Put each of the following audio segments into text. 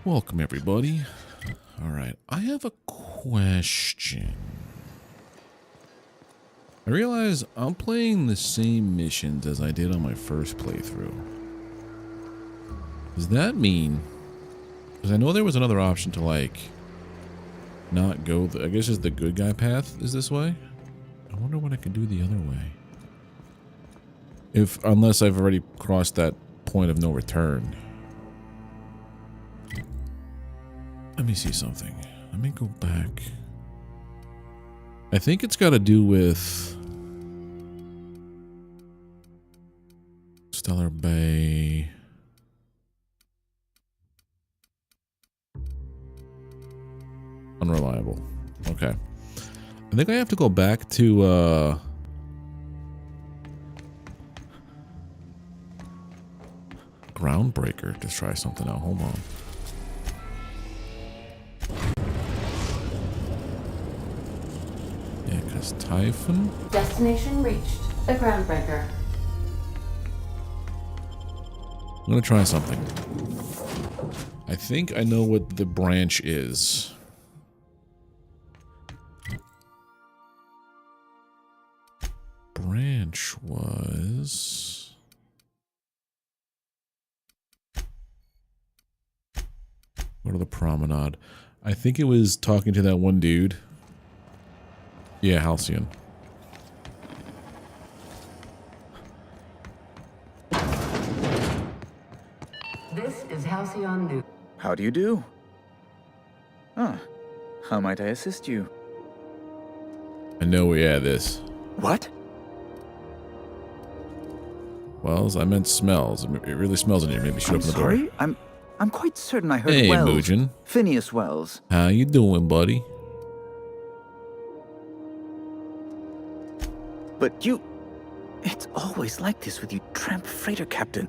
Welcome, everybody. All right, I have a question. I realize I'm playing the same missions as I did on my first playthrough. Does that mean... Because I know there was another option to, like, not go... I guess it's the good guy path is this way? I wonder what I can do the other way. Unless I've already crossed that point of no return. Let me see something. Let me go back. I think it's got to do with Stellar Bay. Unreliable. Okay. I think I have to go back to Groundbreaker to try something out. Hold on. Yeah, because Typhon. Destination reached. The Groundbreaker. I'm going to try something. I think I know what the branch is. Branch was... Go to the promenade. I think it was talking to that one dude. Yeah, Halcyon. This is Halcyon New. How do you do? Ah, how might I assist you? I know we had this. What? Wells, I meant smells. It really smells in here. Maybe should I'm open the door. sorry? I'm quite certain I heard Hey, Wells. Mugen. Phineas Wells. How you doing, buddy? But you... It's always like this with you, tramp freighter captain.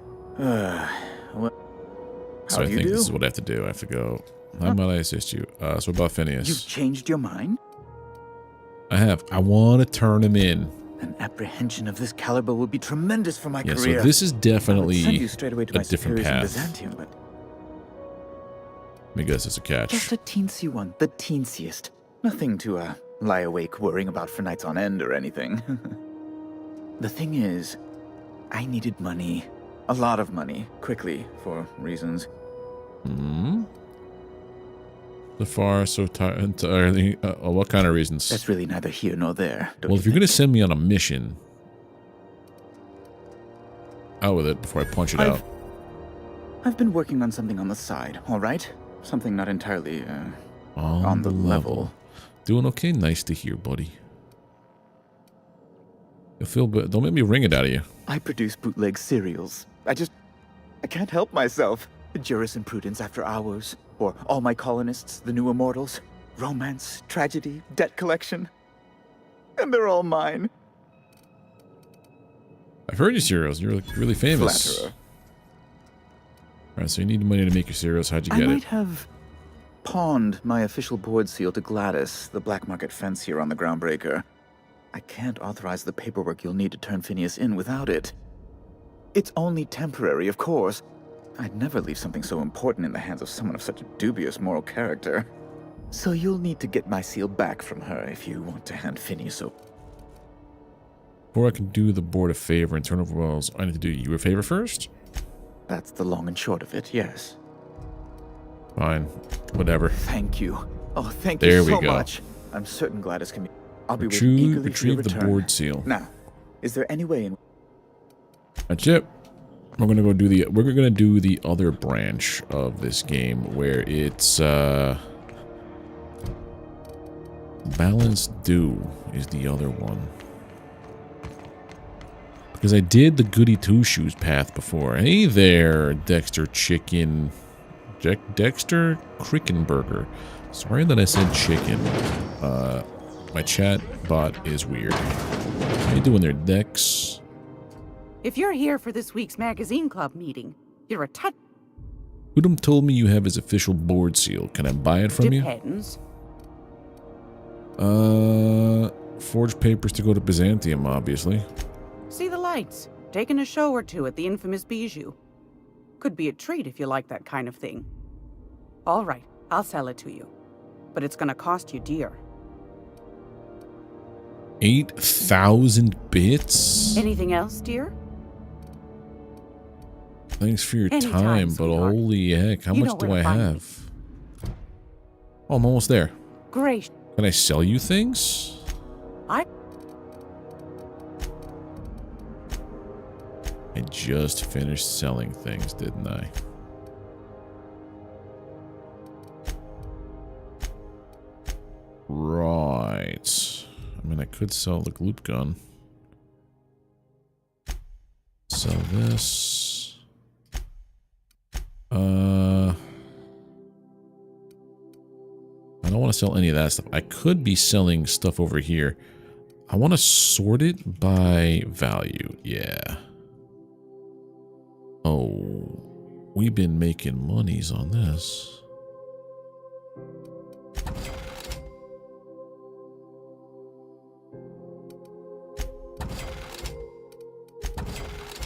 What? So How I do you think do? this is what I have to do. I have to go. How might I assist you? So about Phineas. You've changed your mind? I have. I want to turn him in. An apprehension of this caliber would be tremendous for my Yeah, career. so this is I would definitely send you straight away to a my different superiors in path. Byzantium, but I guess it's a catch. just a teensy one, the teensiest. Nothing to lie awake worrying about for nights on end or anything. The thing is, I needed money. A lot of money, quickly, for reasons. Hmm? So far, so entirely. What kind of reasons? That's really neither here nor there. Well, if you're going to send me on a mission, out with it before I punch it out. I've been working on something on the side, all right? Something not entirely On the level. Doing okay? Nice to hear, buddy. You'll feel good. Don't make me wring it out of you. I produce bootleg serials. I can't help myself. Jurisprudence After Hours, or All My Colonists, The New Immortals, romance, tragedy, debt collection. And they're all mine. I've heard your serials. You're really famous. Flatterer. Alright, so you need money to make your serials. How'd you I get might it? have pawned my official board seal to Gladys, the black market fence here on the Groundbreaker. I can't authorize the paperwork you'll need to turn Phineas in without it. It's only temporary, of course. I'd never leave something so important in the hands of someone of such a dubious moral character. So you'll need to get my seal back from her if you want to hand Phineas over. Before I can do the board a favor and turn over Wells, I need to do you a favor first? That's the long and short of it, yes. Fine. Whatever. Thank you. Oh, thank There you we so go. much. I'm certain Gladys can be... I'll be waiting eagerly for your Retrieve the return. board seal. Now, is there any way in... That's it. We're gonna go do the other branch of this game where it's Balanced Dew is the other one. Because I did the Goody Two Shoes path before. Hey there, Dexter Chicken. Dexter Crickenburger. Sorry that I said chicken. My chat bot is weird. How you doing there, Dex? If you're here for this week's magazine club meeting, you're a touch. Udom told me you have his official board seal. Can I buy it from you? Depends. Forged papers to go to Byzantium, obviously. See the lights. Taking a show or two at the infamous Bijou. Could be a treat if you like that kind of thing. All right, I'll sell it to you. But it's gonna cost you dear. 8,000 bits? Anything else, dear? Thanks for your Anytime, time, but sweetheart. holy heck, how You much know do where I to find me. have? Oh, I'm almost there. Great. Can I sell you things? I just finished selling things, didn't I? Right. I mean, I could sell the gloop gun. Sell this. I don't want to sell any of that stuff. I could be selling stuff over here. I want to sort it by value. Yeah. Oh, we've been making monies on this.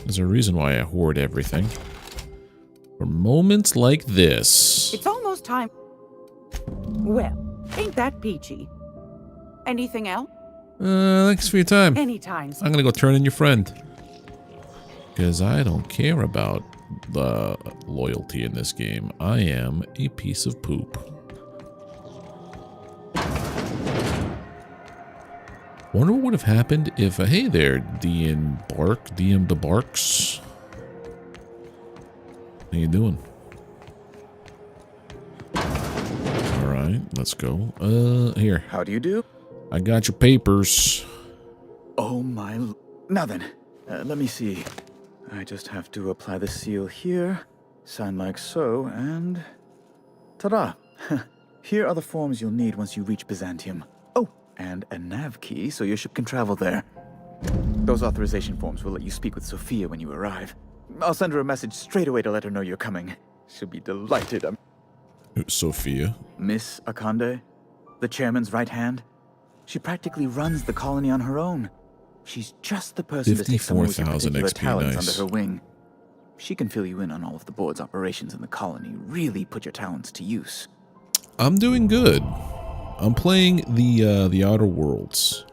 There's a reason why I hoard everything. For moments like this. It's almost time. Well, ain't that peachy? Anything else? Thanks for your time. Anytime. I'm gonna go turn in your friend. Because I don't care about the loyalty in this game. I am a piece of poop. Wonder what would have happened if, hey there, DM the Barks. How you doing? Alright, let's go. Here. How do you do? I got your papers. Oh my... Now then, let me see. I just have to apply the seal here, sign like so, and... Ta-da! Here are the forms you'll need once you reach Byzantium. Oh, and a nav key so your ship can travel there. Those authorization forms will let you speak with Sophia when you arrive. I'll send her a message straight away to let her know you're coming. She'll be delighted. Sophia? Miss Akande, the chairman's right hand. She practically runs the colony on her own. She's just the person to take someone with your 54,000 particular XP, talents nice. under her wing. She can fill you in on all of the board's operations in the colony. Really put your talents to use. I'm doing good. I'm playing the Outer Worlds.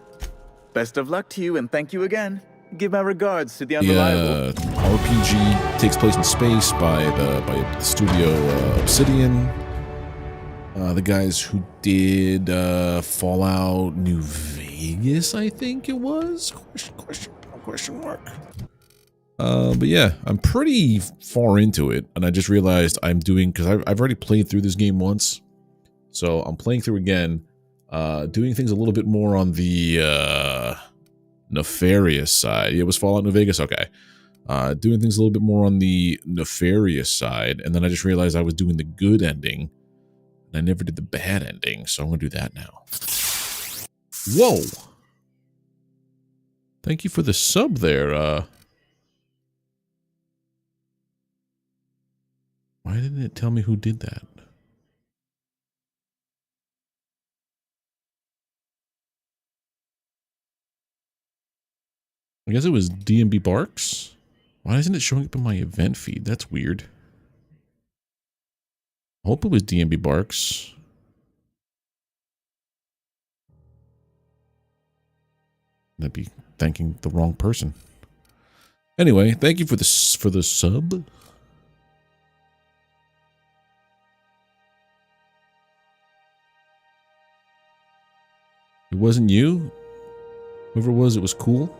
Best of luck to you, and thank you again. Give my regards to the unreliable. The RPG takes place in space by the studio Obsidian. The guys who did Fallout New Vegas, I think it was. Question mark. But yeah, I'm pretty far into it, and I just realized I'm doing, because I've already played through this game once, so I'm playing through again, doing things a little bit more on the nefarious side. It was Fallout New Vegas, okay. Doing things a little bit more on the nefarious side, and then I just realized I was doing the good ending, and I never did the bad ending, so I'm gonna do that now. Whoa! Thank you for the sub there, Why didn't it tell me who did that? I guess it was DMB Barks? Why isn't it showing up in my event feed? That's weird. I hope it was DMB Barks. I'd be thanking the wrong person. Anyway, thank you for the sub. It wasn't you? Whoever it was cool?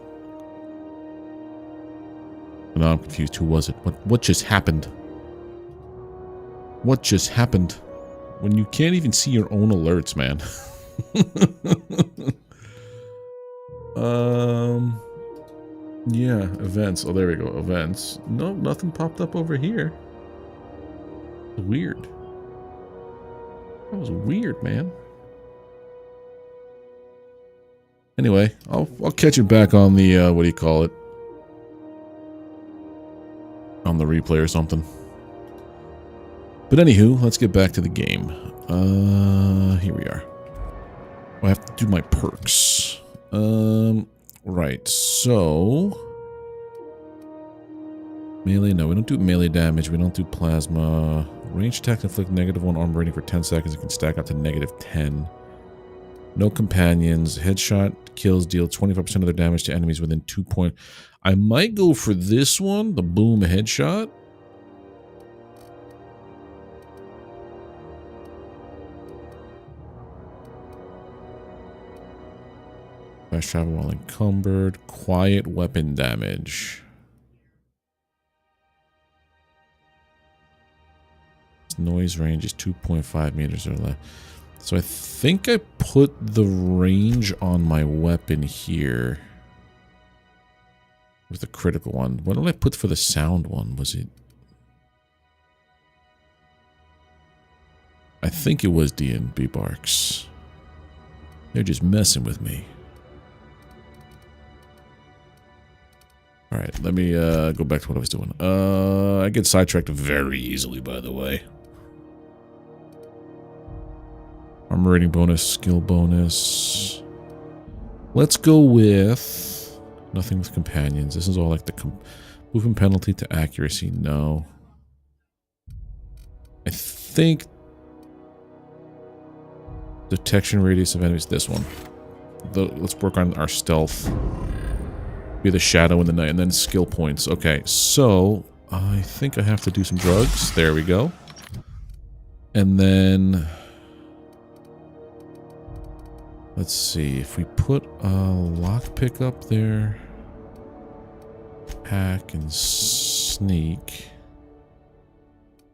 No, I'm confused. Who was it? What just happened? What just happened? When you can't even see your own alerts, man. Yeah, events. Oh, there we go. Events. No, nothing popped up over here. Weird. That was weird, man. Anyway, I'll catch you back on the what do you call it? On the replay or something. But anywho, let's get back to the game. Here we are. I have to do my perks. Right, so melee, no, we don't do melee damage, we don't do plasma, Range attacks inflict -1 armor rating for 10 seconds. It can stack up to -10. No companions. Headshot kills deal 25% of their damage to enemies within 2 points. I might go for this one, the boom headshot. Fast travel while encumbered. Quiet weapon damage. Noise range is 2.5 meters or less. So I think I put the range on my weapon here. With the critical one. What did I put for the sound one? Was it? I think it was D&B Barks. They're just messing with me. Alright, let me go back to what I was doing. I get sidetracked very easily, by the way. Armor rating bonus, skill bonus. Let's go with nothing with companions. This is all like the movement penalty to accuracy. No. I think detection radius of enemies. This one. Let's work on our stealth. Be the shadow in the night, and then skill points. Okay, so I think I have to do some drugs. There we go. And then let's see if we put a lockpick up there, hack and sneak.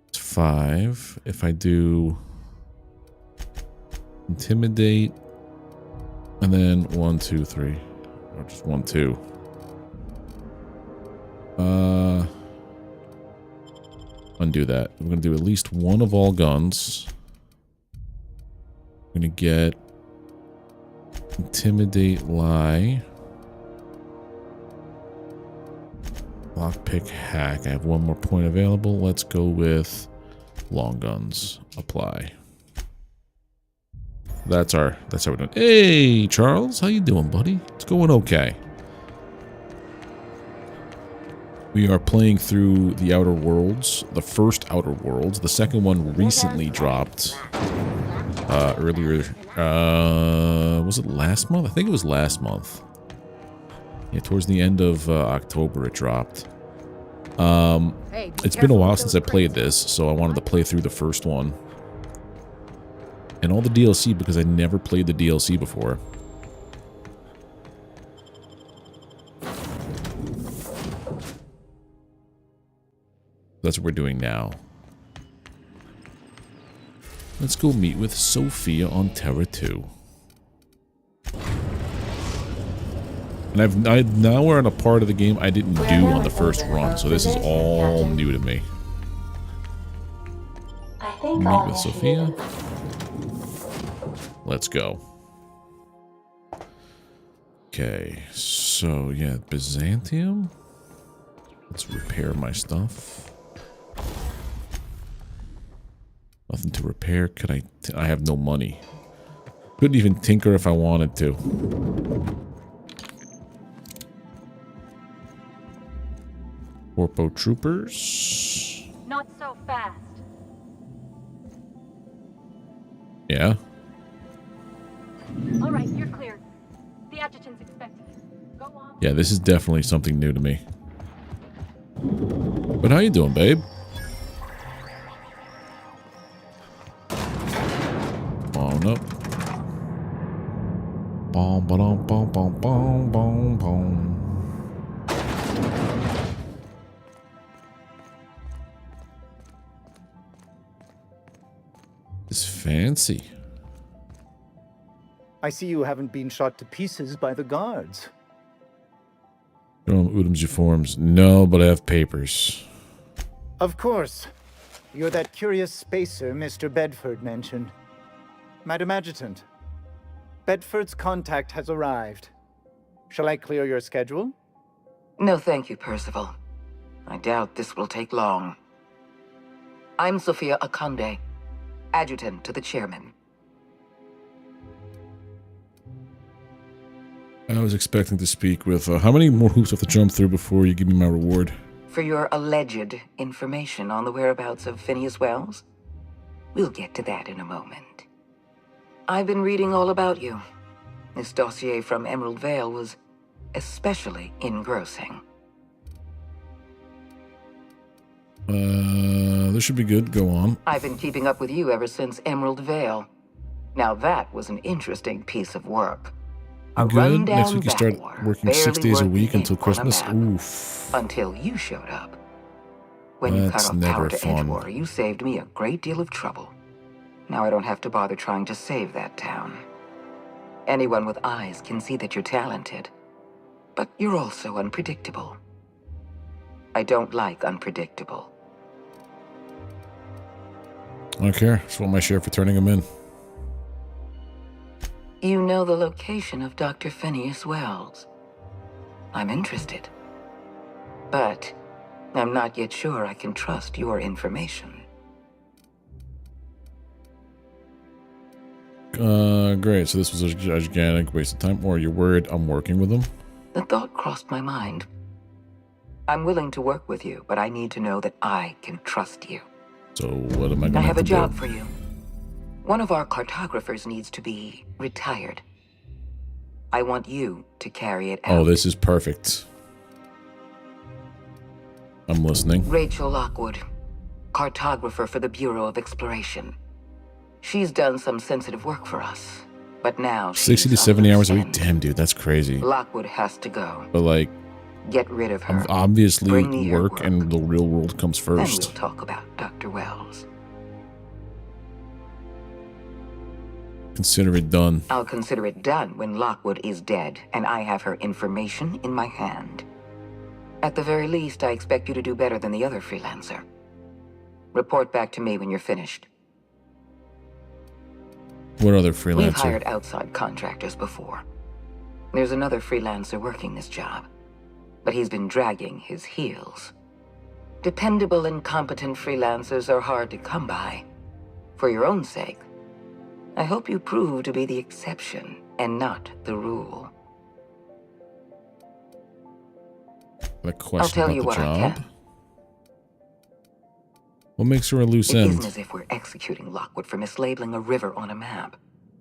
It's 5. If I do intimidate, and then 1, 2, 3, or just 1, 2. Undo that. I'm going to do at least one of all guns. I'm going to get intimidate, lie, lockpick, hack. I have one more point available. Let's go with long guns. Apply. That's how we're doing. Hey, Charles, how you doing, buddy? It's going okay. We are playing through the Outer Worlds, the first Outer Worlds. The second one recently dropped earlier. Was it last month? I think it was last month. Yeah, towards the end of October it dropped. It's been a while since I played this, so I wanted to play through the first one. And all the DLC because I never played the DLC before. That's what we're doing now. Let's go meet with Sophia on Terra 2. And now we're on a part of the game I didn't do on the first run, so this is all new to me. Meet with Sophia. Let's go. Okay, so yeah, Byzantium. Let's repair my stuff. Nothing to repair. Could I have no money. Couldn't even tinker if I wanted to. Corpo troopers. Not so fast. Yeah. All right, you're cleared. The adjutant's expecting you. Go on. Yeah, this is definitely something new to me. But how you doing, babe? Oh no. Bom bom bom bom bom bom bom. It's fancy. I see you haven't been shot to pieces by the guards. Udam's uniforms. No, but I have papers. Of course. You're that curious spacer Mr. Bedford mentioned. Madam Adjutant, Bedford's contact has arrived. Shall I clear your schedule? No, thank you, Percival. I doubt this will take long. I'm Sophia Akonde, adjutant to the chairman. I was expecting to speak with, how many more hoops have to jump through before you give me my reward? for your alleged information on the whereabouts of Phineas Wells? We'll get to that in a moment. I've been reading all about you. This dossier from Emerald Vale was especially engrossing. This should be good. Go on. I've been keeping up with you ever since Emerald Vale. Now that was an interesting piece of work. A Good. rundown Next week you start backwater, working 6 barely days a worth week the until ink on a Christmas. map. Oof. Until you showed up. When you cut That's off never power to fun. Edgewater, you saved me a great deal of trouble. Now I don't have to bother trying to save that town. Anyone with eyes can see that you're talented. But you're also unpredictable. I don't like unpredictable. I don't care. Just want my share for turning him in. You know the location of Dr. Phineas Wells. I'm interested. But I'm not yet sure I can trust your information. Great. So this was a gigantic waste of time. Or you're worried I'm working with him? The thought crossed my mind. I'm willing to work with you, but I need to know that I can trust you. So what am I I gonna have a to job do? for you. One of our cartographers needs to be retired. I want you to carry it out. Oh, this is perfect. I'm listening. Rachel Lockwood, cartographer for the Bureau of Exploration. She's done some sensitive work for us, but now 60 to she's 70 on hours a loose week? end. Damn, dude, that's crazy. Lockwood has to go. But like, Get rid of her. obviously Bring me her work and the real world comes Then we'll first. talk about Dr. Wells. Consider it done. I'll consider it done when Lockwood is dead and I have her information in my hand. At the very least, I expect you to do better than the other freelancer. Report back to me when you're finished. What other We've freelancer? hired outside contractors before. There's another freelancer working this job, but he's been dragging his heels. Dependable and competent freelancers are hard to come by. For your own sake, I hope you prove to be the exception and not the rule. A question I'll tell about you the what I job? can. What makes her a loose It end? isn't as if we're executing Lockwood for mislabeling a river on a map.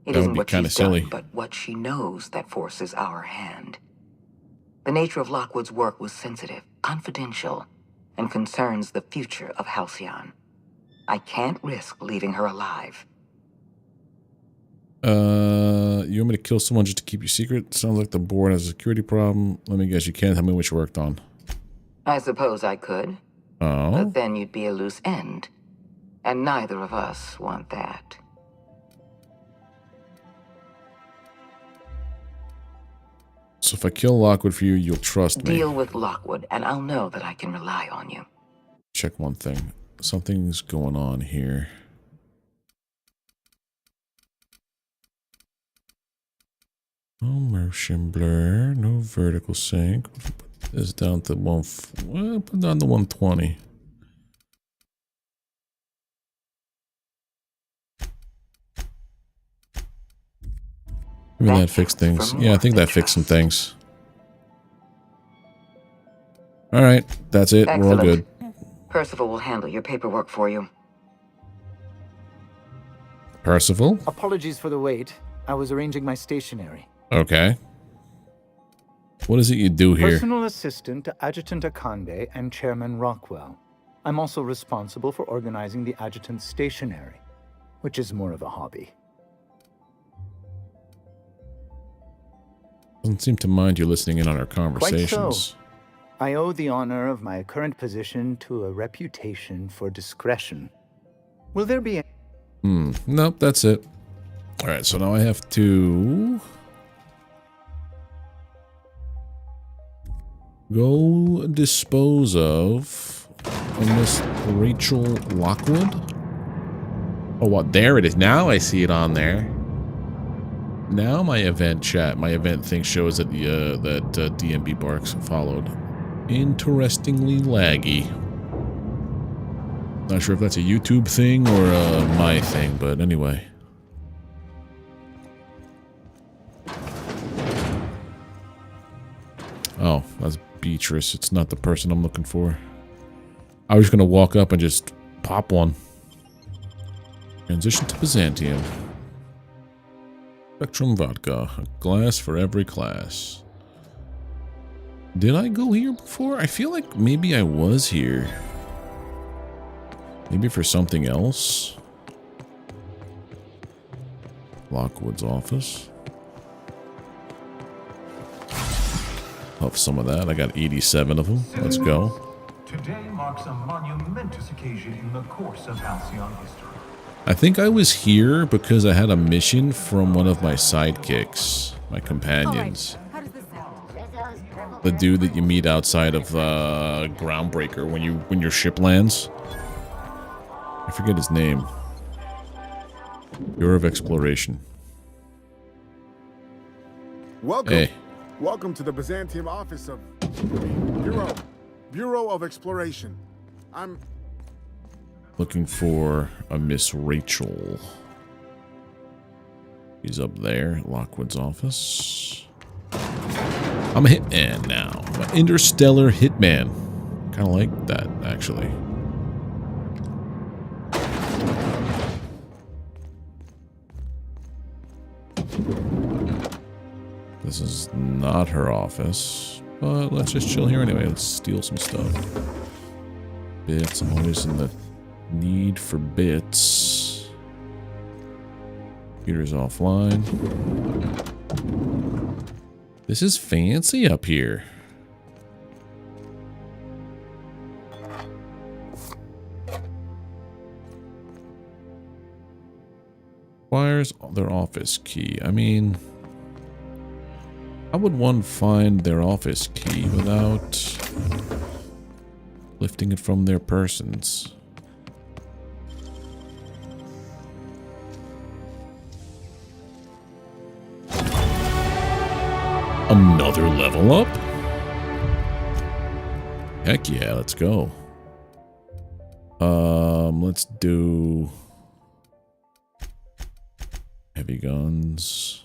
It That would isn't be what kinda she's silly. done, but what she knows that forces our hand. The nature of Lockwood's work was sensitive, confidential, and concerns the future of Halcyon. I can't risk leaving her alive. You want me to kill someone just to keep your secret? Sounds like the board has a security problem. Let me guess, you can't tell me what you worked on. I suppose I could, Oh? but then you'd be a loose end. And neither of us want that. So if I kill Lockwood for you, you'll trust me. Deal with Lockwood, and I'll know that I can rely on you. Check one thing. Something's going on here. No motion blur, no vertical sync. Put this down to put down to 120. Maybe that fixed things. Yeah, I think that fixed some things. Alright, that's it. We're all Excellent. good. Percival will handle your paperwork for you. Percival? Apologies for the wait. I was arranging my stationery. Okay. What is it you do here? Personal assistant to Adjutant Akande and Chairman Rockwell. I'm also responsible for organizing the adjutant's stationery, which is more of a hobby. Doesn't seem to mind you listening in on our conversations. Quite so. I owe the honor of my current position to a reputation for discretion. Will there be Nope, that's it. Alright, so now I have to go dispose of Miss Rachel Lockwood. Oh, what? There it is. Now I see it on there. Now my event thing shows that that DMB barks followed. Interestingly laggy. Not sure if that's a YouTube thing or my thing, but anyway. Oh, that's Beatrice. It's not the person I'm looking for. I was going to walk up and just pop one. Transition to Byzantium. Spectrum vodka. A glass for every class. Did I go here before? I feel like maybe I was here. Maybe for something else. Lockwood's office. Huff some of that. I got 87 of them. Let's go. Today marks a monumentous occasion in the course of Halcyon history. I think I was here because I had a mission from one of my sidekicks, my companions. How does this sound? The dude that you meet outside of Groundbreaker when your ship lands. I forget his name. Bureau of Exploration. Welcome. Hey. Welcome to the Byzantium office of Bureau of Exploration. I'm Looking for a Miss Rachel. He's up there, Lockwood's office. I'm a hitman now. I'm an interstellar hitman. Kind of like that, actually. This is not her office, but let's just chill here anyway. Let's steal some stuff. Bits. I'm always in the need for bits. Computer's offline. This is fancy up here. Requires their office key. I mean, how would one find their office key without lifting it from their persons? Another level up? Heck yeah, let's go. Let's do heavy guns.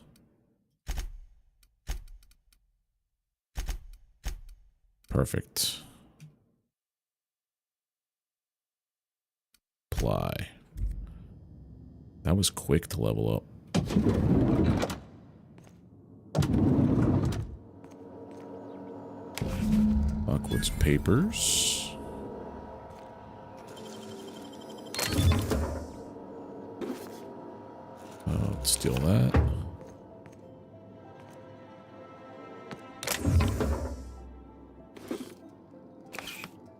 Perfect. Apply. That was quick to level up. Lockwood's papers. Let's steal that.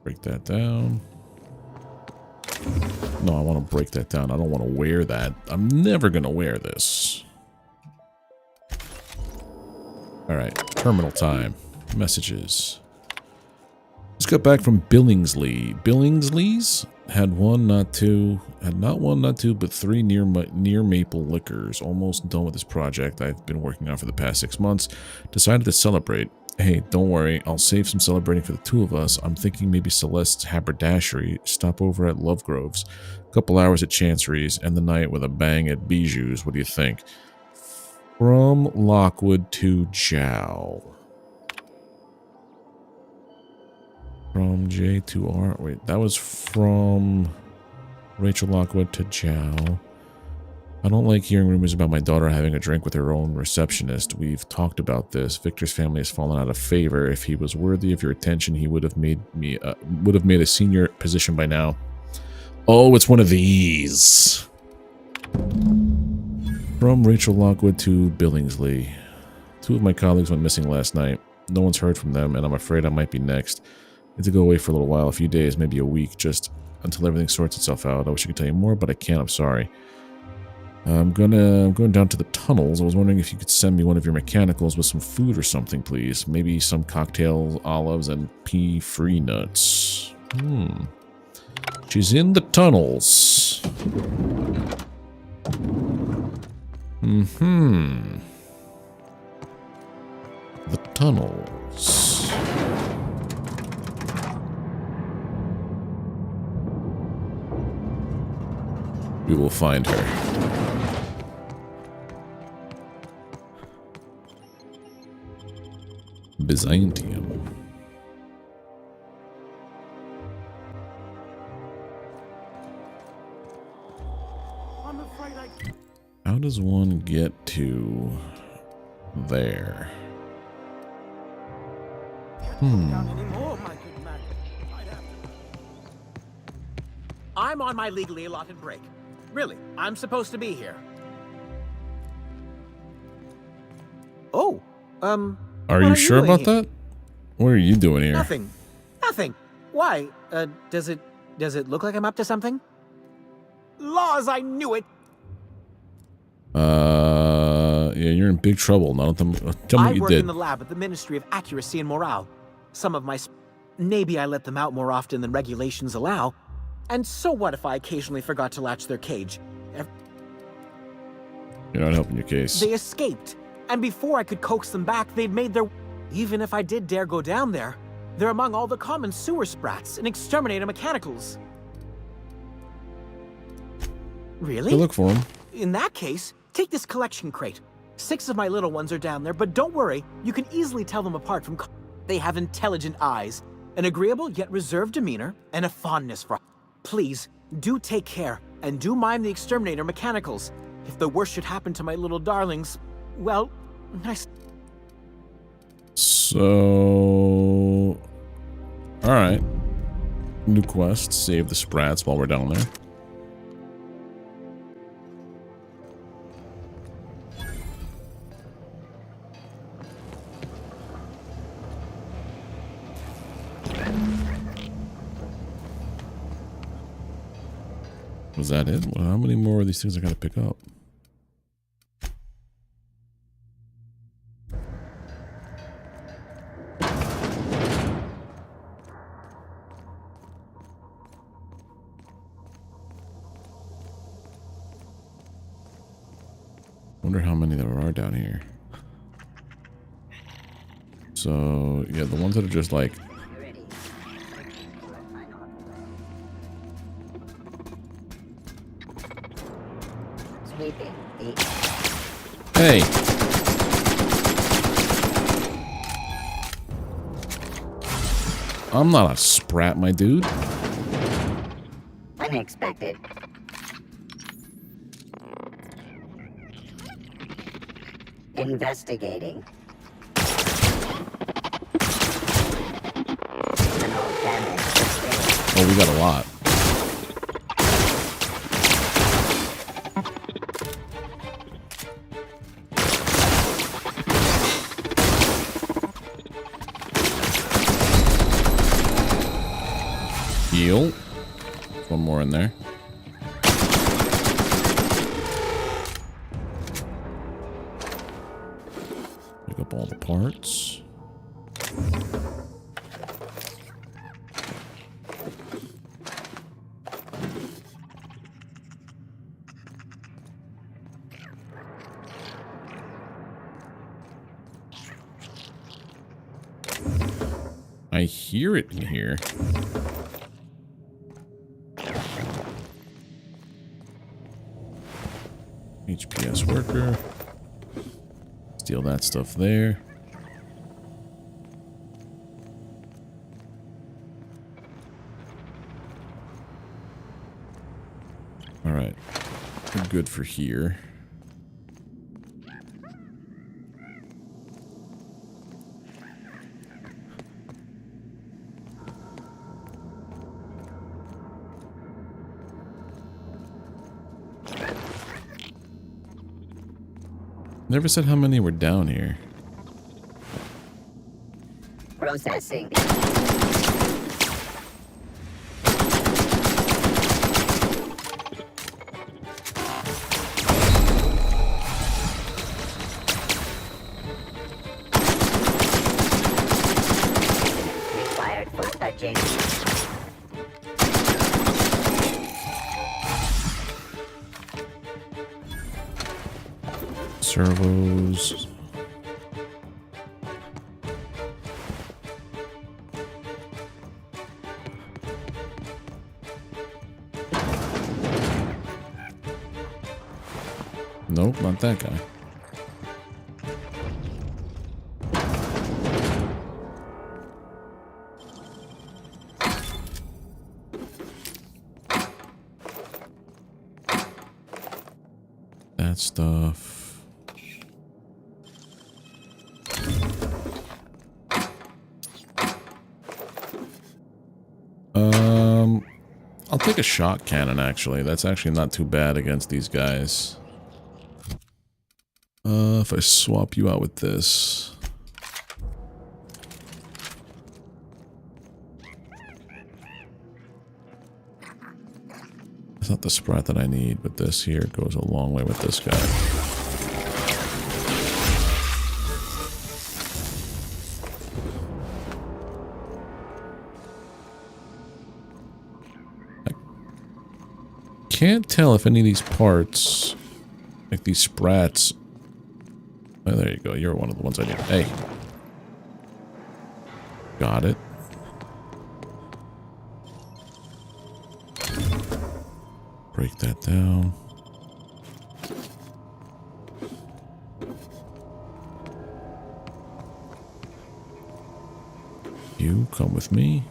Break that down. No, I want to break that down. I don't want to wear that. I'm never going to wear this. Alright, terminal time. Messages. Just got back from Billingsley. Billingsley's had not one, not two, but three near maple liquors. Almost done with this project I've been working on for the past 6 months. Decided to celebrate. Hey, don't worry, I'll save some celebrating for the two of us. I'm thinking maybe Celeste's haberdashery, stop over at Lovegrove's, a couple hours at Chancery's, and the night with a bang at Bijou's. What do you think? From Lockwood to Jow. From J to R. Wait, that was from Rachel Lockwood to Jow. I don't like hearing rumors about my daughter having a drink with her own receptionist. We've talked about this. Victor's family has fallen out of favor. If he was worthy of your attention, he would have made a senior position by now. Oh, it's one of these. From Rachel Lockwood to Billingsley. Two of my colleagues went missing last night. No one's heard from them, and I'm afraid I might be next. I need to go away for a little while, a few days, maybe a week, just until everything sorts itself out. I wish I could tell you more, but I can't. I'm sorry. I'm going down to the tunnels. I was wondering if you could send me one of your mechanicals with some food or something, please. Maybe some cocktails, olives, and pea-free nuts. She's in the tunnels. The tunnels. We will find her. Byzantium. How does one get to there? I'm on my legally allotted break. Really, I'm supposed to be here. Oh, Are you sure about that? What are you doing here? Nothing. Nothing. Why? Does it look like I'm up to something? Laws, I knew it! Yeah, you're in big trouble. Now tell me what I you work did. in the lab at the Ministry of Accuracy and Morale. Some of my... Maybe I let them out more often than regulations allow. And so what if I occasionally forgot to latch their cage? You're not helping your case. They escaped. And before I could coax them back, they'd made their... Even if I did dare go down there, they're among all the common sewer sprats and exterminator mechanicals. Really? Go look for them. In that case, take this collection crate. 6 of my little ones are down there, but don't worry, you can easily tell them apart from... They have intelligent eyes, an agreeable yet reserved demeanor, and a fondness for... Please, do take care, and do mind the exterminator mechanicals. If the worst should happen to my little darlings, well, nice... So... Alright. New quest. Save the sprats while we're down there. Was that it? Well, how many more of these things I gotta pick up? Wonder how many there are down here. So, yeah, the ones that are just like... Hey! I'm not a sprat, my dude. Unexpected. Investigating. Oh, we got a lot. Heal. One more in there. Pick up all the parts. I hear it in here. HPS worker. Steal that stuff there. Alright. We're good for here. Never said how many were down here. Processing. Required for touching. Servos. Nope, not that guy. that stuff. I'll take a shot cannon, actually. That's actually not too bad against these guys. If I swap you out with this. It's not the sprat that I need, but this here goes a long way with this guy. Can't tell if any of these parts, like these sprats. Oh, there you go. You're one of the ones I need. Hey. Got it. Break that down. You come with me.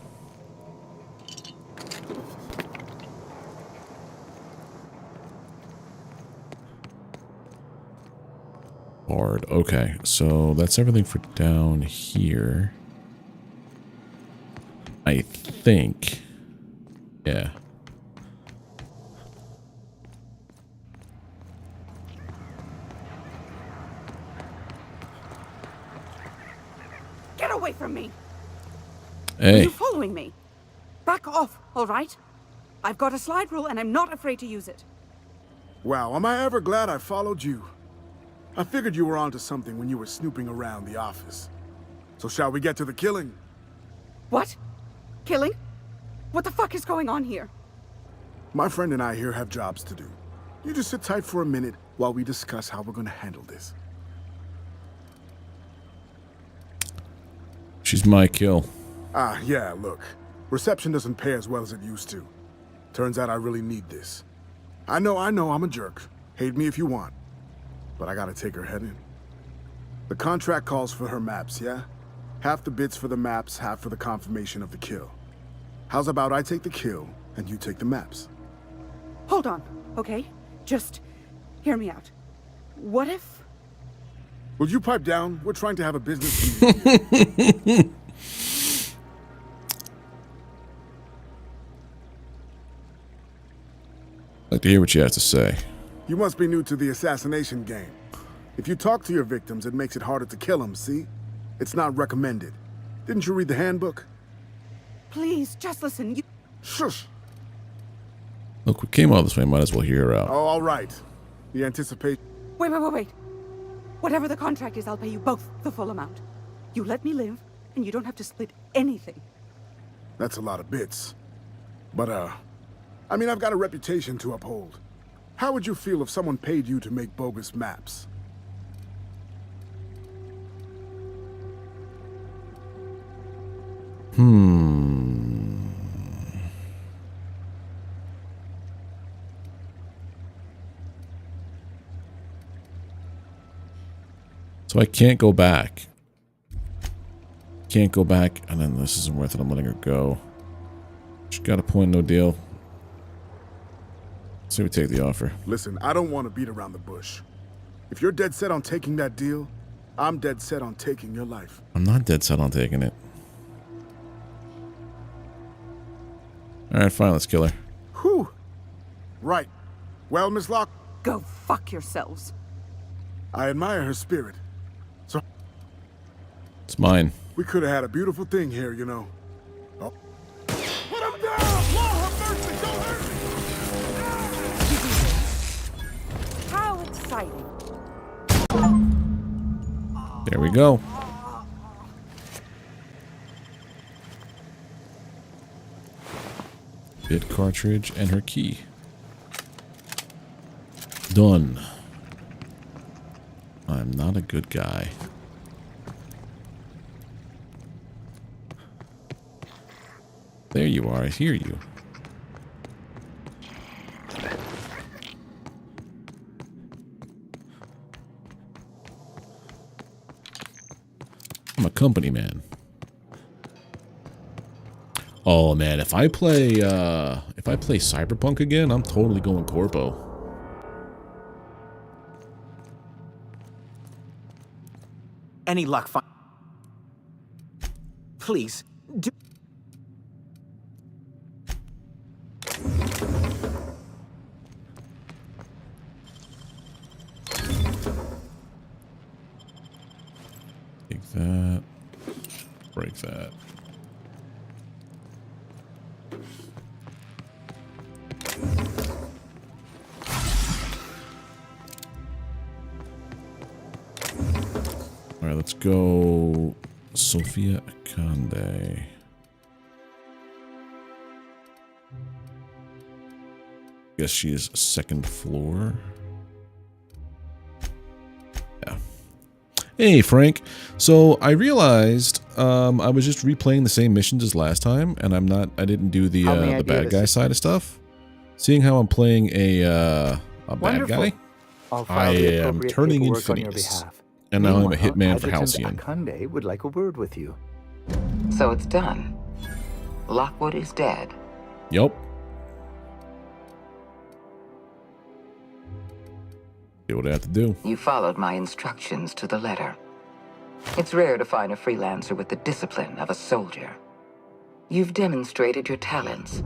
Hard. Okay, so that's everything for down here. I think. Yeah. Get away from me! Hey. Are you following me? Back off, all right? I've got a slide rule and I'm not afraid to use it. Wow, am I ever glad I followed you? I figured you were onto something when you were snooping around the office. So shall we get to the killing? What? Killing? What the fuck is going on here? My friend and I here have jobs to do. You just sit tight for a minute while we discuss how we're gonna handle this. She's my kill. Ah, yeah, look. Reception doesn't pay as well as it used to. Turns out I really need this. I know, I'm a jerk. Hate me if you want. But I gotta take her head in. The contract calls for her maps, yeah? Half the bits for the maps, half for the confirmation of the kill. How's about I take the kill, and you take the maps? Hold on, okay? Just hear me out. What if... Would you pipe down? We're trying to have a business meeting here. I'd like to hear what you have to say. You must be new to the assassination game. If you talk to your victims, it makes it harder to kill them, see? It's not recommended. Didn't you read the handbook? Please, just listen. You... Shush! Look, we came all this way. Might as well hear her out. Oh, all right. The anticipation... Wait. Whatever the contract is, I'll pay you both the full amount. You let me live, and you don't have to split anything. That's a lot of bits. But, I mean, I've got a reputation to uphold. How would you feel if someone paid you to make bogus maps? So I can't go back. Can't go back, and then this isn't worth it. I'm letting her go. She got a point, no deal. So we take the offer. Listen, I don't want to beat around the bush. If you're dead set on taking that deal, I'm dead set on taking your life. I'm not dead set on taking it. Alright, fine, let's kill her. Whew. Right. Well, Miss Locke? Go fuck yourselves. I admire her spirit. So... It's mine. We could have had a beautiful thing here, you know. Oh. Put him down! Lord have mercy, don't hurt me! How exciting. There we go. Bit cartridge and her key. Done. I'm not a good guy. There you are, I hear you. I'm a company man. Oh man, if I play Cyberpunk again, I'm totally going corpo. any luck Please, do... Take that. Break that. All right, let's go Sophia Akande. Guess she is second floor. Yeah. Hey, Frank. So I realized I was just replaying the same missions as last time, and I didn't do the bad guy side of stuff. Seeing how I'm playing a bad guy, I am turning in Phineas. And now I'm a hitman for Halcyon. Akande would like a word with you. So it's done. Lockwood is dead. Yup. Do what I have to do. You followed my instructions to the letter. It's rare to find a freelancer with the discipline of a soldier. You've demonstrated your talents.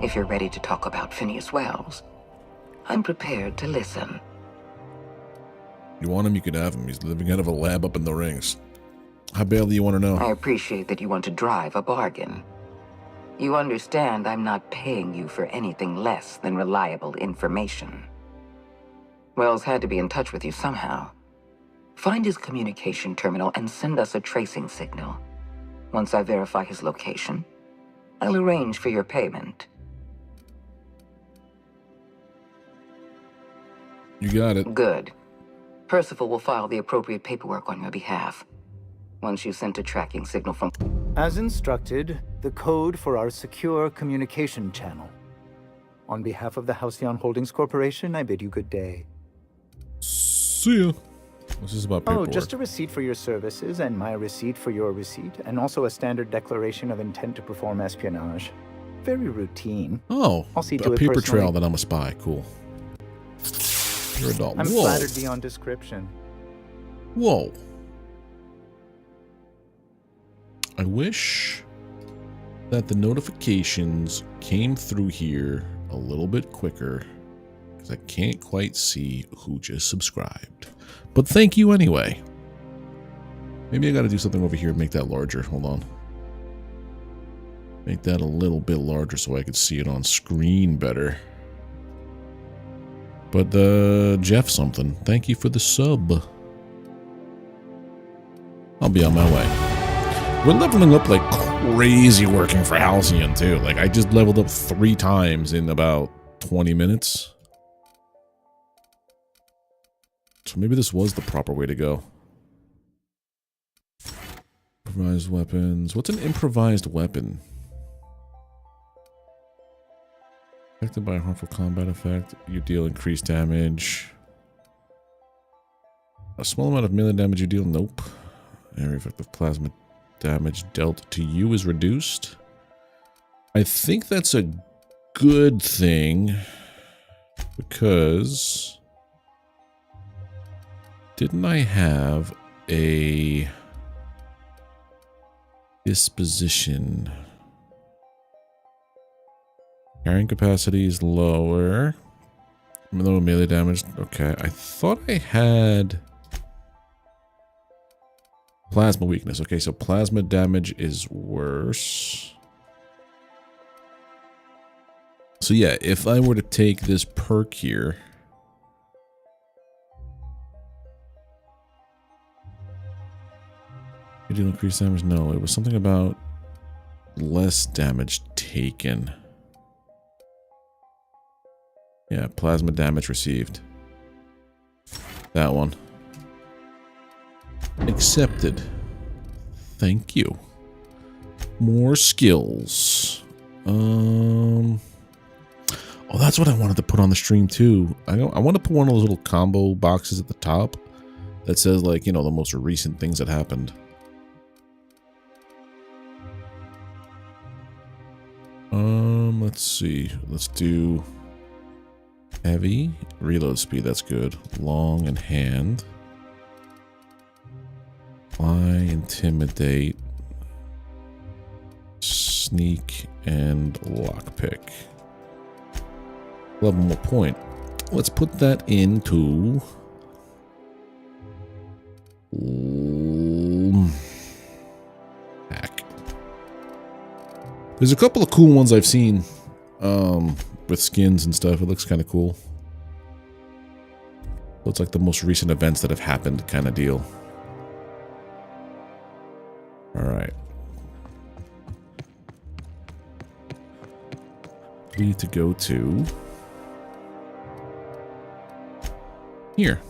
If you're ready to talk about Phineas Wells, I'm prepared to listen. You want him, you could have him. He's living out of a lab up in the rings. How badly do you want to know? I appreciate that you want to drive a bargain. You understand I'm not paying you for anything less than reliable information. Wells had to be in touch with you somehow. Find his communication terminal and send us a tracing signal. Once I verify his location, I'll arrange for your payment. You got it. Good. Percival will file the appropriate paperwork on your behalf. Once you sent a tracking signal from... As instructed, the code for our secure communication channel. On behalf of the Halcyon Holdings Corporation, I bid you good day. See ya. What's this about paperwork? Oh, just a receipt for your services and my receipt for your receipt, and also a standard declaration of intent to perform espionage. Very routine. Oh, I'll see a to it paper personally. trail that I'm a spy. Cool. You're a doll. I'm Whoa. flattered beyond description. Whoa. I wish that the notifications came through here a little bit quicker, because I can't quite see who just subscribed. But thank you anyway. Maybe I got to do something over here and make that larger. Hold on. Make that a little bit larger so I could see it on screen better. But Jeff something, thank you for the sub. I'll be on my way. We're leveling up like crazy working for Halcyon too. Like I just leveled up 3 times in about 20 minutes. So maybe this was the proper way to go. Improvised weapons. What's an improvised weapon? Affected by a harmful combat effect, you deal increased damage. A small amount of melee damage you deal, nope. Area effective plasma damage dealt to you is reduced. I think that's a good thing because didn't I have a disposition? Carrying capacity is lower. Lower melee damage. Okay, I thought I had plasma weakness. Okay, so plasma damage is worse. So yeah, if I were to take this perk here, you deal increased damage? No, it was something about less damage taken. Yeah, plasma damage received. That one. Accepted. Thank you. More skills. Oh, that's what I wanted to put on the stream too. I want to put one of those little combo boxes at the top that says, like, you know, the most recent things that happened. Let's see. Let's do heavy. Reload speed, that's good. Long and hand. Lie, intimidate, sneak, and lockpick. 11 more point. Let's put that into hack. There's a couple of cool ones I've seen with skins and stuff. It looks kind of cool. Looks like the most recent events that have happened kind of deal. All right. We need to go to here.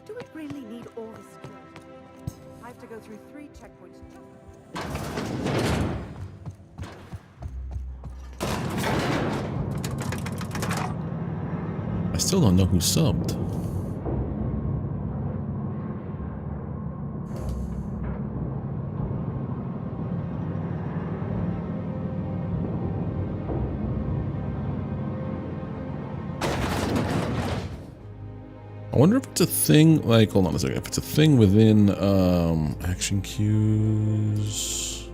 Do we really need all this security? I have to go through 3 checkpoints just... I still don't know who subbed. I wonder if it's a thing, like, hold on a second, if it's a thing within, action cues.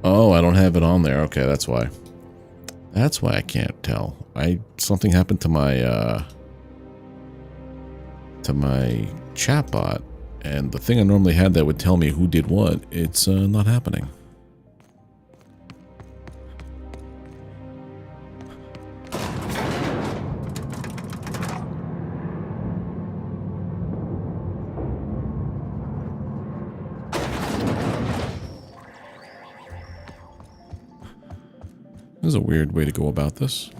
Oh, I don't have it on there. Okay, that's why. That's why I can't tell. Something happened to my chatbot, and the thing I normally had that would tell me who did what, it's not happening. This is a weird way to go about this.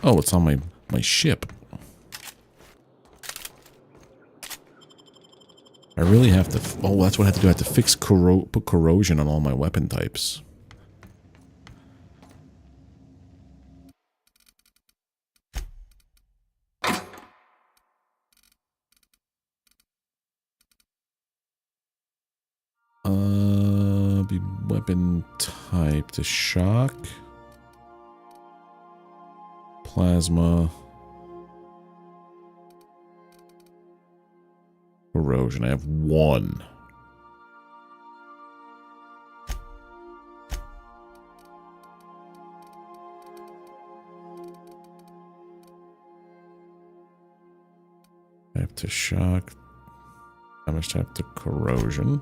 Oh, it's on my ship. I really have to... Oh, that's what I have to do. I have to fix put corrosion on all my weapon types. Be weapon type to shock, plasma, corrosion. I have 1. Type to shock, damage type to corrosion.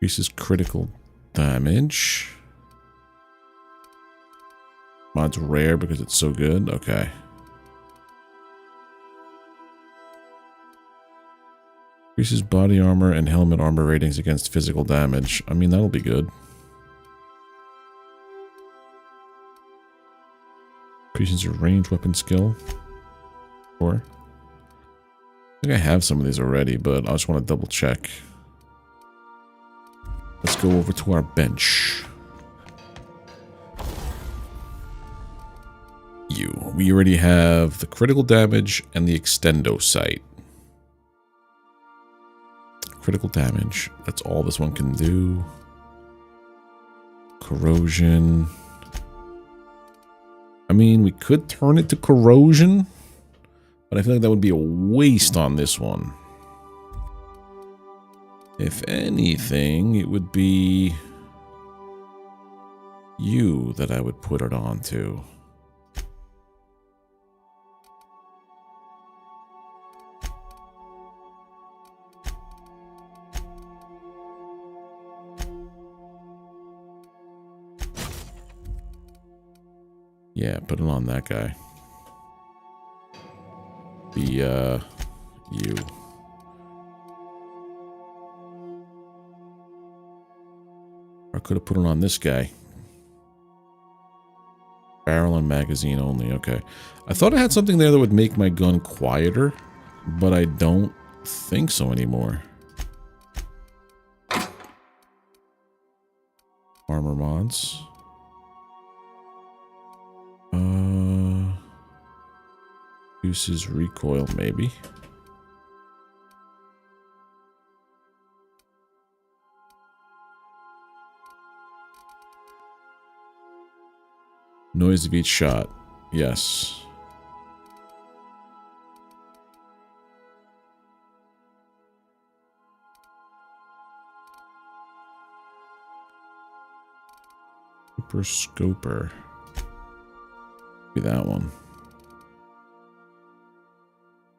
Increases critical damage. Mod's rare because it's so good. Okay. Increases body armor and helmet armor ratings against physical damage. I mean, that'll be good. Increases your range weapon skill. Sure. I think I have some of these already, but I just want to double check. Let's go over to our bench. We already have the critical damage and the extendo sight. Critical damage. That's all this one can do. Corrosion. I mean, we could turn it to corrosion, but I feel like that would be a waste on this one. If anything, it would be you that I would put it onto. Yeah, put it on that guy. Be, you. I could have put it on this guy. Barrel and magazine only. Okay. I thought I had something there that would make my gun quieter. but I don't think so anymore. Armor mods. Uses recoil, maybe. Noise of each shot. Yes. Super Scoper. Be that one.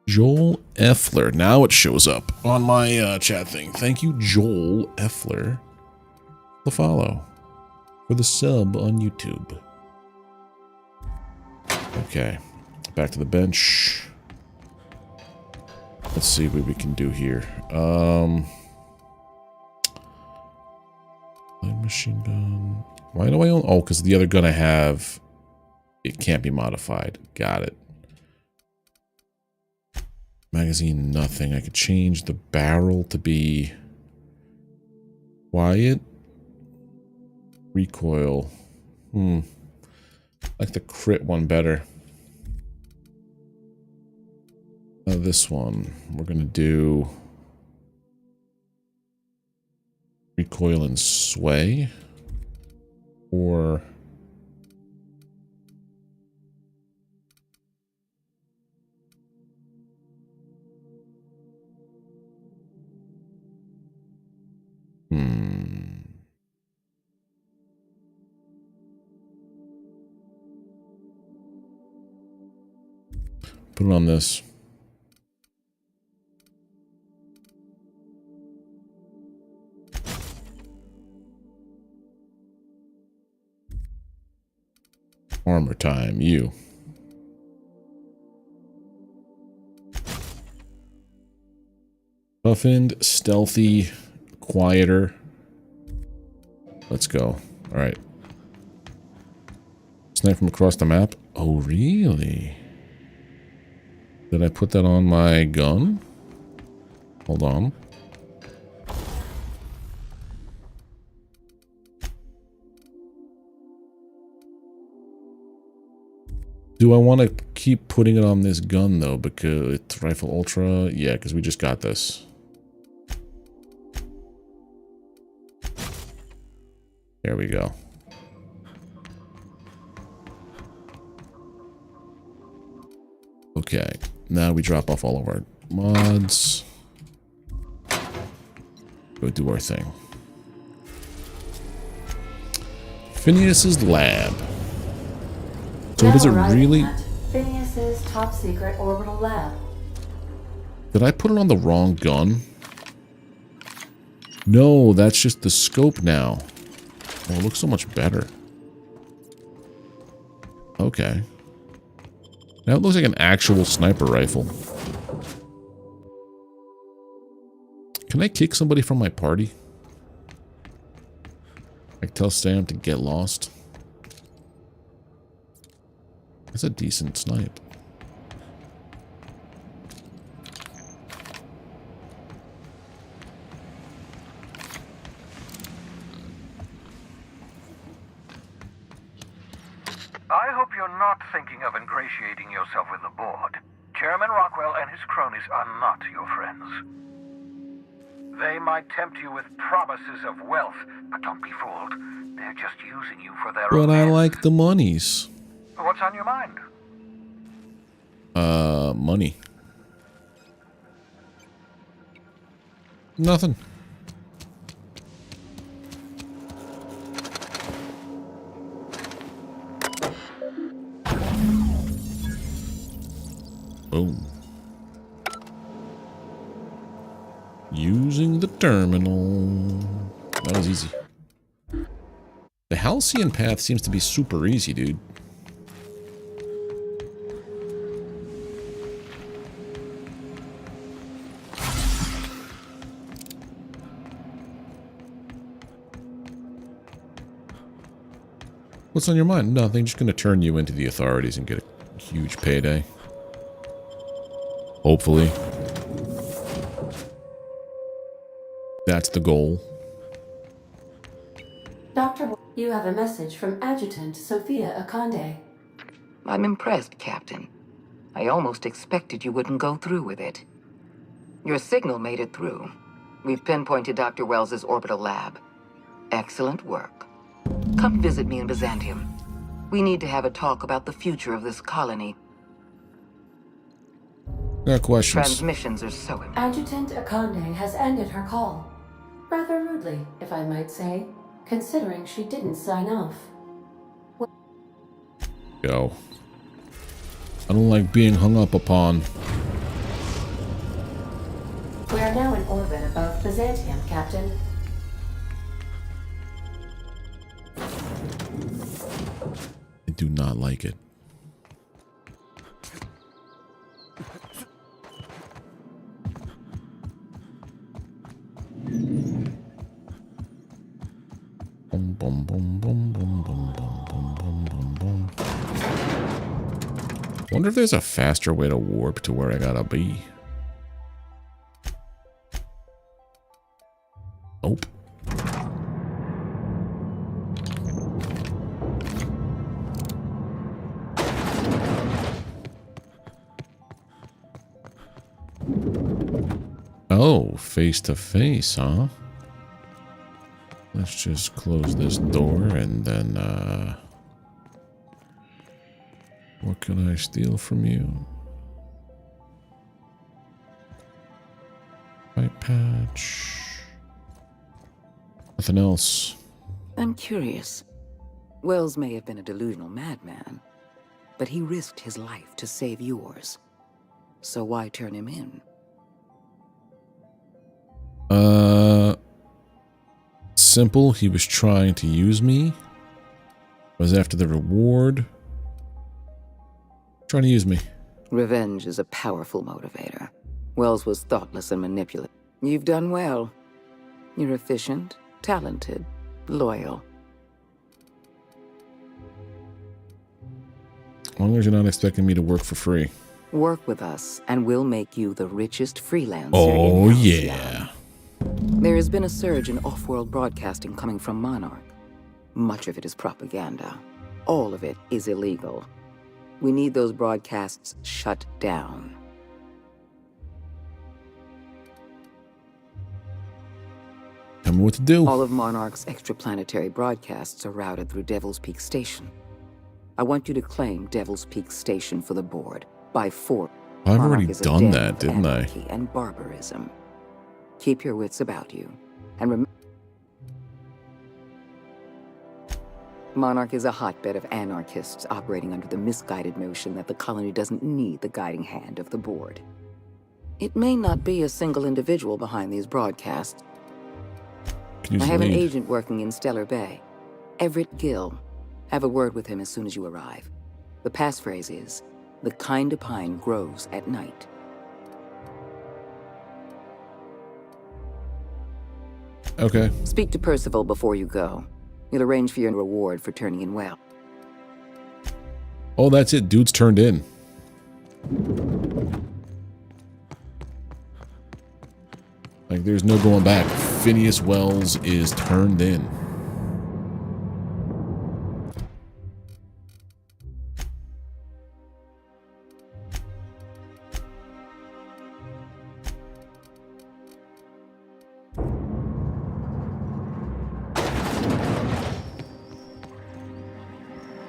Joel Effler. Now it shows up on my chat thing. Thank you, Joel Effler, for the follow. For the sub on YouTube. Okay. Back to the bench. Let's see what we can do here. Light machine gun. Why do I own? Oh, because the other gun I have, it can't be modified. Got it. Magazine, nothing. I could change the barrel to be quiet. Recoil. I like the crit one better. This one. We're going to do recoil and sway. Or put it on this. Armor time, you. Toughened, stealthy, quieter. Let's go. Alright. Snipe from across the map. Oh, really? Did I put that on my gun? Hold on. Do I want to keep putting it on this gun, though? Because it's Rifle Ultra? Yeah, because we just got this. There we go. Okay, now we drop off all of our mods. Go do our thing. Phineas's lab. So does it really... Phineas's top secret orbital lab. Did I put it on the wrong gun? No, that's just the scope now. Oh, it looks so much better. Okay. Now it looks like an actual sniper rifle. Can I kick somebody from my party? Like tell Sam to get lost? That's a decent snipe. I hope you're not thinking of ingratiating yourself with the board. Chairman Rockwell and his cronies are not your friends. They might tempt you with promises of wealth, but don't be fooled. They're just using you for their own But I ends. like the monies. What's on your mind? Money. Nothing. Boom. Using the terminal. That was easy. The Halcyon path seems to be super easy, dude. What's on your mind? Nothing. Just gonna turn you into the authorities and get a huge payday. Hopefully. that's the goal. Dr. You have a message from Adjutant Sophia Akande. I'm impressed, Captain. I almost expected you wouldn't go through with it. Your signal made it through. We've pinpointed Dr. Wells's orbital lab. Excellent work. Come visit me in Byzantium. We need to have a talk about the future of this colony. Got questions. Transmissions are so important. Adjutant Akande has ended her call. Rather rudely, if I might say, considering she didn't sign off. Go. I don't like being hung up upon. We are now in orbit above Byzantium, Captain. I do not like it. Boom, boom, boom, boom, boom, boom, boom, boom, boom, boom, boom. Wonder if there's a faster way to warp to where I gotta be. Nope. Oh, face to face, huh? Let's just close this door and then, what can I steal from you? White patch. Nothing else. I'm curious. Wells may have been a delusional madman, but he risked his life to save yours. So why turn him in? Simple. He was trying to use me. Was after the reward. Trying to use me. Revenge is a powerful motivator. Wells was thoughtless and manipulative. You've done well. You're efficient, talented, loyal. As long as you're not expecting me to work for free. Work with us, and we'll make you the richest freelancer Oh, in Halcyon. yeah. There has been a surge in off-world broadcasting coming from Monarch. Much of it is propaganda. All of it is illegal. We need those broadcasts shut down. Tell me what to do. All of Monarch's extraplanetary broadcasts are routed through Devil's Peak Station. I want you to claim Devil's Peak Station for the board by force. I've Monarch already is a done den that, of didn't I? anarchy and barbarism. Keep your wits about you, and remember, Monarch is a hotbed of anarchists operating under the misguided notion that the colony doesn't need the guiding hand of the board. It may not be a single individual behind these broadcasts. I have an agent working in Stellar Bay, Everett Gill. Have a word with him as soon as you arrive. The passphrase is, "The kind of pine grows at night." Okay. Speak to Percival before you go. He'll arrange for your reward for turning in well. Oh, that's it. Dude's turned in. Like, there's no going back. Phineas Wells is turned in.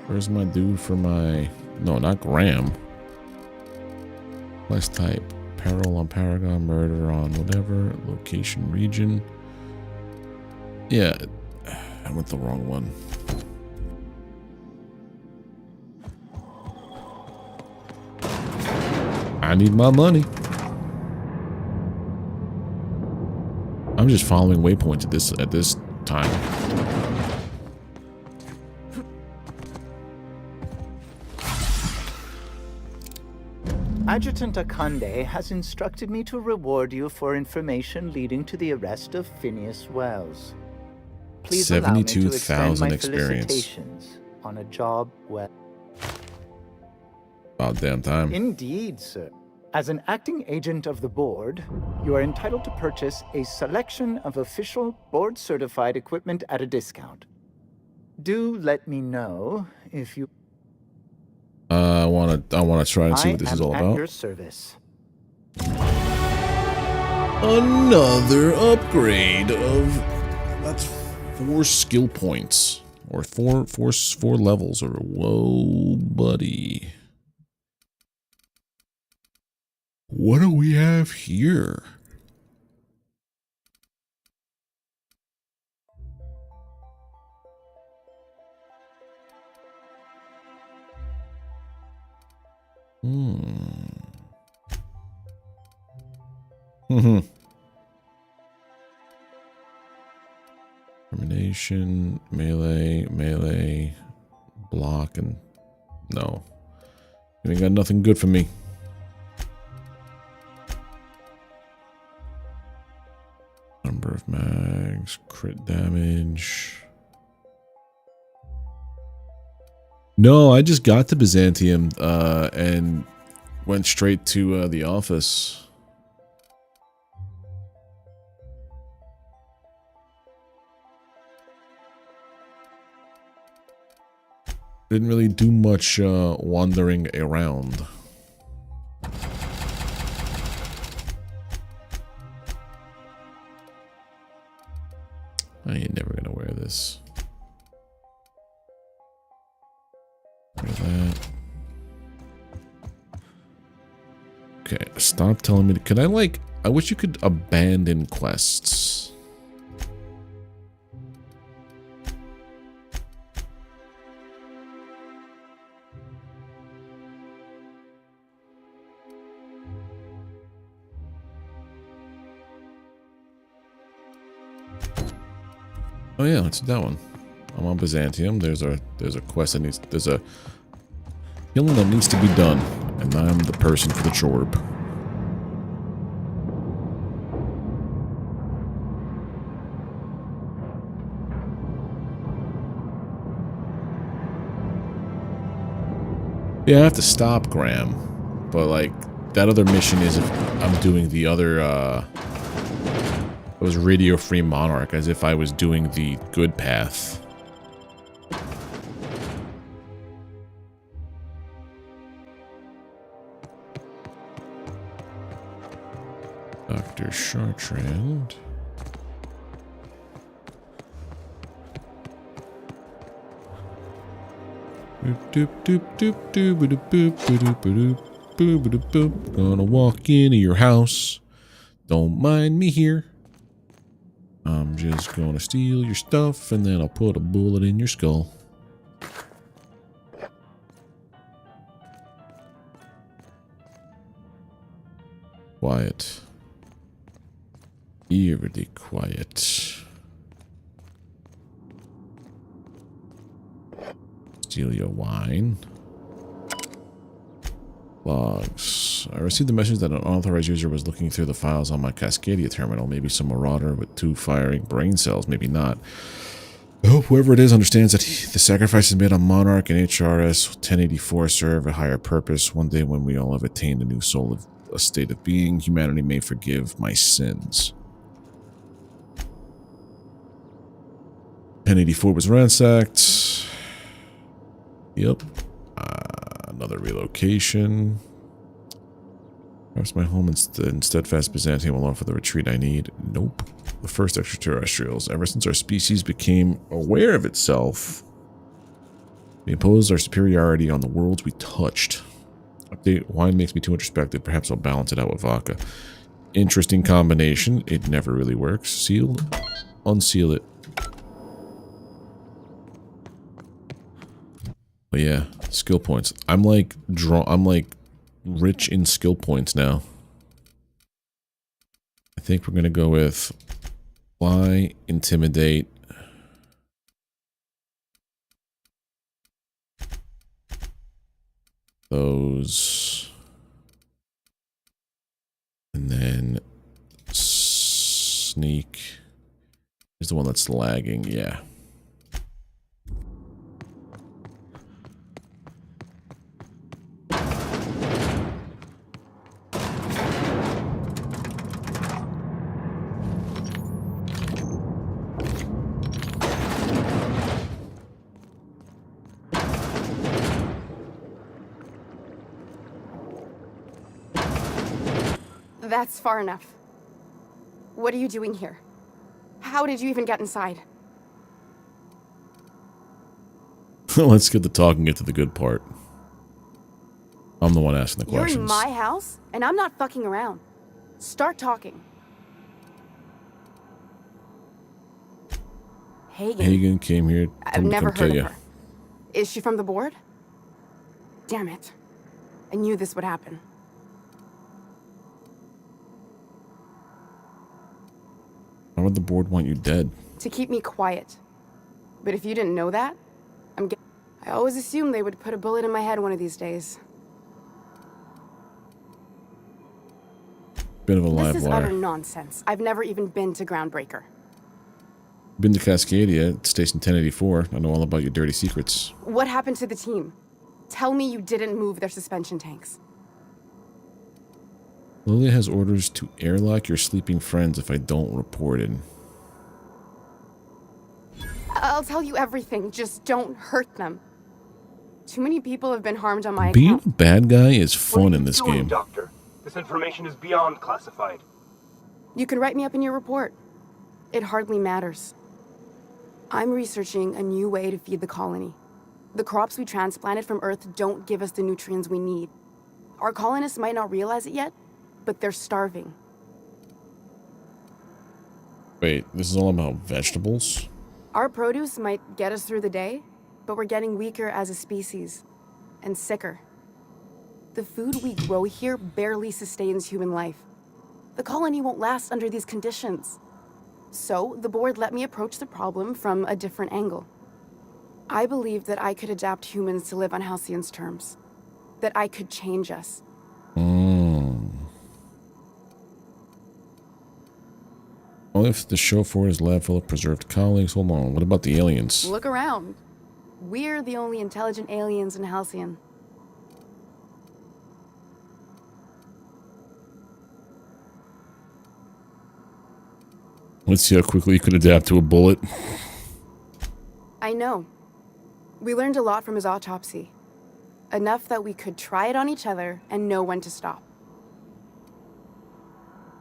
Where's my dude for my... No, not Graham. Quest type. Peril on Paragon, murder on whatever. Location, region. Yeah, I went the wrong one. I need my money. I'm just following waypoints at this time. Adjutant Akande has instructed me to reward you for information leading to the arrest of Phineas Wells. Please allow me to extend my 72,000 experience. felicitations on a job well. About damn time. Indeed, sir. As an acting agent of the board, you are entitled to purchase a selection of official board-certified equipment at a discount. Do let me know if you... I wanna try and see what this is all I am at about. your service. Another upgrade of... That's 4 skill points. Or four levels. Or whoa, buddy. What do we have here? Termination, melee, block, and... No. You ain't got nothing good for me. Number of mags, crit damage. No, I just got to Byzantium and went straight to the office. Didn't really do much wandering around. I ain't never gonna wear this. Wear that. Okay, stop telling me to... Could I, like... I wish you could abandon quests. Oh yeah, let's do that one. I'm on Byzantium. There's a quest that needs... There's a healing that needs to be done. And I'm the person for the chorb. Yeah, I have to stop Graham. But like, that other mission is if I'm doing the other, it was Radio Free Monarch, as if I was doing the good path. Dr. Chartrand. Gonna walk into your house. Don't mind me here. I'm just gonna steal your stuff and then I'll put a bullet in your skull. Quiet. Eerily quiet. Steal your wine. Logs. I received the message that an unauthorized user was looking through the files on my Cascadia terminal. Maybe some marauder with 2 firing brain cells. Maybe not. I hope whoever it is understands that the sacrifices made on Monarch and HRS 1084 serve a higher purpose. One day when we all have attained a new soul of a state of being, humanity may forgive my sins. 1084 was ransacked. Yep. Another relocation. Perhaps my home in steadfast Byzantium will offer the retreat I need. Nope. The first extraterrestrials. Ever since our species became aware of itself, we imposed our superiority on the worlds we touched. Update. Wine makes me too introspective. Perhaps I'll balance it out with vodka. Interesting combination. It never really works. Seal. Unseal it. But yeah, skill points. I'm like rich in skill points now. I think we're gonna go with lie, intimidate. Those. And then sneak is the one that's lagging, yeah. That's far enough. What are you doing here? How did you even get inside? Let's get the talking, get to the good part. I'm the one asking the questions. You're in my house, and I'm not fucking around. Start talking. Hagen came here. I've never heard of her. Is she from the board? Damn it. I knew this would happen. Why would the board want you dead? To keep me quiet. But if you didn't know that, I always assumed they would put a bullet in my head one of these days. Bit of a live This is wire. utter nonsense. I've never even been to Groundbreaker. Been to Cascadia, at Station 1084. I know all about your dirty secrets. What happened to the team? Tell me you didn't move their suspension tanks. Lilia has orders to airlock your sleeping friends if I don't report it. I'll tell you everything, just don't hurt them. Too many people have been harmed on my Being account. a bad guy is fun in this game. Doctor? This information is beyond classified. You can write me up in your report. It hardly matters. I'm researching a new way to feed the colony. The crops we transplanted from Earth don't give us the nutrients we need. Our colonists might not realize it yet, but they're starving. Wait, this is all about vegetables? Our produce might get us through the day, but we're getting weaker as a species, and sicker. The food we grow here barely sustains human life. The colony won't last under these conditions. So, the board let me approach the problem from a different angle. I believed that I could adapt humans to live on Halcyon's terms. That I could change us. Well, if the show for is lab full of preserved colleagues, hold on. What about the aliens? Look around. We're the only intelligent aliens in Halcyon. Let's see how quickly you could adapt to a bullet. I know. We learned a lot from his autopsy. Enough that we could try it on each other and know when to stop.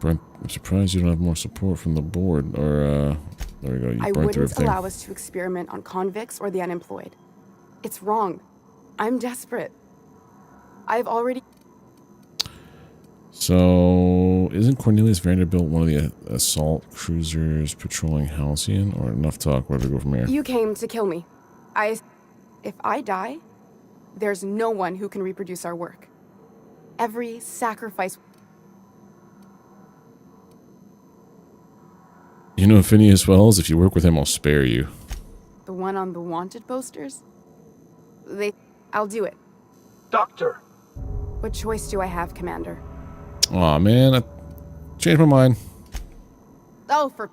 I'm surprised you don't have more support from the board. Or, there we go. You I burned through wouldn't everything. allow us to experiment on convicts or the unemployed. It's wrong. I'm desperate. I've already... So, isn't Cornelius Vanderbilt one of the assault cruisers patrolling Halcyon? Or enough talk, where do we go from here? You came to kill me. If I die, there's no one who can reproduce our work. Every sacrifice... You know Phineas Wells? If you work with him, I'll spare you. The one on the wanted posters? I'll do it. Doctor! What choice do I have, Commander? Aw, man. I changed my mind. Oh, for...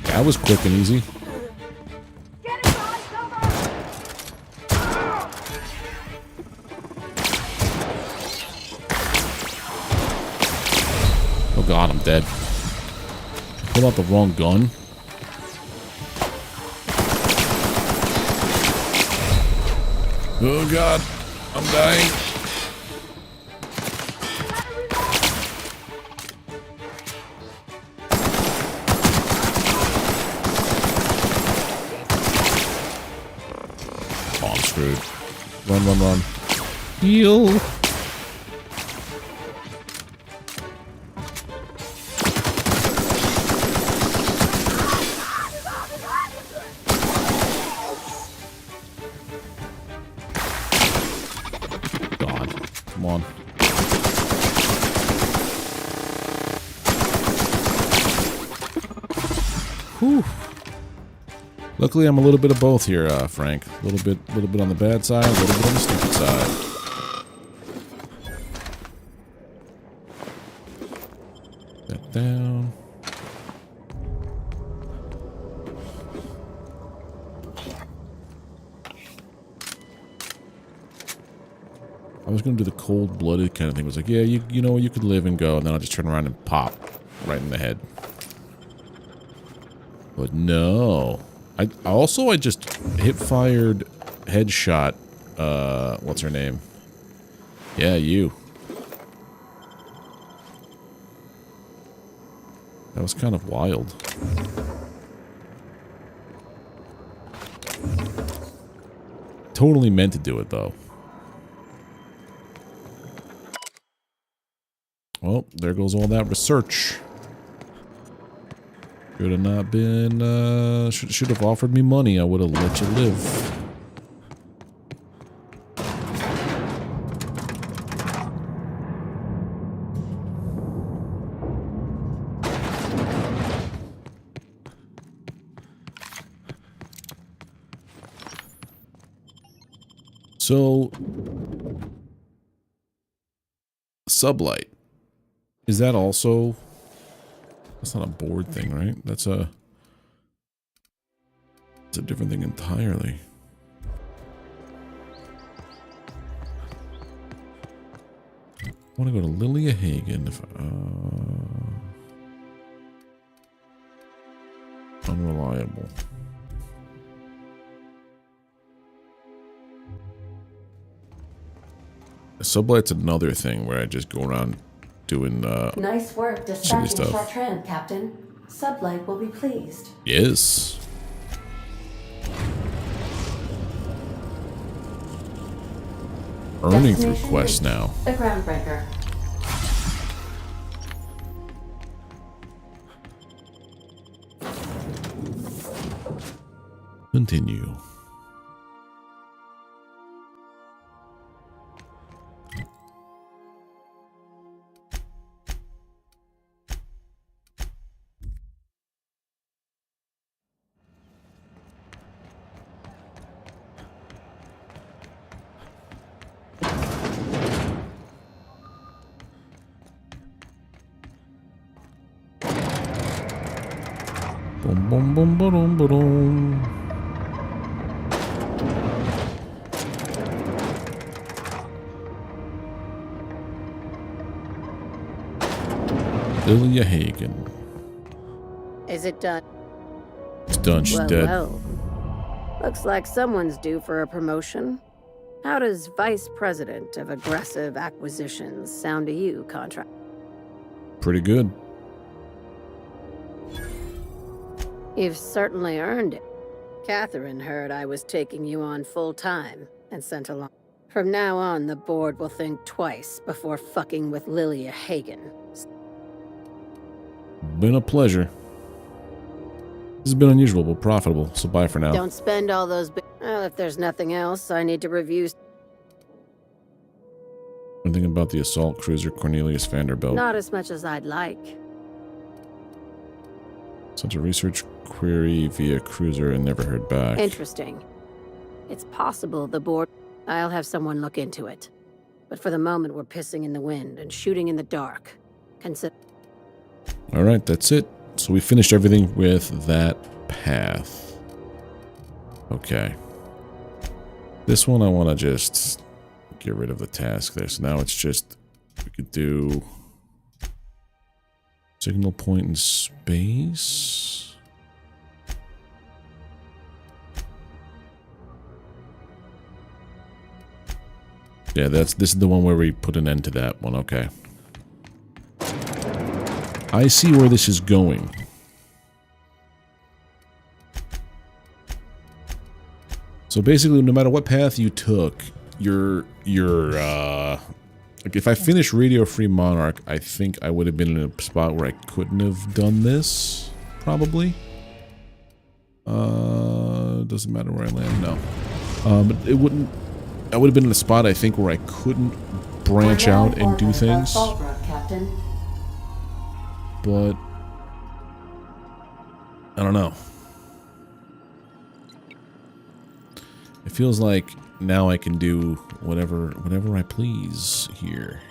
That was quick and easy. Oh god, I'm dead. Pull out the wrong gun. Oh god, I'm dying. Oh, I'm screwed. Run, run, run. Heal. Come on. Whew. Luckily, I'm a little bit of both here, Frank. A little bit on the bad side, a little bit on the stupid side. That down. I was going to do the cold-blooded kind of thing. It was like, yeah, you know, you could live and go, and then I'll just turn around and pop right in the head. But no. I just hip-fired headshot, what's her name? Yeah, you. That was kind of wild. Totally meant to do it, though. Well, there goes all that research. Should have not been, should have offered me money. I would have let you live. So, sublight. Is that also... That's not a board thing, right? That's a... It's a different thing entirely. I want to go to Lilia Hagen. If, unreliable. Sublight's another thing where I just go around doing Nice work silly distracting stuff. Chartrand, Captain. Sublight will be pleased. Yes. Earning through Destination quests reached. now. The Groundbreaker. Continue. Boom, boom, boom, boom, boom. Lilia Hagen. Is it done? It's done. She's dead. Well. Looks like someone's due for a promotion. How does Vice President of Aggressive Acquisitions sound to you, Contract? Pretty good. You've certainly earned it. Catherine heard I was taking you on full-time and sent along. From now on, the board will think twice before fucking with Lilia Hagen. Been a pleasure. This has been unusual but profitable, so bye for now. Don't spend all those well, if there's nothing else, I need to review... Anything about the assault cruiser Cornelius Vanderbilt? Not as much as I'd like. Sent a research query via cruiser and never heard back. Interesting. It's possible the board... I'll have someone look into it. But for the moment, we're pissing in the wind and shooting in the dark. Alright, that's it. So we finished everything with that path. Okay. This one I want to just get rid of the task there. So now it's just, we could do signal point in space. Yeah, this is the one where we put an end to that one. Okay. I see where this is going. So basically, no matter what path you took, like if I finished Radio Free Monarch, I think I would have been in a spot where I couldn't have done this, probably. Doesn't matter where I land, no. But it wouldn't. I would have been in a spot, I think, where I couldn't branch out and do things. Captain. But I don't know. It feels like now I can do whatever I please here.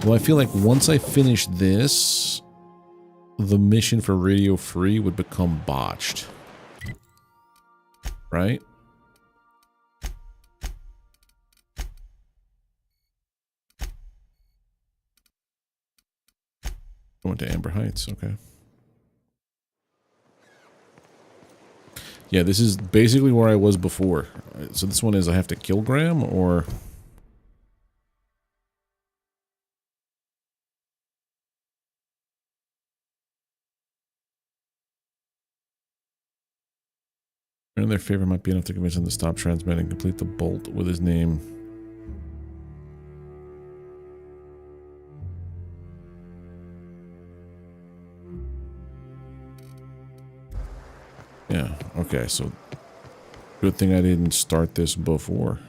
Well, I feel like once I finish this, the mission for Radio Free would become botched. Right? I went to Amber Heights, okay. Yeah, this is basically where I was before. So this one is I have to kill Graham, or... And their favor might be enough to convince him to stop transmitting. Complete the bolt with his name. Yeah, okay, so good thing I didn't start this before.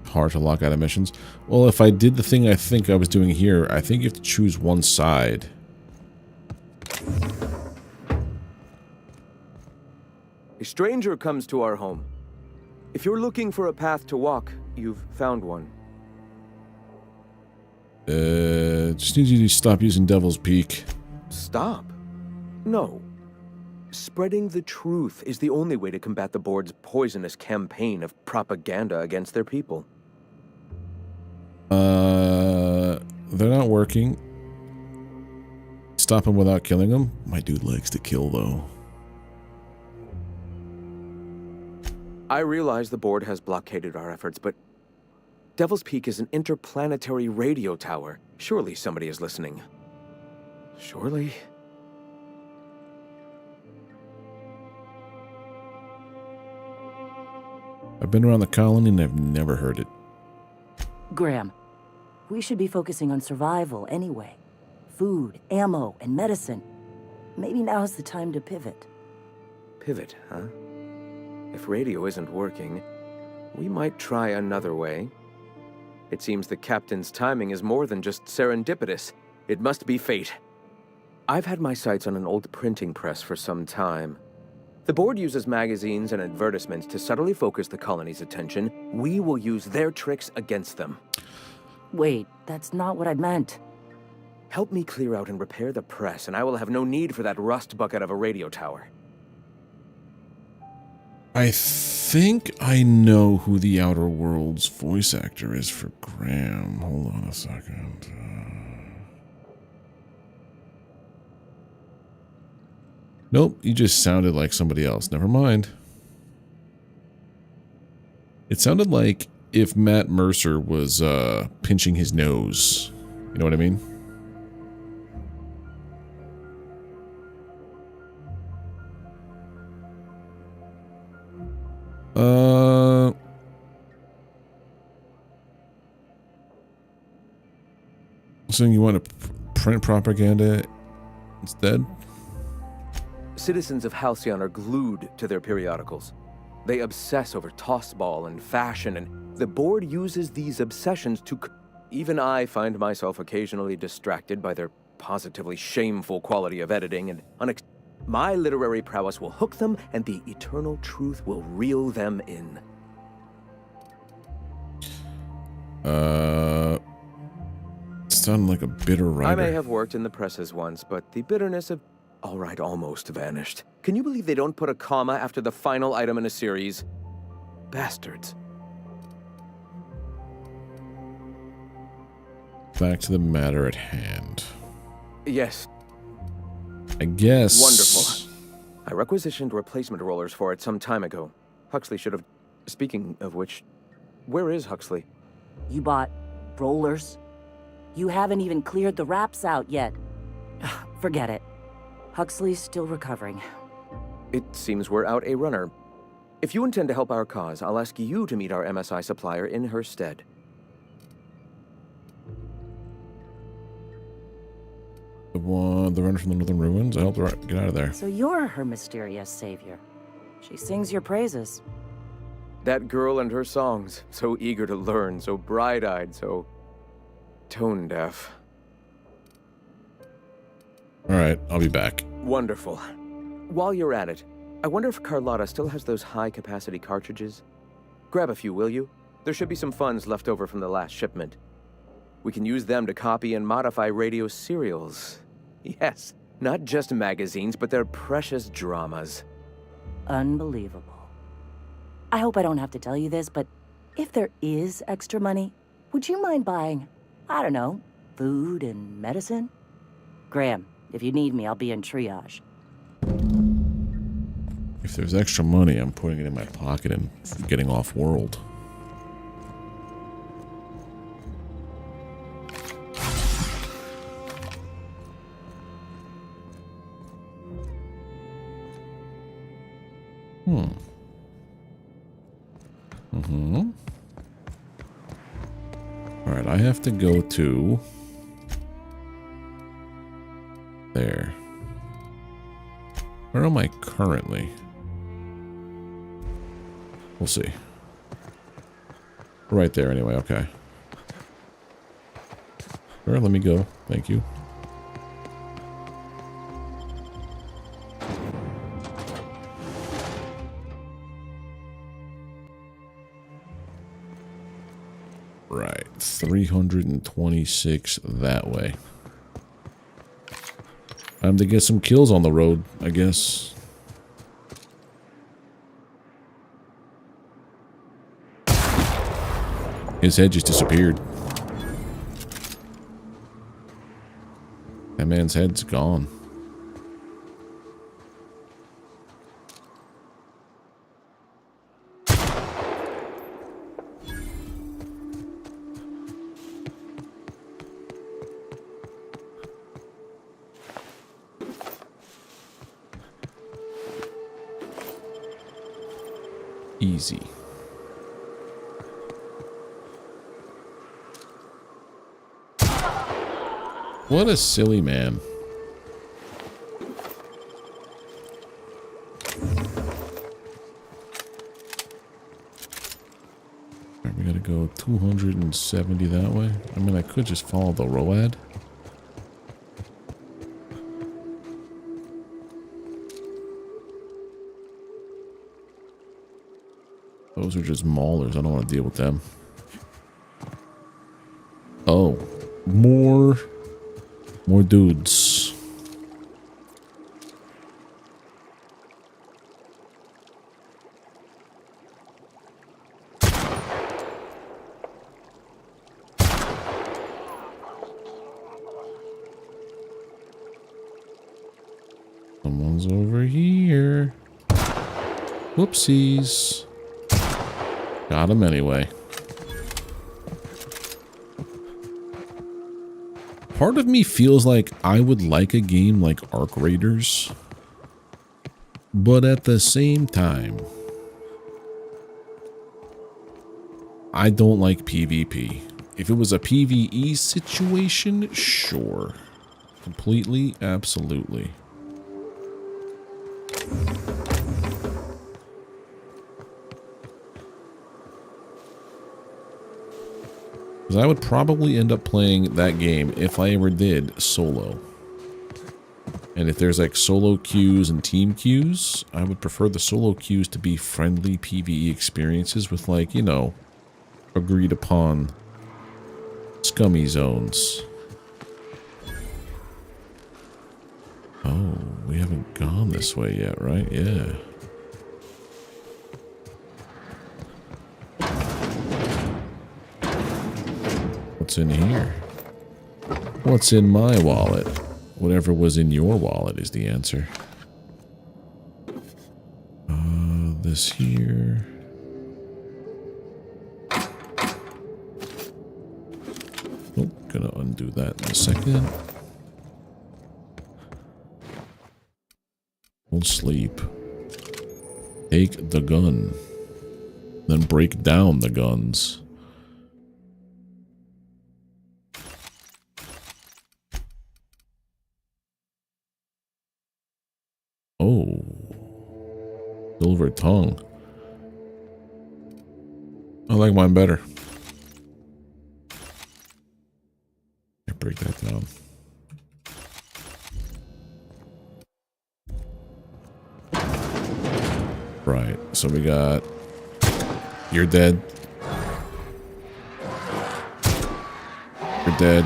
Hard to lock out of missions. Well, if I did the thing I think I was doing here, I think you have to choose one side. A stranger comes to our home. If you're looking for a path to walk, you've found one. Just need you to stop using Devil's Peak. Stop? No. Spreading the truth is the only way to combat the board's poisonous campaign of propaganda against their people. They're not working. Stop them without killing them? My dude likes to kill, though. I realize the board has blockaded our efforts, but Devil's Peak is an interplanetary radio tower. Surely somebody is listening. Surely? I've been around the colony and I've never heard it. Graham, we should be focusing on survival anyway. Food, ammo, and medicine. Maybe now's the time to pivot. Pivot, huh? If radio isn't working, we might try another way. It seems the captain's timing is more than just serendipitous. It must be fate. I've had my sights on an old printing press for some time. The board uses magazines and advertisements to subtly focus the colony's attention. We will use their tricks against them. Wait, that's not what I meant. Help me clear out and repair the press, and I will have no need for that rust bucket of a radio tower. I think I know who the Outer Worlds voice actor is for Graham. Hold on a second. Nope, you just sounded like somebody else. Never mind. It sounded like if Matt Mercer was pinching his nose. You know what I mean? So you want to print propaganda instead? Citizens of Halcyon are glued to their periodicals. They obsess over tossball and fashion, and the board uses these obsessions to... Even I find myself occasionally distracted by their positively shameful quality of editing, and my literary prowess will hook them, and the eternal truth will reel them in. Sound like a bitter writer. I may have worked in the presses once, but the bitterness of... All right, almost vanished. Can you believe they don't put a comma after the final item in a series? Bastards. Back to the matter at hand. Yes. I guess. Wonderful. I requisitioned replacement rollers for it some time ago. Huxley should have... Speaking of which, where is Huxley? You bought rollers? You haven't even cleared the wraps out yet. Forget it. Huxley's still recovering. It seems we're out a runner. If you intend to help our cause, I'll ask you to meet our MSI supplier in her stead. The runner from the Northern Ruins? I helped her get out of there. So you're her mysterious savior. She sings your praises. That girl and her songs, so eager to learn, so bright-eyed, so tone-deaf. Alright, I'll be back. Wonderful. While you're at it, I wonder if Carlotta still has those high-capacity cartridges? Grab a few, will you? There should be some funds left over from the last shipment. We can use them to copy and modify radio serials. Yes, not just magazines, but their precious dramas. Unbelievable. I hope I don't have to tell you this, but if there is extra money, would you mind buying, I don't know, food and medicine? Graham, if you need me, I'll be in triage. If there's extra money, I'm putting it in my pocket and getting off world. Alright, I have to go to... there. Where am I currently? We'll see. Right there anyway, okay. Sure, let me go. Thank you. Right, 326 that way. Time to get some kills on the road, I guess. His head just disappeared. That man's head's gone. Easy. What a silly man. Alright, we gotta go 270 that way. I mean, I could just follow the ROAD. Those are just maulers. I don't want to deal with them. Oh, more dudes. Someone's over here. Whoopsies. Got him anyway. Part of me feels like I would like a game like Arc Raiders, but at the same time, I don't like PvP. If it was a PvE situation, sure. Completely, absolutely. Because I would probably end up playing that game, if I ever did, solo. And if there's like solo queues and team queues, I would prefer the solo queues to be friendly PvE experiences with, like, you know, agreed upon scummy zones. Oh, we haven't gone this way yet, right? Yeah. What's in here? What's in my wallet? Whatever was in your wallet is the answer. This here. Oh, gonna undo that in a second. Don't sleep. Take the gun. Then break down the guns. Oh. Silver tongue. I like mine better. I break that down. Right, so we got... You're dead. You're dead.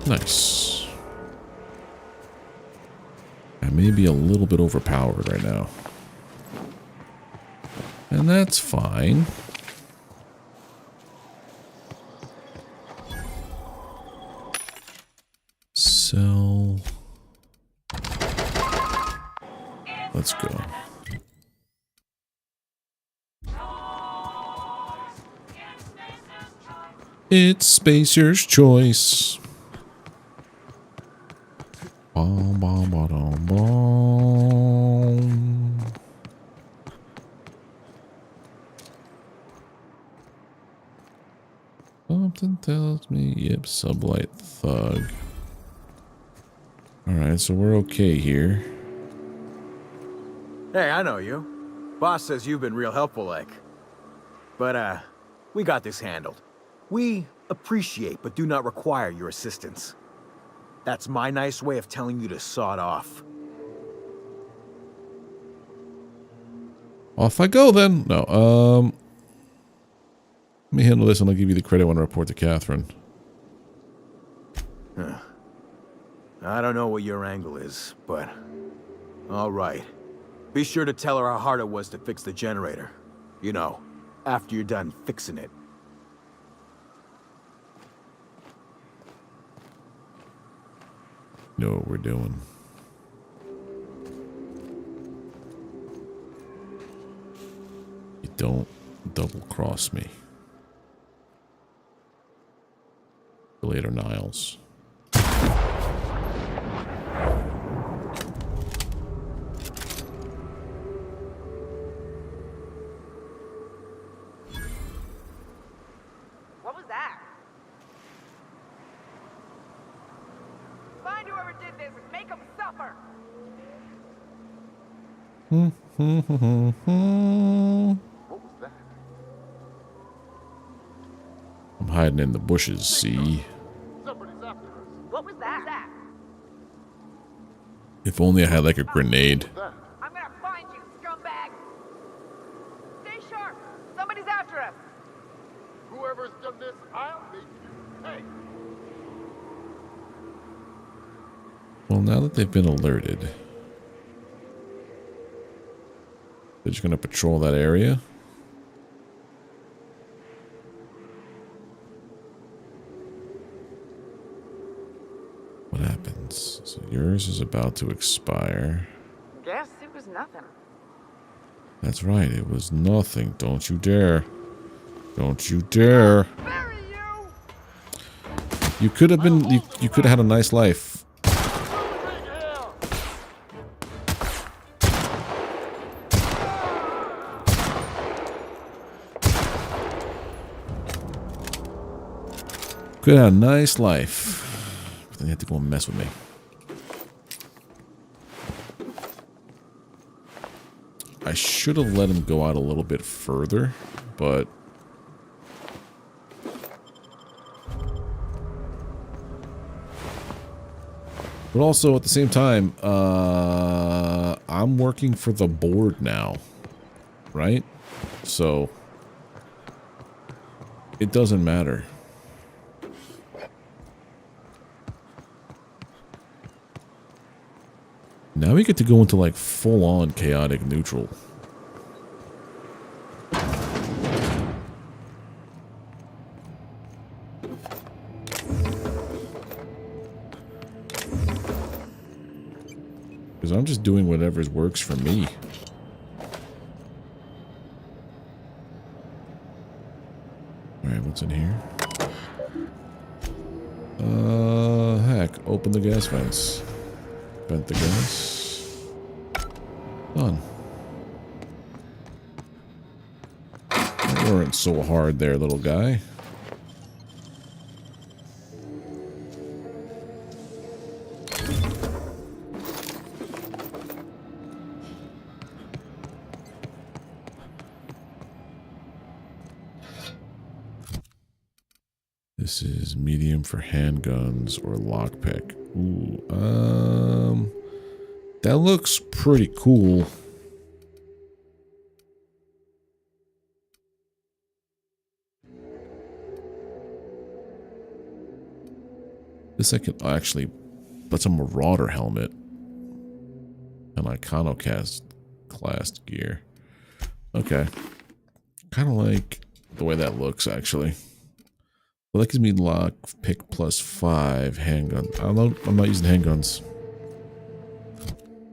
Nice. I may be a little bit overpowered right now. And that's fine. Sell. Let's go. It's Spacer's choice. Bom, bom, bom, bom. Something tells me, yep, sublight thug. Alright, so we're okay here. Hey, I know you. Boss says you've been real helpful, like. But, we got this handled. We appreciate but do not require your assistance. That's my nice way of telling you to sod off. Off I go then. No, let me handle this and I'll give you the credit when I report to Catherine. Huh. I don't know what your angle is, but... Alright. Be sure to tell her how hard it was to fix the generator. You know, after you're done fixing it. Know what we're doing. You don't double cross me. See you later, Niles. What was that? Find whoever did this and make them suffer! What was that? I'm hiding in the bushes, see? Somebody's after us. What was that? If only I had like a grenade. I'm gonna find you, scumbag! Stay sharp! Somebody's after us! Whoever's done this, I'll make you pay. Well, now that they've been alerted, they're just gonna patrol that area. What happens? So yours is about to expire. Guess it was nothing. That's right, it was nothing. Don't you dare. Don't you dare. You could have been, you could have had a nice life. Could have had a nice life. But then you have to go and mess with me. I should have let him go out a little bit further, but also at the same time, I'm working for the board now, right? So it doesn't matter. Now we get to go into like full-on chaotic neutral. Because I'm just doing whatever works for me. Alright, what's in here? Heck, open the gas vents. Vent the gas. Done. That weren't so hard there, little guy. This is medium for handguns or lockpick. Ooh, that looks pretty cool. This I can actually, that's a Marauder helmet. An Iconoclast class gear. Okay. Kind of like the way that looks, actually. Well, that gives me lock pick +5 handgun. I'm not using handguns.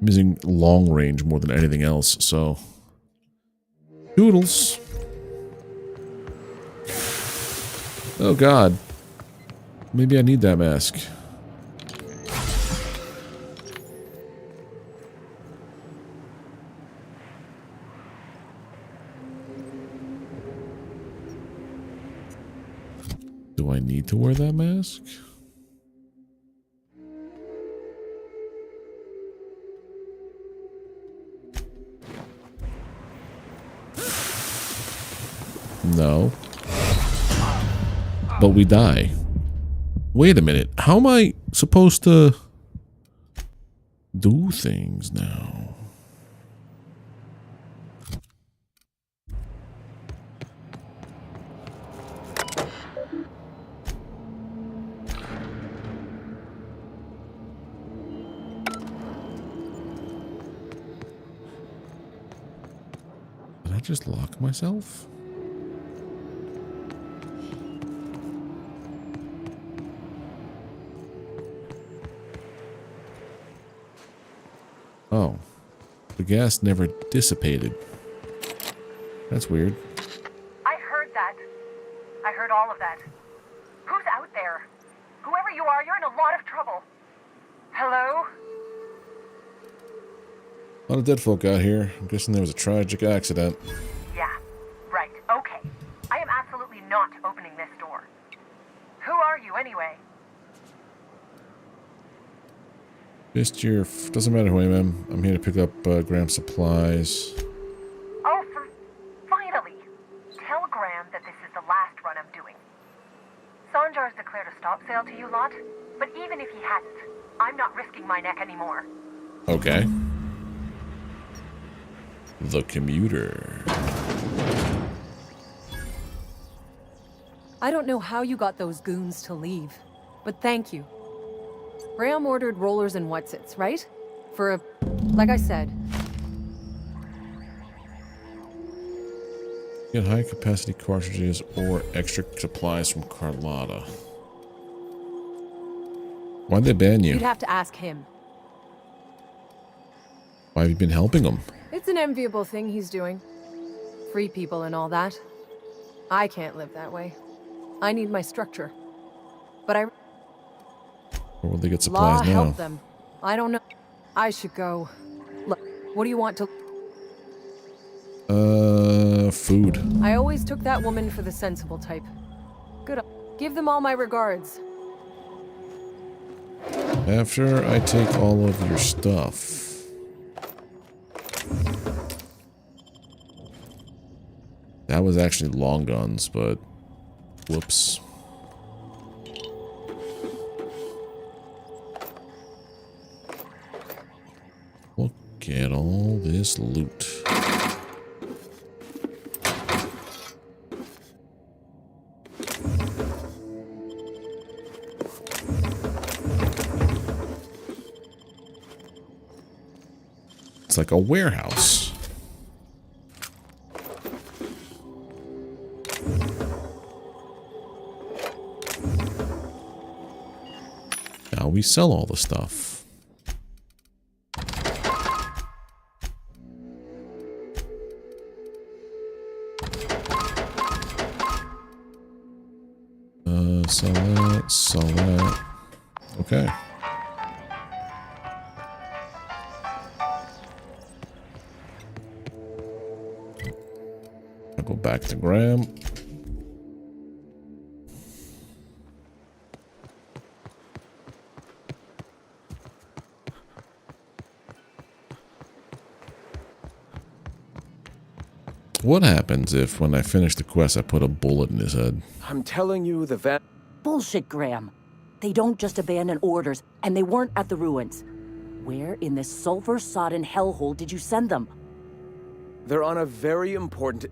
I'm using long range more than anything else, so doodles. Oh god. Maybe I need that mask. Do I need to wear that mask? No. But we die. Wait a minute. How am I supposed to do things now? Did I just lock myself? Oh, the gas never dissipated. That's weird. I heard that. I heard all of that. Who's out there? Whoever you are, you're in a lot of trouble. Hello? A lot of dead folk out here. I'm guessing there was a tragic accident. Yeah, right. Okay. I am absolutely not opening this door. Who are you, anyway? Just your... doesn't matter who I am. I'm here to pick up Graham supplies. Oh, finally! Tell Graham that this is the last run I'm doing. Sanjar's declared a stop sale to you lot, but even if he hadn't, I'm not risking my neck anymore. Okay. The commuter. I don't know how you got those goons to leave, but thank you. Graham ordered rollers and whatsits, right? For a... like I said. Get high capacity cartridges or extra supplies from Carlotta. Why'd they ban you? You'd have to ask him. Why have you been helping him? It's an enviable thing he's doing. Free people and all that. I can't live that way. I need my structure. But I... Where will they get supplies Law now? help them. I don't know. I should go. Look, what do you want to... Food. I always took that woman for the sensible type. Good. Give them all my regards. After I take all of your stuff. That was actually long guns, but... whoops. Look at all this loot. It's like a warehouse. Now we sell all the stuff. Sell that. Okay. I'll go back to Graham. What happens if, when I finish the quest, I put a bullet in his head? I'm telling you, the van... Bullshit, Graham. They don't just abandon orders, and they weren't at the ruins. Where in this sulfur-sodden hellhole did you send them? They're on a very important...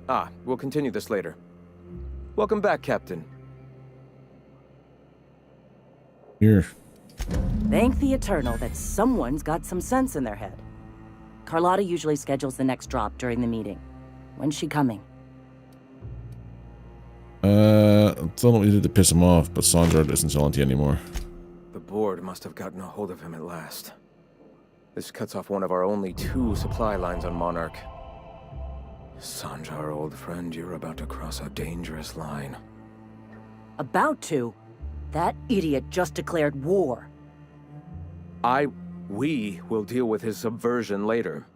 Ah, we'll continue this later. Welcome back, Captain. Here. Thank the Eternal that someone's got some sense in their head. Carlotta usually schedules the next drop during the meeting. When's she coming? I don't know what you did to piss him off, but Sanjar isn't selling to you anymore. The board must have gotten a hold of him at last. This cuts off one of our only 2 supply lines on Monarch. Sanjar, old friend, you're about to cross a dangerous line. About to? That idiot just declared war. We will deal with his subversion later.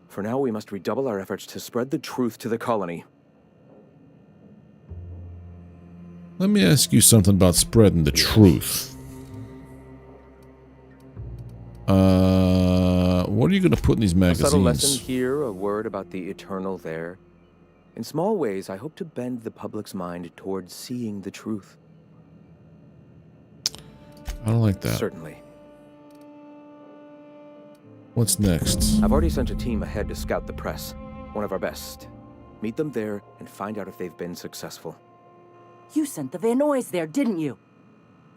For now, we must redouble our efforts to spread the truth to the colony. Let me ask you something about spreading the truth. What are you going to put in these magazines? A subtle lesson here, a word about the eternal there. In small ways, I hope to bend the public's mind towards seeing the truth. I don't like that. Certainly. What's next? I've already sent a team ahead to scout the press. One of our best. Meet them there and find out if they've been successful. You sent the Van Noys there, didn't you?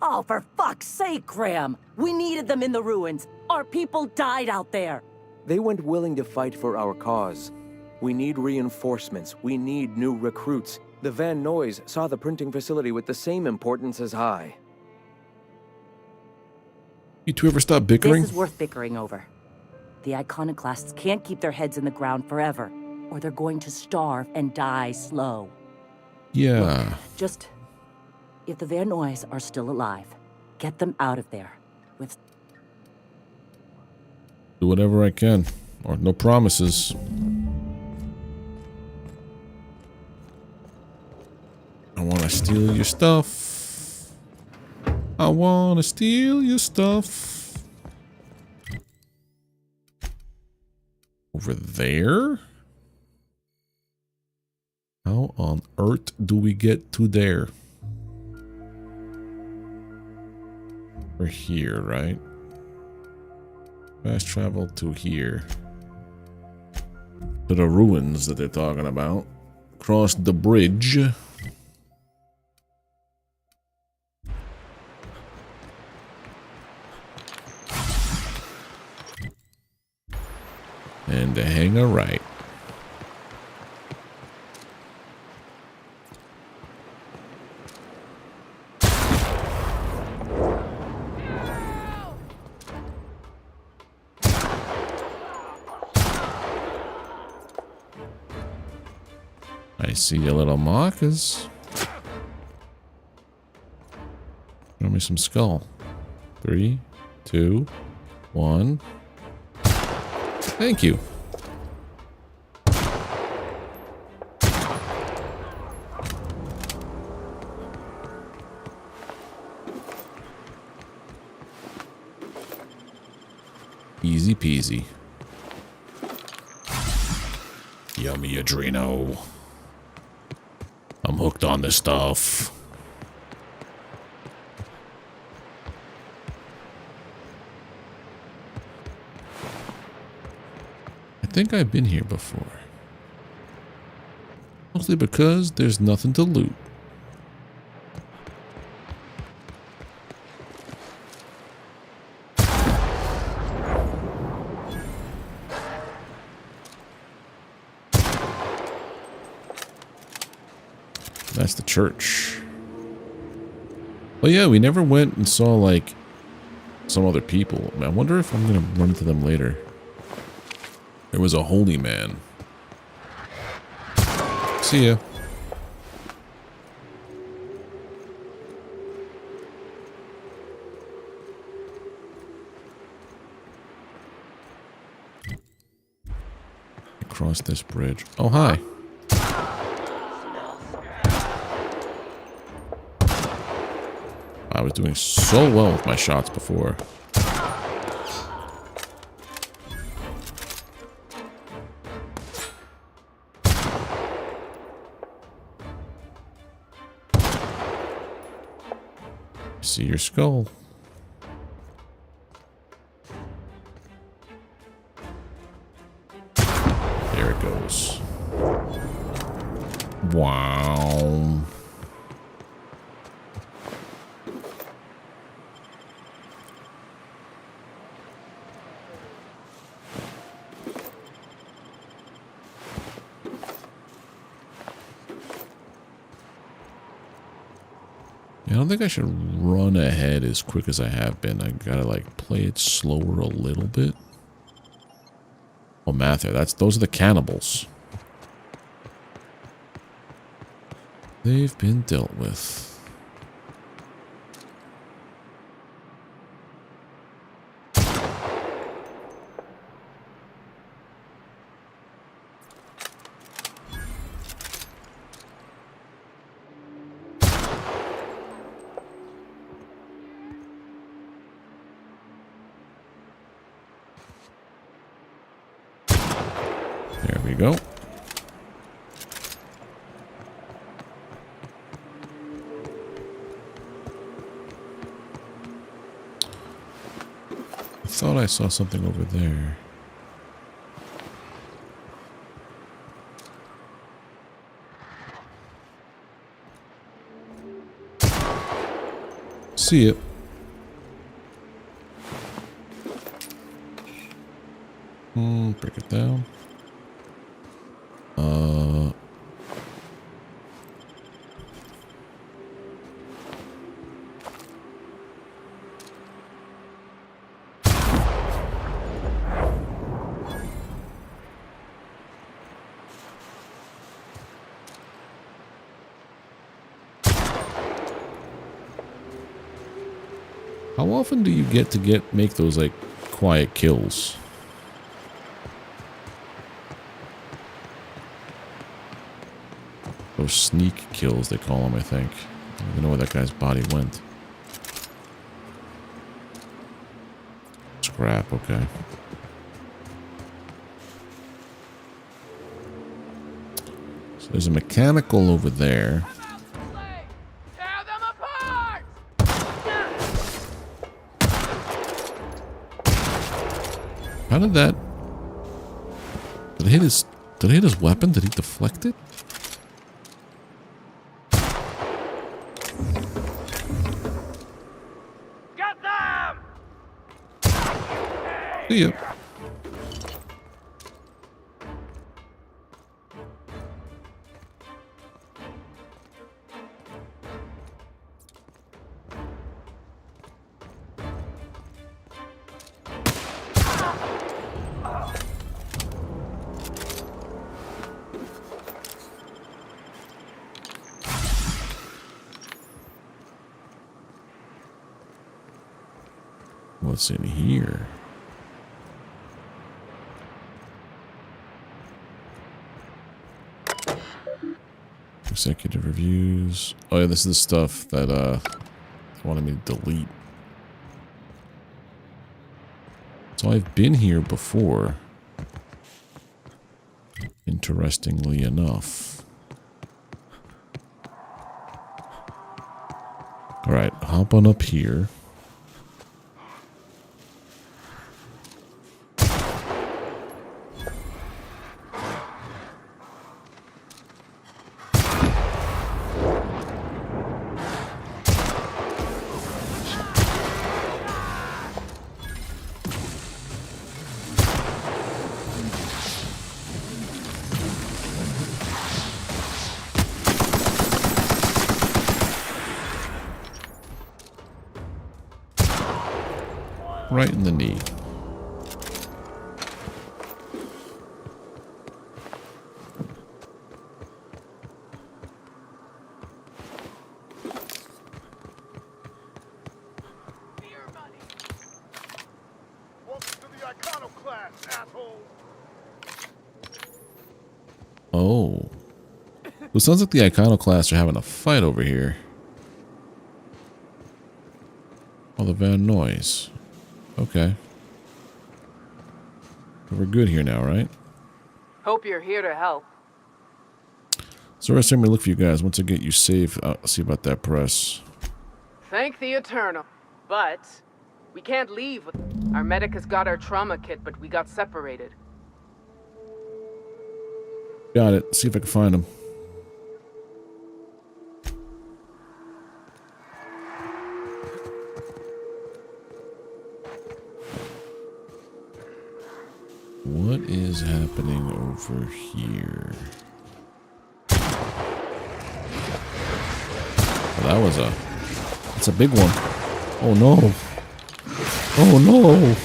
Oh, for fuck's sake, Graham! We needed them in the ruins. Our people died out there. They went willing to fight for our cause. We need reinforcements. We need new recruits. The Van Noys saw the printing facility with the same importance as I. You two ever stop bickering? This is worth bickering over. The iconoclasts can't keep their heads in the ground forever, or they're going to starve and die slow. Yeah. Look, if the Van Noys are still alive, get them out of there. Do whatever I can. Or no promises. I want to steal your stuff. I want to steal your stuff. Over there? How on earth do we get to there? We're here, right? Fast travel to here. To the ruins that they're talking about. Cross the bridge. And to hang a right. I see your little markers. Show me some skull. 3, 2, 1. Thank you. Easy peasy. Yummy Adreno. I'm hooked on this stuff. I think I've been here before. Mostly because there's nothing to loot. That's the church. Well, yeah, we never went and saw, like, some other people. I wonder if I'm going to run into them later. There was a holy man. See ya. Across this bridge. Oh, hi. I was doing so well with my shots before. See your skull. There it goes. Wow. I don't think I should run ahead as quick as I have been. I gotta like play it slower a little bit. Oh, Matthew, those are the cannibals. They've been dealt with. go. I thought I saw something over there. See it. Break it down. How often do you get to make those like quiet kills? Those sneak kills they call them, I think. I don't even know where that guy's body went. Scrap, okay. So there's a mechanical over there. How did that... Did I hit his weapon? Did he deflect it? Get them! See ya. What's in here? Executive reviews. Oh yeah, this is the stuff that they wanted me to delete. So I've been here before. Interestingly enough. Alright, hop on up here. Right in the knee. Oh. It sounds like the Iconoclasts are having a fight over here. Oh, the Van Noise. Okay. We're good here now, right? Hope you're here to help. So rest time we look for you guys. Once I get you safe, I'll see about that press. Thank the Eternal. But we can't leave. Our medic has got our trauma kit, but we got separated. Got it. See if I can find him. What is happening over here? Oh, that's a big one. Oh no. Oh no.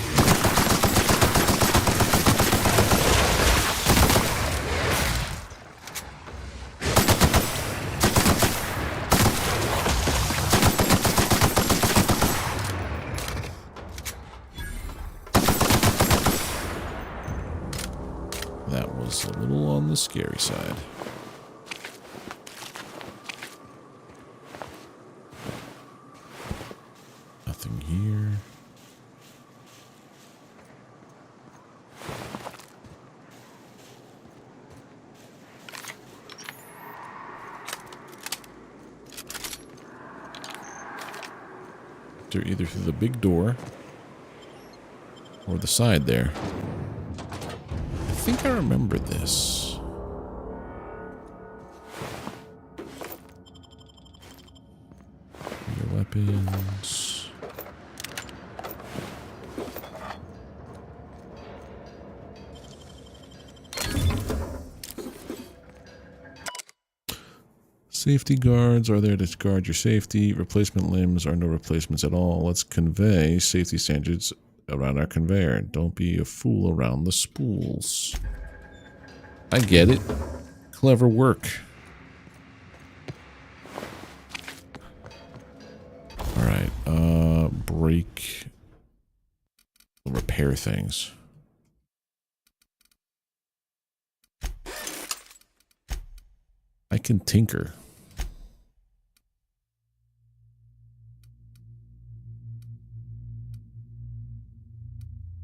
That was a little on the scary side. Nothing here. enter either through the big door or the side there. I think I remember this. Your weapons. Safety guards are there to guard your safety. Replacement limbs are no replacements at all. Let's convey safety standards around our conveyor. Don't be a fool around the spools. I get it. Clever work. Alright, break. Repair things. I can tinker.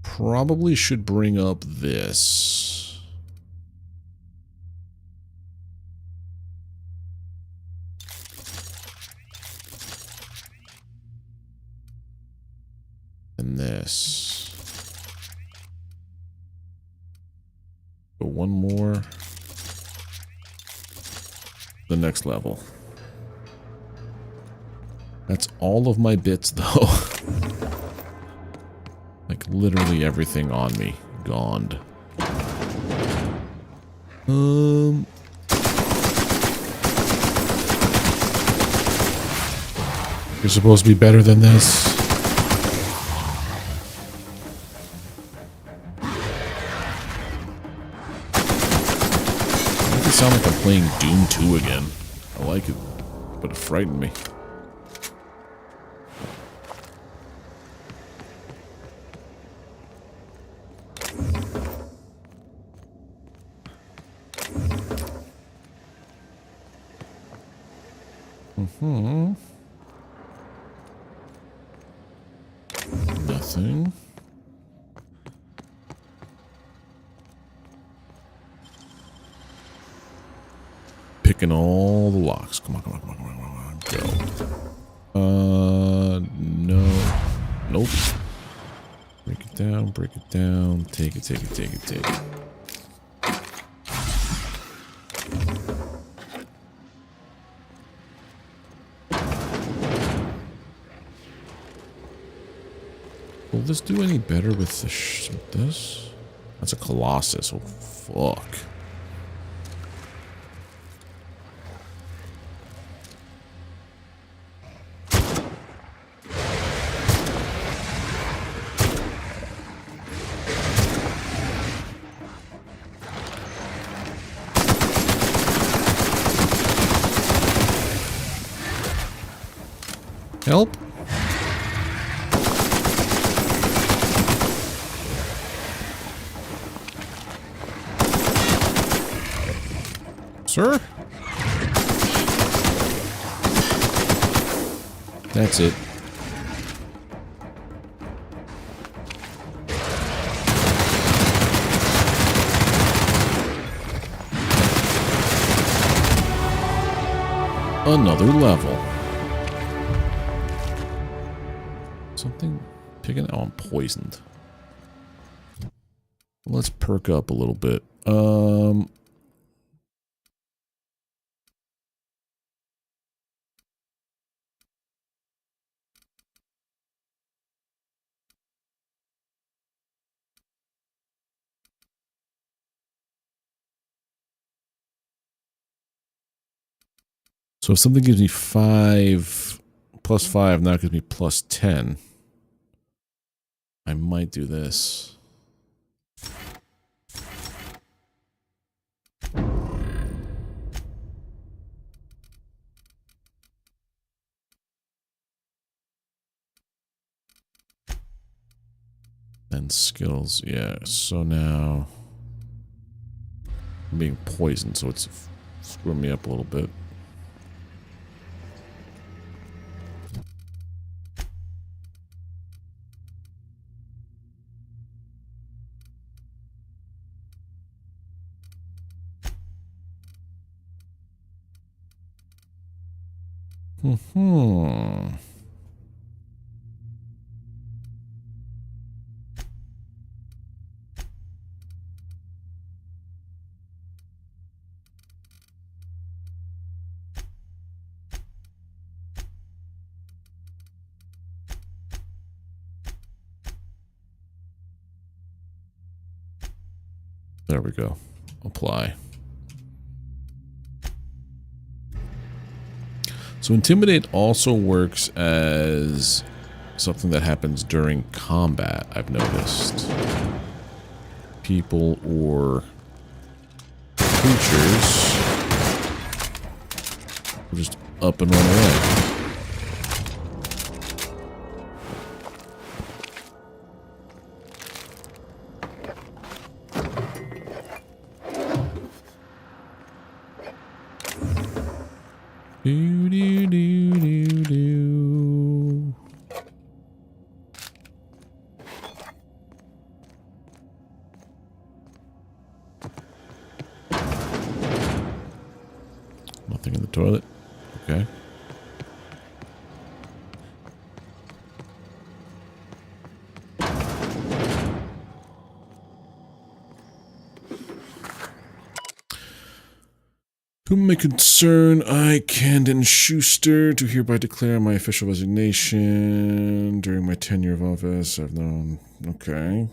Probably should bring up this. And this. But one more. The next level. That's all of my bits though. Like literally everything on me gone. You're supposed to be better than this. It sound like I'm playing Doom 2 again. I like it, but it frightened me. Nothing. Picking all the locks. Come on, come on, come on, come on, come on, go. No. Nope. Break it down, break it down. Take it, take it, take it, take it. Will this do any better with this? That's a Colossus. Oh, fuck. Help? Sir? That's it. Another level. Something picking. Oh, I'm poisoned. Let's perk up a little bit. So if something gives me 5 plus 5, now it gives me plus 10. I might do this. And skills, yeah. So now I'm being poisoned, so it's screwing me up a little bit. There we go. Apply. So Intimidate also works as something that happens during combat, I've noticed. People or creatures will just up and run away. Do, do, do, do, do. Nothing in the toilet. Okay. To my concern, I, Camden Schuster, do hereby declare my official resignation. During my tenure of office, I've known... Okay.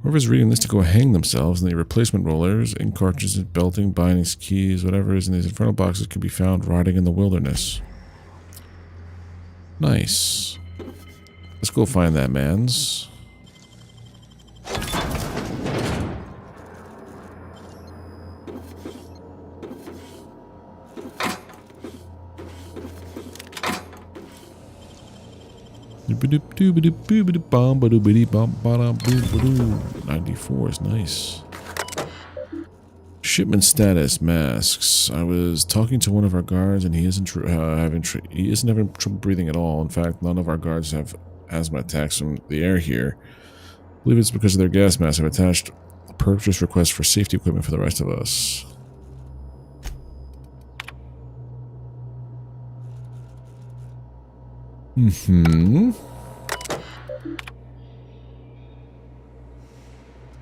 Whoever's reading this to go hang themselves, and the replacement rollers, ink cartridges, belting, bindings, keys, whatever is in these infernal boxes can be found rotting in the wilderness. Nice. Let's go find that man's. $94 is nice. Shipment status masks. I was talking to one of our guards, and he isn't having trouble breathing at all. In fact, none of our guards have asthma attacks from the air here. I believe it's because of their gas masks. I've attached a purchase request for safety equipment for the rest of us.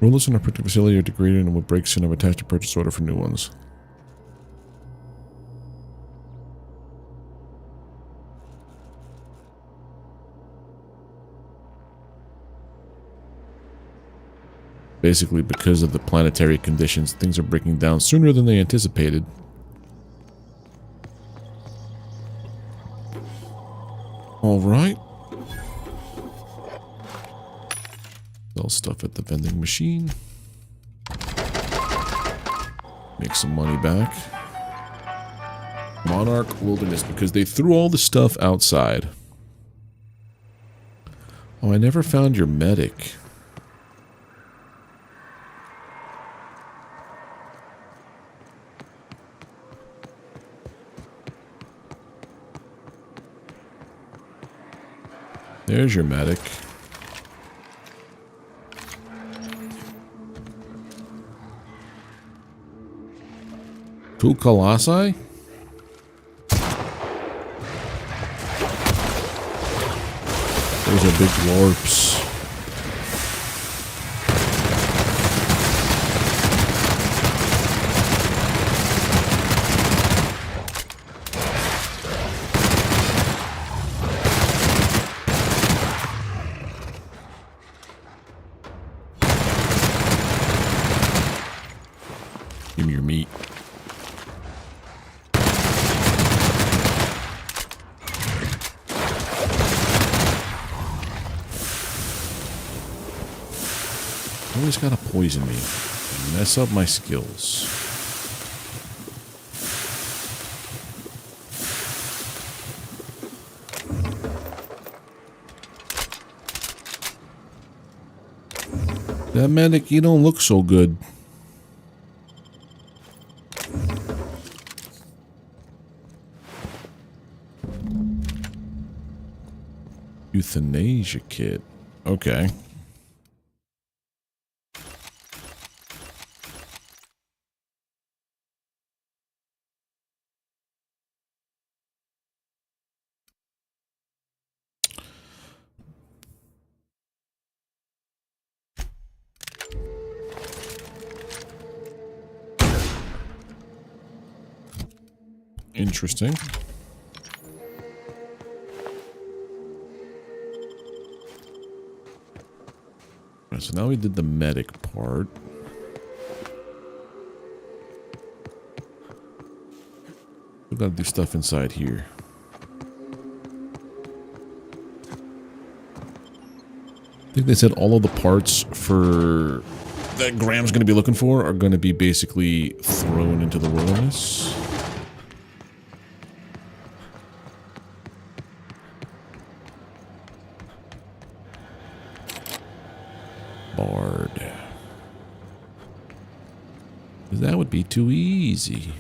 Rollers in our printing facility are degraded and will break soon. I've attached a purchase order for new ones. Basically, because of the planetary conditions, things are breaking down sooner than they anticipated. All right. Sell stuff at the vending machine. Make some money back. Monarch Wilderness, because they threw all the stuff outside. Oh, I never found your medic. There's your medic. Two colossi? Those are big warps. Give me your meat. Always gotta poison me and mess up my skills. That medic, you don't look so good. Euthanasia kit. Okay. Interesting. so now we did the medic part. We've got to do stuff inside here. I think they said all of the parts for that Graham's going to be looking for are going to be basically thrown into the wilderness. Bard. That would be too easy.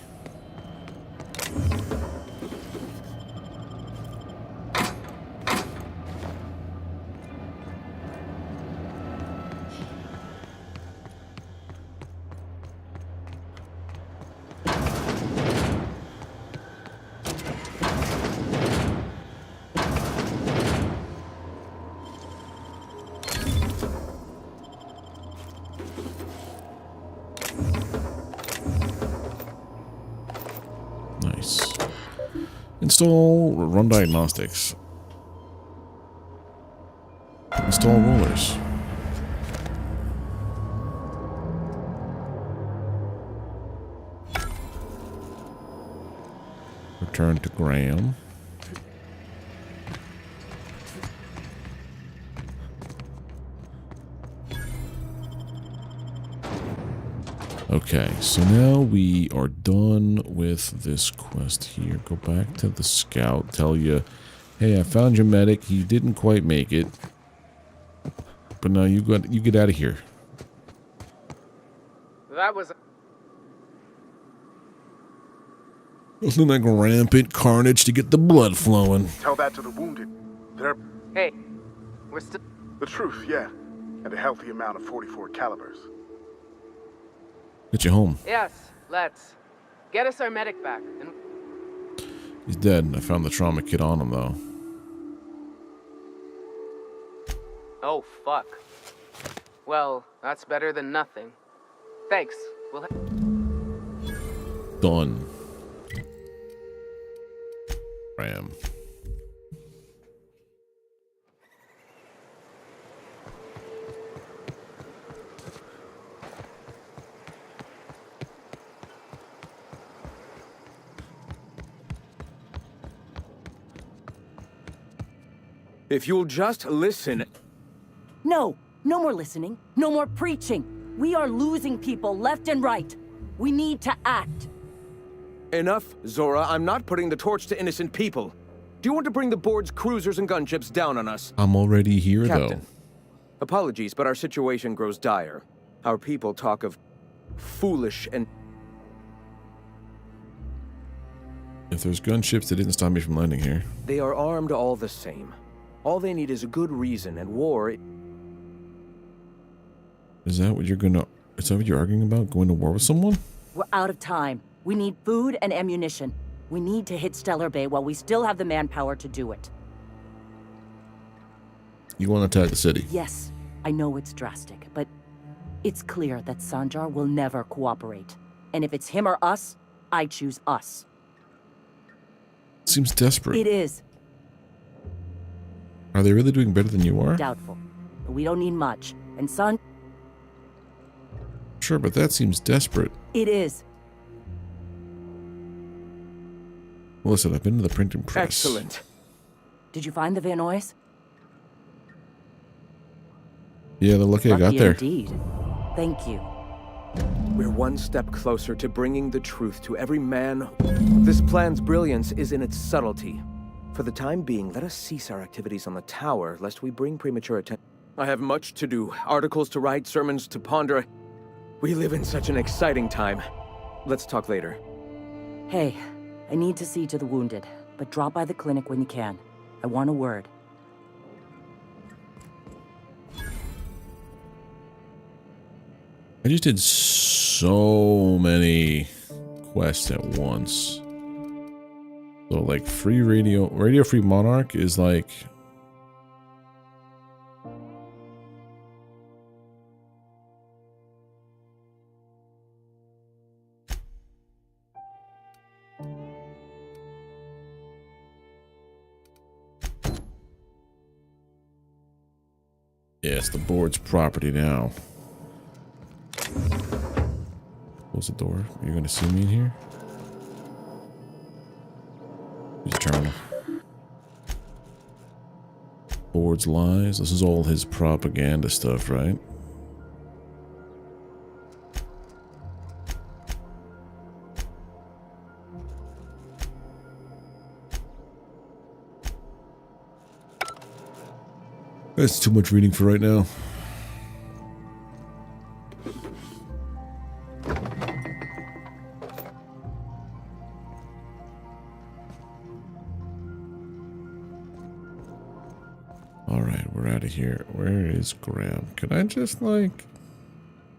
Nice. Install run diagnostics. Install rollers. Return to Graham. Okay, so now we are done with this quest here. Go back to the scout, tell you, hey, I found your medic. He didn't quite make it. But now you get out of here. That was... Nothing like rampant carnage to get the blood flowing. Tell that to the wounded. They're... Hey, we're still... The truth, yeah. And a healthy amount of 44 calibers. Get you home. Yes, let's. Get us our medic back. And... He's dead. I found the trauma kit on him, though. Oh, fuck. Well, that's better than nothing. Thanks. We'll Done. Ram. If you'll just listen... No! No more listening. No more preaching. We are losing people left and right. We need to act. Enough, Zora. I'm not putting the torch to innocent people. Do you want to bring the board's cruisers and gunships down on us? I'm already here, Captain, though. Apologies, but our situation grows dire. Our people talk of foolish and... If there's gunships, they didn't stop me from landing here. They are armed all the same. All they need is a good reason, and war... Is that what you're gonna... Is that what you're arguing about? Going to war with someone? We're out of time. We need food and ammunition. We need to hit Stellar Bay while we still have the manpower to do it. You want to attack the city? Yes, I know it's drastic, but it's clear that Sanjar will never cooperate. And if it's him or us, I choose us. Seems desperate. It is. Are they really doing better than you are? Doubtful. But we don't need much. And San... Sure, but that seems desperate. It is. Listen, I've been to the printing press. Excellent. Did you find the Vanois? Yeah, they're lucky I got there. Indeed. Thank you. We're one step closer to bringing the truth to every man. This plan's brilliance is in its subtlety. For the time being, let us cease our activities on the tower, lest we bring premature attention. I have much to do. Articles to write, sermons to ponder. We live in such an exciting time. Let's talk later. Hey, I need to see to the wounded, but drop by the clinic when you can. I want a word. I just did so many quests at once. So like free Radio Free Monarch is like... Yes, the board's property now. Close the door. Are you going to see me in here? Use terminal. Board's lies. This is all his propaganda stuff, right? That's too much reading for right now. Alright, we're out of here. Where is Graham? Could I just, like...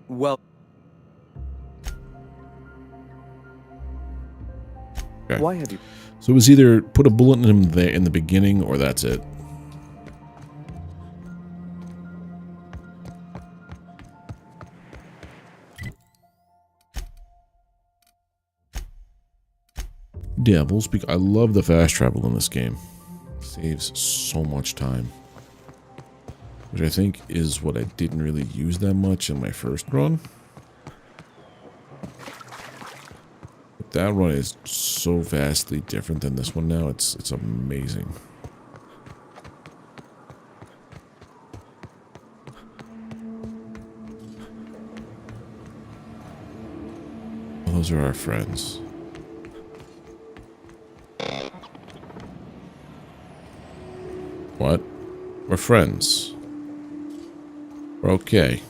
Well... Okay. Why have you... So it was either put a bullet in him there in the beginning, or that's it. Devils, because I love the fast travel in this game. Saves so much time. Which I think is what I didn't really use that much in my first run. But that run is so vastly different than this one now. It's amazing. Those are our friends. What? We're friends. We're okay.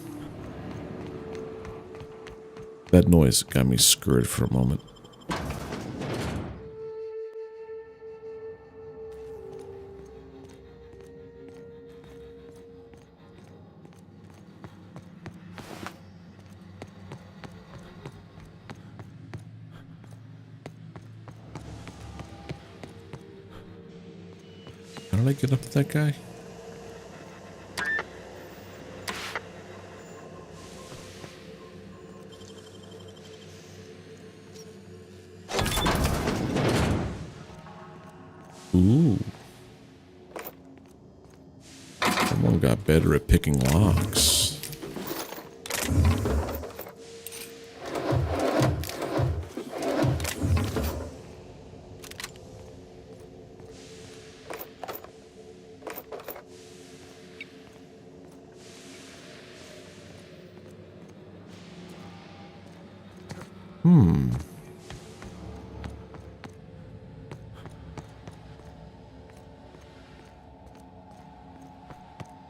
That noise got me scared for a moment. How did I get up to that guy? Ooh. Someone got better at picking locks.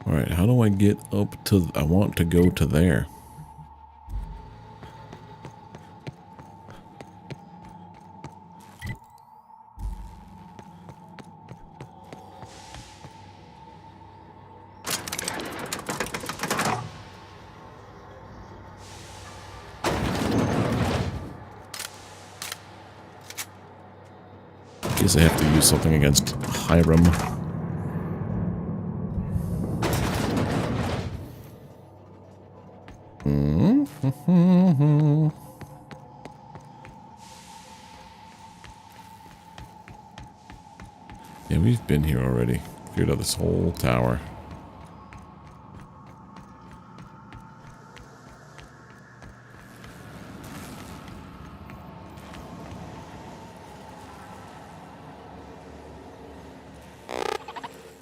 Alright, how do I get up to... I want to go to there. Guess I have to use something against Hiram. Yeah, we've been here already. Cleared out this whole tower.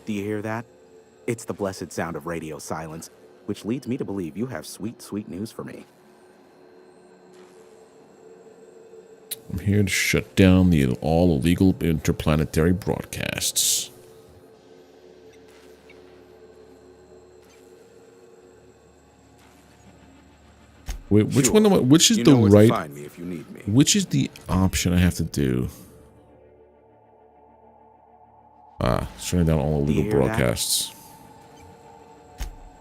Do you hear that? It's the blessed sound of radio silence, which leads me to believe you have sweet, sweet news for me. I'm here to shut down the all illegal interplanetary broadcasts. Wait, which one? Which is the right? Find me if you need me. Which is the option I have to do? Shutting down all illegal broadcasts.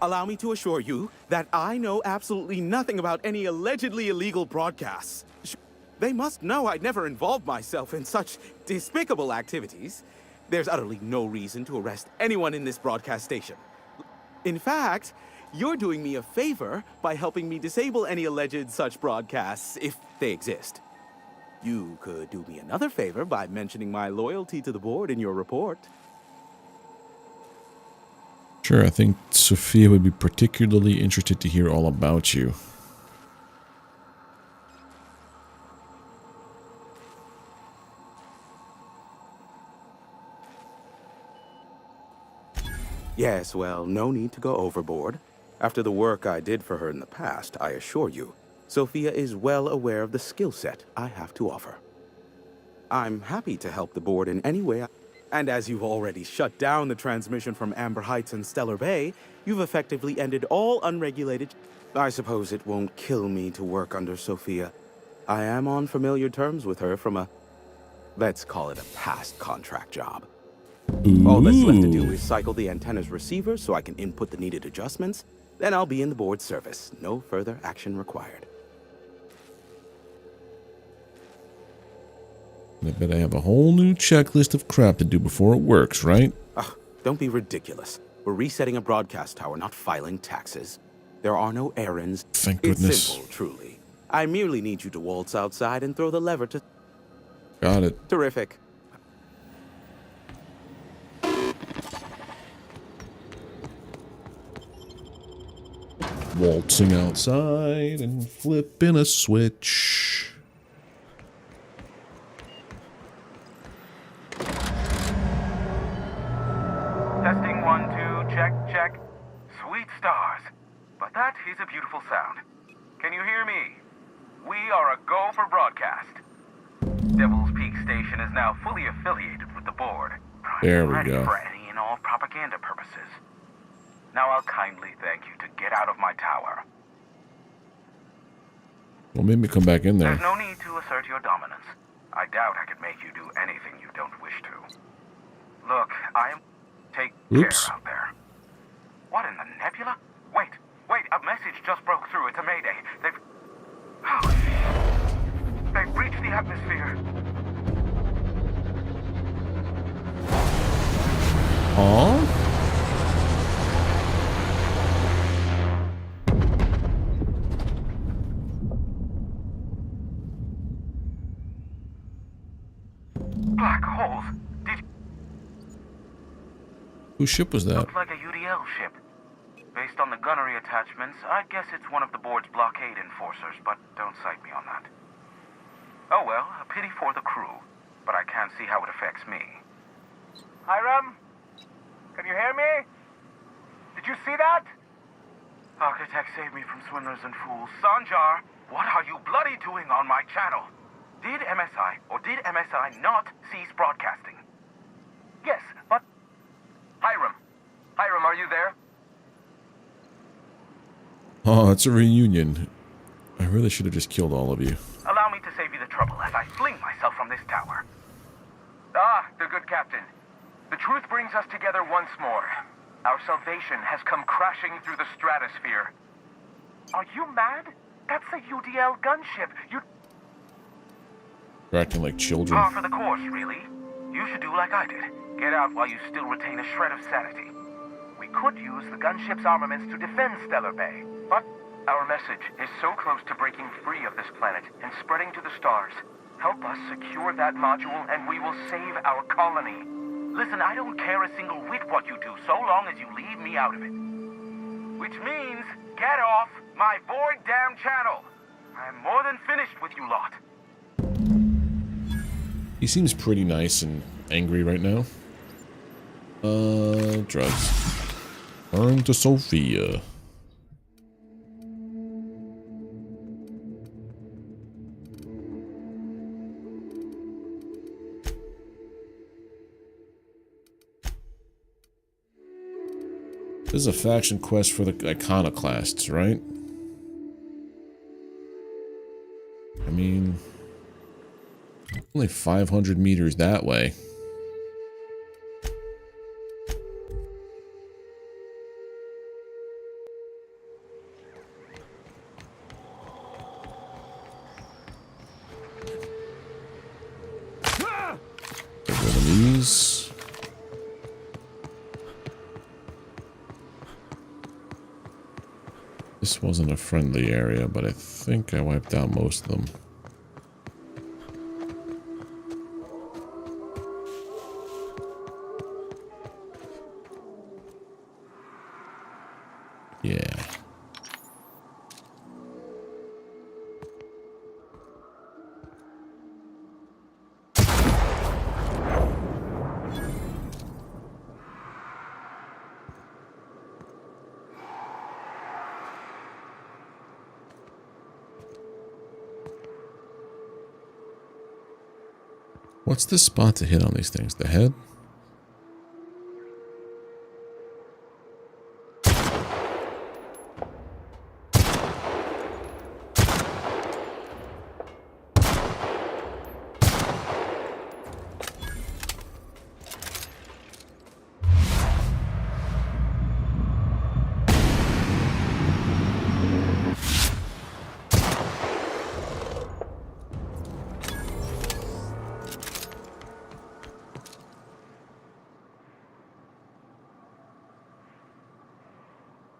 Allow me to assure you that I know absolutely nothing about any allegedly illegal broadcasts. They must know I'd never involved myself in such despicable activities. There's utterly no reason to arrest anyone in this broadcast station. In fact, you're doing me a favor by helping me disable any alleged such broadcasts, if they exist. You could do me another favor by mentioning my loyalty to the board in your report. Sure, I think Sophia would be particularly interested to hear all about you. Yes, well, no need to go overboard. After the work I did for her in the past, I assure you, Sophia is well aware of the skill set I have to offer. I'm happy to help the board in any way and as you've already shut down the transmission from Amber Heights and Stellar Bay, you've effectively ended all unregulated... I suppose it won't kill me to work under Sophia. I am on familiar terms with her from a... let's call it a past contract job. All that's left to do is cycle the antenna's receiver so I can input the needed adjustments. Then I'll be in the board's service. No further action required. I bet I have a whole new checklist of crap to do before it works, right? Ugh, don't be ridiculous. We're resetting a broadcast tower, not filing taxes. There are no errands. Thank goodness. It's simple, truly. I merely need you to waltz outside and throw the lever to... Got it. Terrific. Waltzing outside and flipping a switch. Testing 1, 2, check, check. Sweet stars. But that is a beautiful sound. Can you hear me? We are a go for broadcast. Devil's Peak Station is now fully affiliated with the board. There we ready go. for any and all propaganda purposes. Now I'll kindly thank you to get out of my tower. Well, maybe come back in there. There's no need to assert your dominance. I doubt I could make you do anything you don't wish to. Look, I am... Take care out there. What in the nebula? Wait, a message just broke through. It's a mayday. They've breached the atmosphere. Aww. Black holes. Whose ship was that? Looks like a UDL ship. Based on the gunnery attachments, I guess it's one of the board's blockade enforcers, but don't cite me on that. Oh well, a pity for the crew, but I can't see how it affects me. Hiram? Can you hear me? Did you see that? Architect saved me from swindlers and fools. Sanjar, what are you bloody doing on my channel? Did MSI or did MSI not cease broadcasting? Yes, but... Hiram, are you there? Oh, it's a reunion. I really should have just killed all of you. Allow me to save you the trouble as I fling myself from this tower. Ah, the good captain. The truth brings us together once more. Our salvation has come crashing through the stratosphere. Are you mad? That's a UDL gunship. You're acting like children. Par for the course, really. You should do like I did. Get out while you still retain a shred of sanity. We could use the gunship's armaments to defend Stellar Bay, but our message is so close to breaking free of this planet and spreading to the stars. Help us secure that module and we will save our colony. Listen, I don't care a single whit what you do so long as you leave me out of it. Which means, get off my void damn channel. I'm more than finished with you lot. He seems pretty nice and angry right now. Drugs. Turn to Sophia. This is a faction quest for the iconoclasts, right? I mean, only 500 meters that way. Enemies. This wasn't a friendly area, but I think I wiped out most of them. Yeah. What's the spot to hit on these things? The head?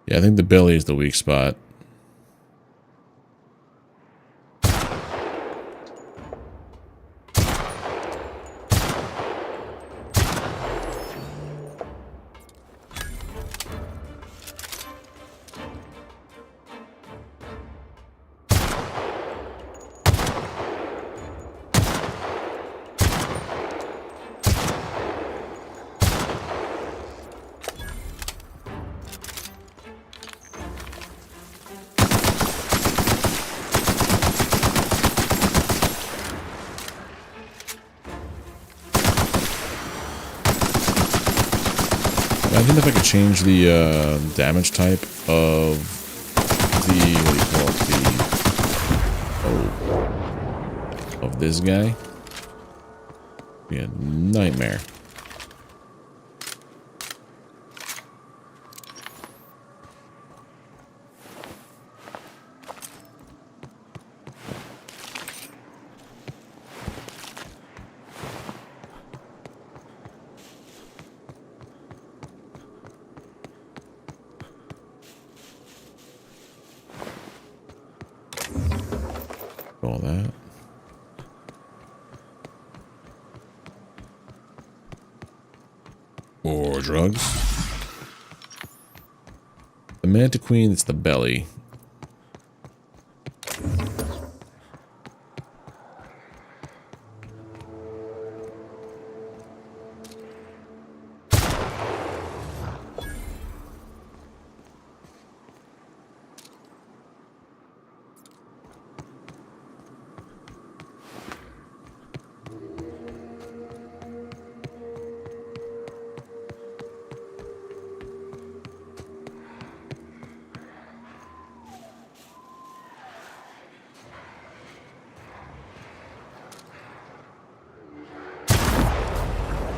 Yeah, I think the belly is the weak spot. Imagine if I could change the damage type of the, what do you call it, of this guy. Be a nightmare. All that. Or drugs. The Manta Queen, it's the belly.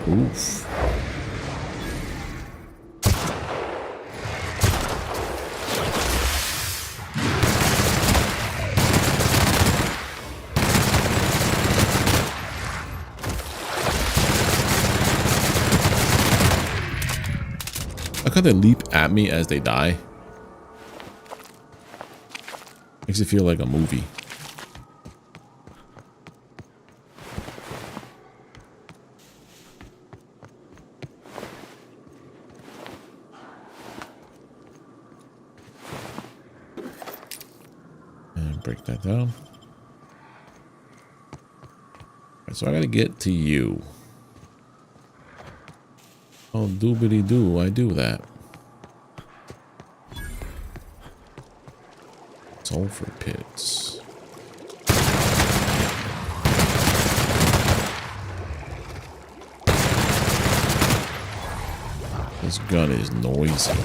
Oof. Look how they leap at me as they die. Makes it feel like a movie. Break that down. Right, so I gotta get to you. Oh, doobity doo, I do that. Sulfur pits. This gun is noisy.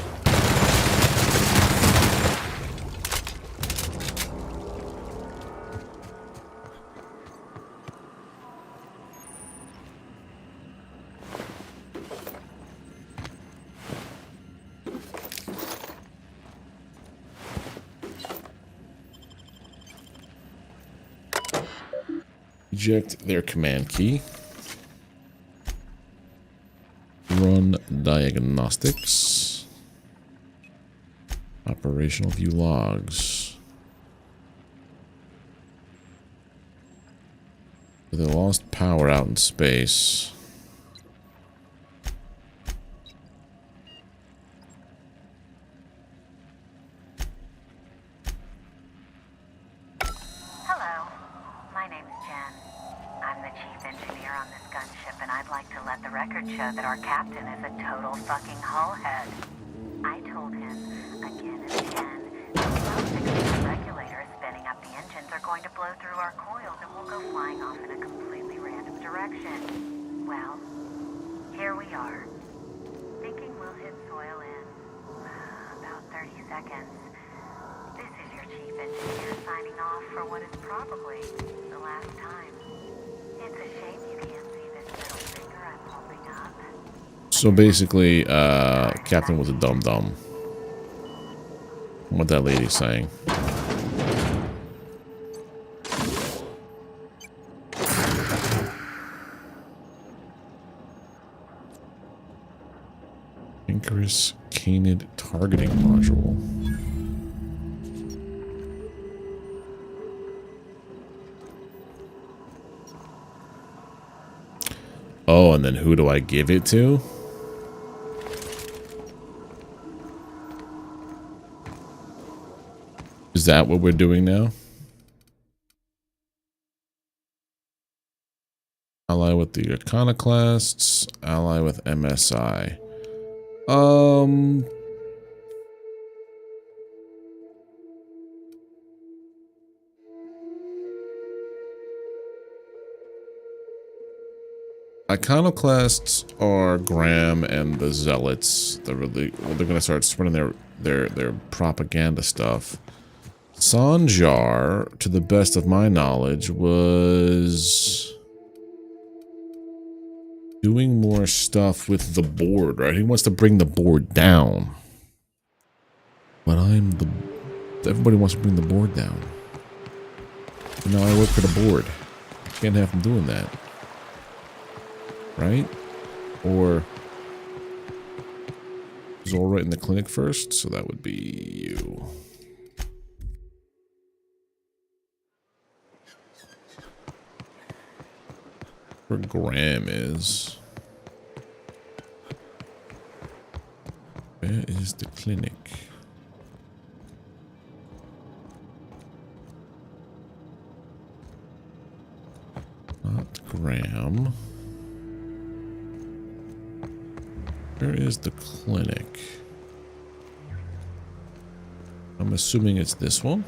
Eject their command key. Run diagnostics. Operational view logs. They lost power out in space. the chief engineer on this gunship, and I'd like to let the record show that our captain is a total fucking hullhead. I told him, again and again, that without fixing our regulators, spinning up the engines are going to blow through our coils and we'll go flying off in a completely random direction. Well, here we are. Thinking we'll hit soil in about 30 seconds. This is your chief engineer signing off for what is probably the last time. It's a shame you can't see this middle finger I'm holding up. So basically, Captain was a dum-dum. What that lady's saying. Incarus Canid targeting module. Oh, and then who do I give it to? Is that what we're doing now? Ally with the Iconoclasts, ally with MSI. Iconoclasts are Graham and the Zealots. They're gonna start spreading their propaganda stuff. Sanjar, to the best of my knowledge, was doing more stuff with the board, right? He wants to bring the board down. But everybody wants to bring the board down. And now I work for the board. Can't have him doing that. Right? Or is all right in the clinic first? So that would be you. Where Graham is. Where is the clinic? Not Graham. Where is the clinic? I'm assuming it's this one.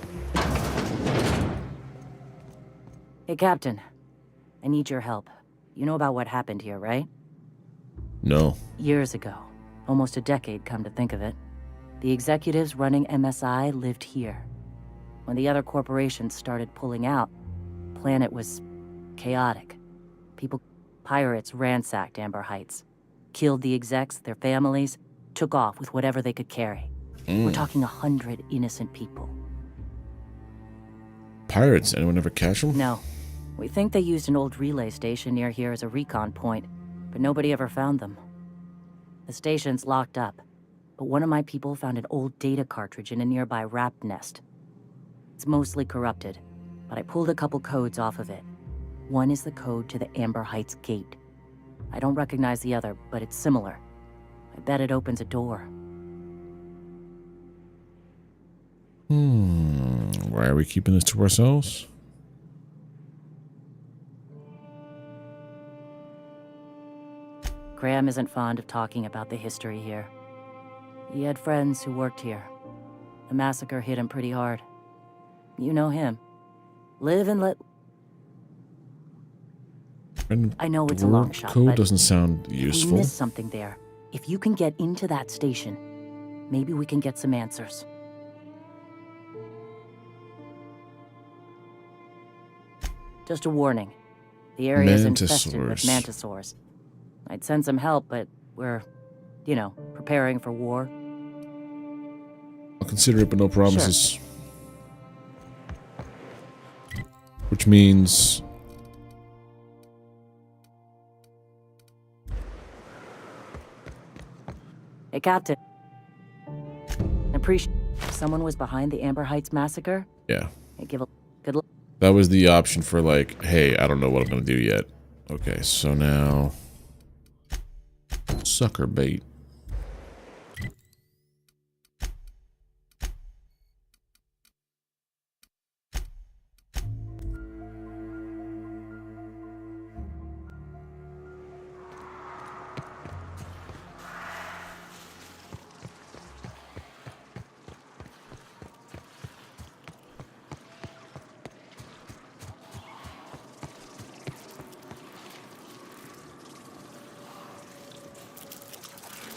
Hey, Captain. I need your help. You know about what happened here, right? No. Years ago. Almost a decade, come to think of it. The executives running MSI lived here. When the other corporations started pulling out, the planet was chaotic. Pirates ransacked Amber Heights. Killed the execs, their families, took off with whatever they could carry. We're talking 100 innocent people. Pirates? Anyone ever catch them? No. We think they used an old relay station near here as a recon point, but nobody ever found them. The station's locked up, but one of my people found an old data cartridge in a nearby rat nest. It's mostly corrupted, but I pulled a couple codes off of it. One is the code to the Amber Heights gate. I don't recognize the other, but it's similar. I bet it opens a door. Why are we keeping this to ourselves? Graham isn't fond of talking about the history here. He had friends who worked here. The massacre hit him pretty hard. You know him. Live and let... I know it's a long shot, code but doesn't sound useful. we missed something there. If you can get into that station, maybe we can get some answers. Just a warning. The area's infested with mantisaurs. I'd send some help, but we're, preparing for war. I'll consider it, but no promises. Sure. Which means... Hey, Captain. Appreciate someone was behind the Amber Heights massacre? Yeah. Hey, give a good look. That was the option for like, hey, I don't know what I'm going to do yet. Okay, so now... Sucker bait.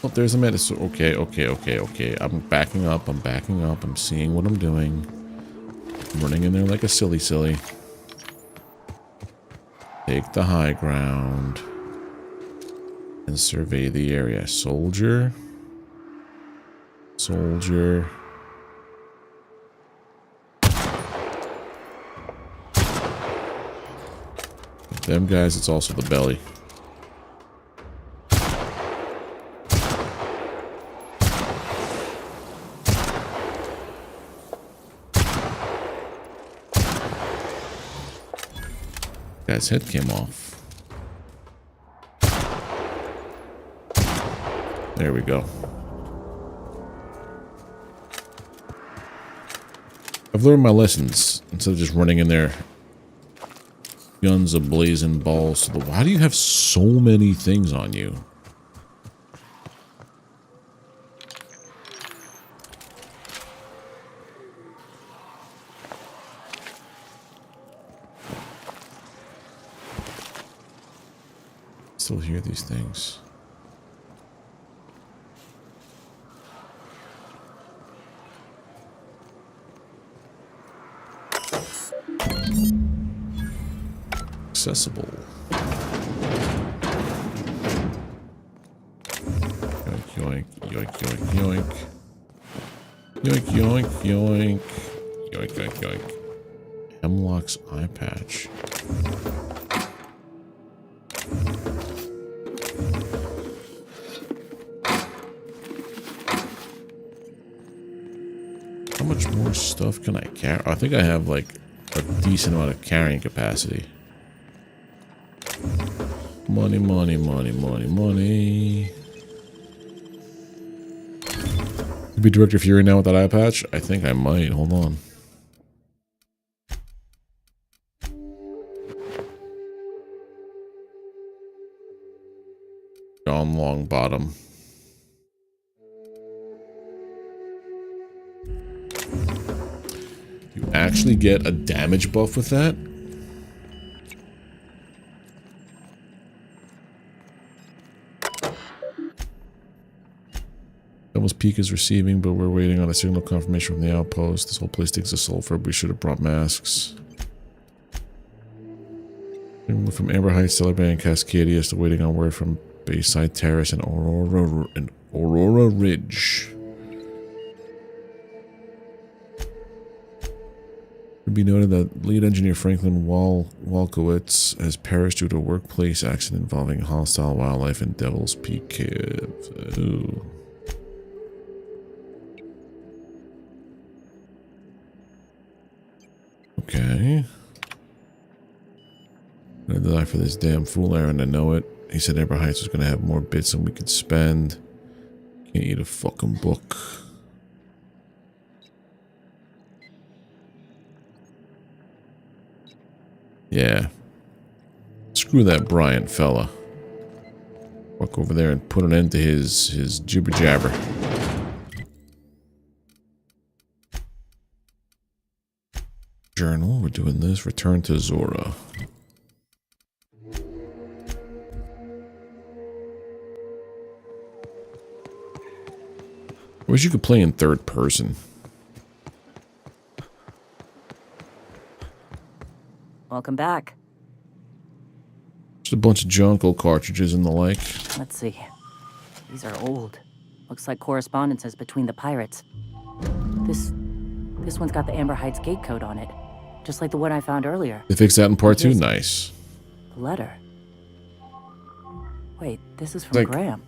Oh, there's a medicine. Okay. I'm backing up. I'm seeing what I'm doing. I'm running in there like a silly. Take the high ground. And survey the area. Soldier. Them guys, it's also the belly. Guy's head came off. There we go. I've learned my lessons. Instead of just running in there, guns a-blazing, balls to the... Why do you have so many things on you? Still hear these things. Accessible. Yoink, yoink, yoink, yoink, yoink. Yoink, yoink, yoink. Yoink, yoink, yoink. Hemlock's eye patch. How much more stuff can I carry? I think I have like a decent amount of carrying capacity. Money, money, money, money, money. Could be Director Fury now with that eye patch? I think I might. Hold on. John Longbottom. You actually get a damage buff with that? Devil's Peak is receiving, but we're waiting on a signal confirmation from the outpost. This whole place stinks of sulfur. We should have brought masks. From Amber Heights, Cellar Bay, and Cascadia, still waiting on word from Bayside Terrace and Aurora Ridge. It should be noted that lead engineer Franklin Walkowitz has perished due to a workplace accident involving hostile wildlife in Devil's Peak Cave. Ooh. Okay. I'm gonna die for this damn fool Aaron, I know it. He said Amber Heights was gonna have more bits than we could spend. Can't eat a fucking book. Yeah. Screw that Bryant fella. Walk over there and put an end to his jibber jabber. Journal, we're doing this. Return to Zora. I wish you could play in third person. Welcome back. Just a bunch of Jungle cartridges and the like. Let's see. These are old. Looks like correspondences between the pirates. This one's got the Amber Heights gate code on it. Just like the one I found earlier. They fixed that in part 2? Nice. The letter. Wait, this is from Graham.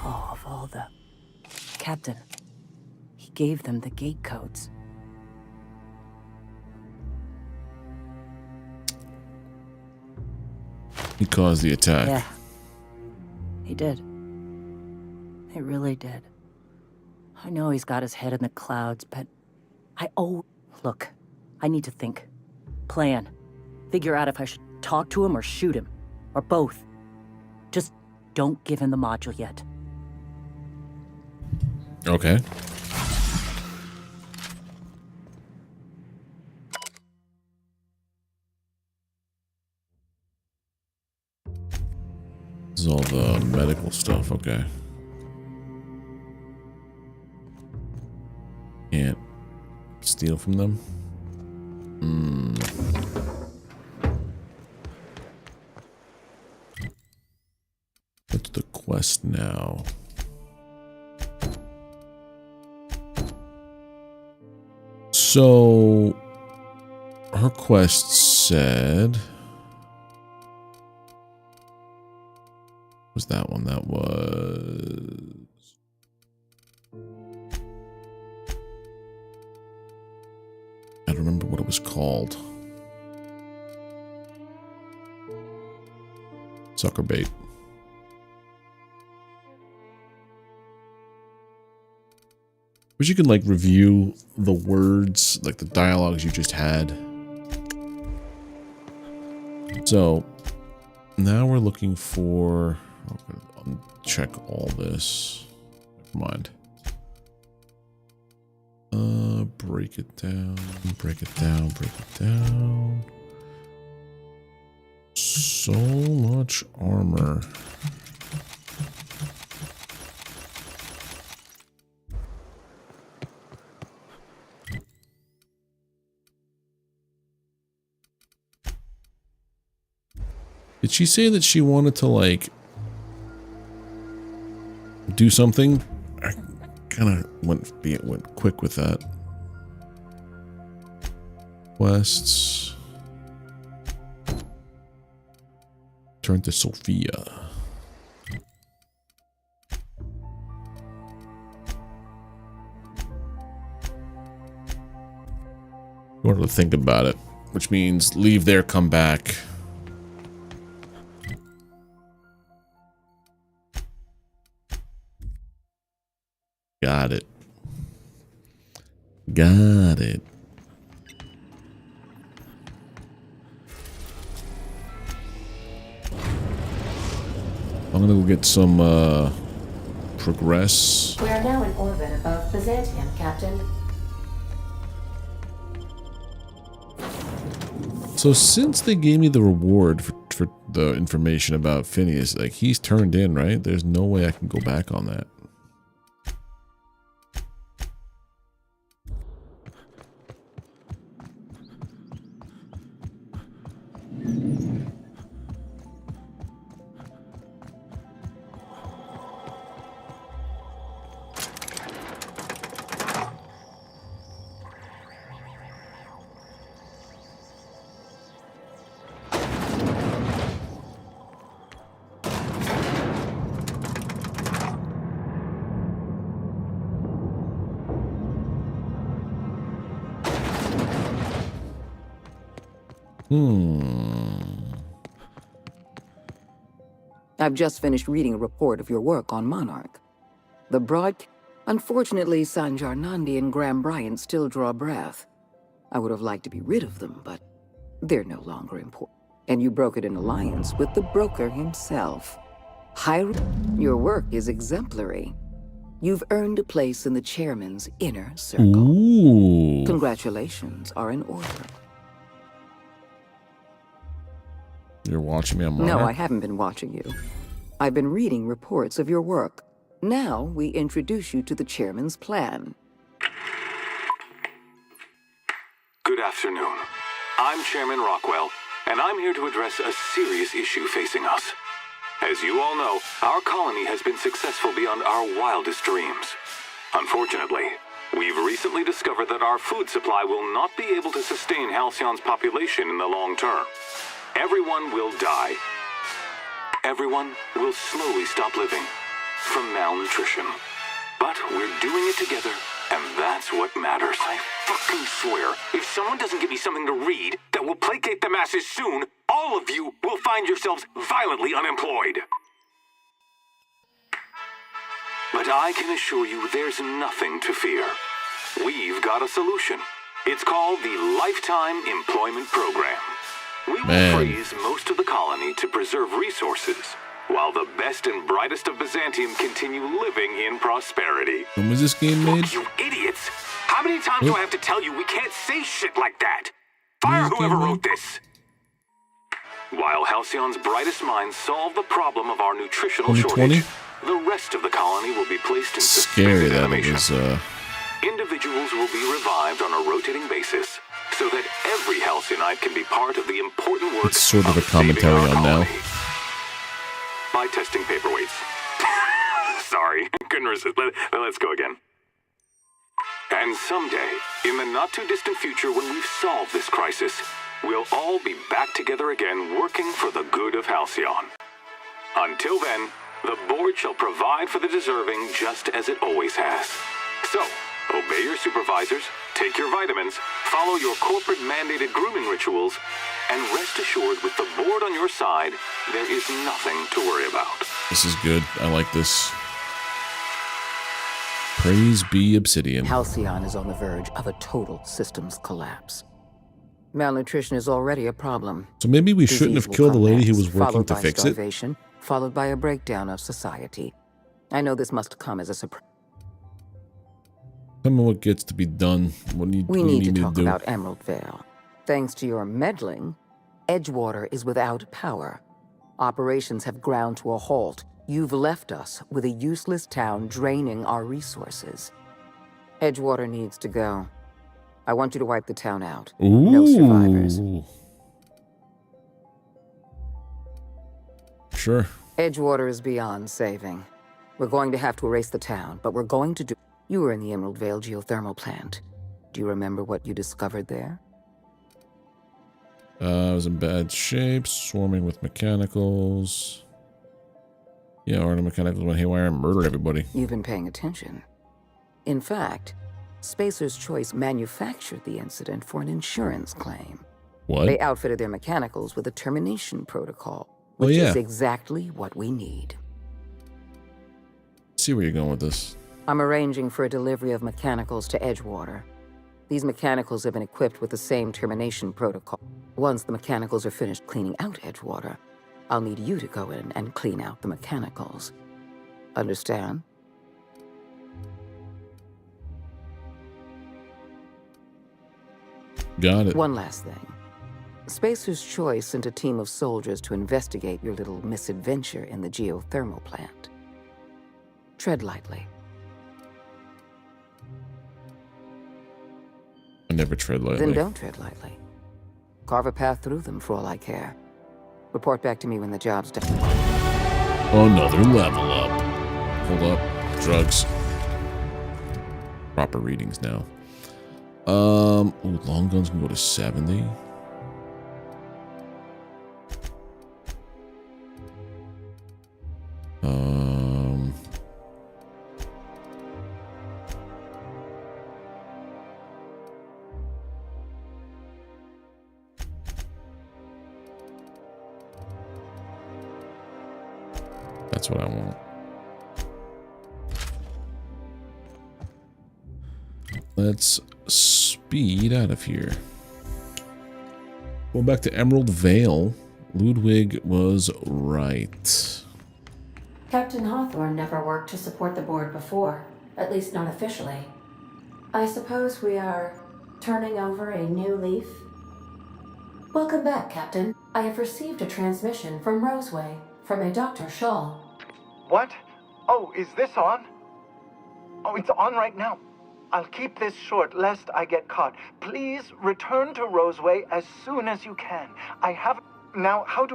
Oh, of all the... Captain. He gave them the gate codes. He caused the attack. Yeah. He did. He really did. I know he's got his head in the clouds, but Look, I need to think. Plan. Figure out if I should talk to him or shoot him. Or both. Just don't give him the module yet. Okay. This is all the medical stuff, okay. Can't steal from them. What's the quest now? So her quest said, was that one? That was, I don't remember what it was called. Sucker bait. Wish you could like review the words, like the dialogues you just had. So now we're looking for, I'll check all this. Never mind. Break it down, break it down, break it down. So much armor. Did she say that she wanted to, like, do something? I kind of went quick with that. Quests. Turn to Sophia. In order to think about it, which means leave there, come back. Got it. Got it. I'm gonna go get some progress. We are now in orbit above Byzantium, Captain. So since they gave me the reward for the information about Phineas, like he's turned in, right? There's no way I can go back on that. I've just finished reading a report of your work on Monarch. The Unfortunately, Sanjar Nandi and Graham Bryant still draw breath. I would have liked to be rid of them, but they're no longer important. And you brokered an alliance with the broker himself. Your work is exemplary. You've earned a place in the chairman's inner circle. Ooh. Congratulations are in order. You're watching me on Monarch? No, I haven't been watching you. I've been reading reports of your work. Now we introduce you to the chairman's plan. Good afternoon. I'm Chairman Rockwell, and I'm here to address a serious issue facing us. As you all know, our colony has been successful beyond our wildest dreams. Unfortunately, we've recently discovered that our food supply will not be able to sustain Halcyon's population in the long term. Everyone will die. Everyone will slowly stop living from malnutrition. But we're doing it together, and that's what matters. I fucking swear, if someone doesn't give me something to read that will placate the masses soon, all of you will find yourselves violently unemployed. But I can assure you there's nothing to fear. We've got a solution. It's called the Lifetime Employment Program. We will freeze most of the colony to preserve resources, while the best and brightest of Byzantium continue living in prosperity. When was this game made? Look, you idiots! How many times do I have to tell you we can't say shit like that? Fire whoever wrote this! While Halcyon's brightest minds solve the problem of our nutritional 2020? shortage, the rest of the colony will be placed in Scary suspended that animation. it was, Individuals will be revived on a rotating basis, so that every Halcyonite can be part of the important work it's sort of a saving commentary our on now. colony. By testing paperweights. Sorry, couldn't resist. Let's go again. And someday, in the not-too-distant future when we've solved this crisis, we'll all be back together again working for the good of Halcyon. Until then, the board shall provide for the deserving just as it always has. So, obey your supervisors, take your vitamins, follow your corporate-mandated grooming rituals, and rest assured with the board on your side, there is nothing to worry about. This is good. I like this. Praise be Obsidian. Halcyon is on the verge of a total systems collapse. Malnutrition is already a problem. So maybe we shouldn't have killed the lady who was working followed to by fix it? starvation, followed by a breakdown of society. I know this must come as a surprise. Tell me what gets to be done. What do you, We what do you need to me talk do? about Emerald Vale. Thanks to your meddling, Edgewater is without power. Operations have ground to a halt. You've left us with a useless town draining our resources. Edgewater needs to go. I want you to wipe the town out. No survivors. Sure. Edgewater is beyond saving. We're going to have to erase the town, but we're going to do... You were in the Emerald Vale geothermal plant. Do you remember what you discovered there? I was in bad shape, swarming with mechanicals. Yeah, or the mechanicals went haywire and murdered everybody. You've been paying attention. In fact, Spacer's Choice manufactured the incident for an insurance claim. What? They outfitted their mechanicals with a termination protocol, Oh, which yeah. is exactly what we need. See where you're going with this. I'm arranging for a delivery of mechanicals to Edgewater. These mechanicals have been equipped with the same termination protocol. Once the mechanicals are finished cleaning out Edgewater, I'll need you to go in and clean out the mechanicals. Understand? Got it. One last thing. Spacer's Choice sent a team of soldiers to investigate your little misadventure in the geothermal plant. Tread lightly. I never tread lightly. Then don't tread lightly. Carve a path through them for all I care. Report back to me when the job's done. Another level up. Hold up. Drugs. Proper readings now. Ooh, long guns can go to 70. That's what I want. Let's speed out of here. Going back to Emerald Vale. Ludwig was right. Captain Hawthorne never worked to support the board before, at least not officially. I suppose we are turning over a new leaf? Welcome back, Captain. I have received a transmission from Roseway, from a Dr. Shaw. What? Oh, is this on? Oh, it's on right now. I'll keep this short, lest I get caught. Please return to Roseway as soon as you can. I have... Now, how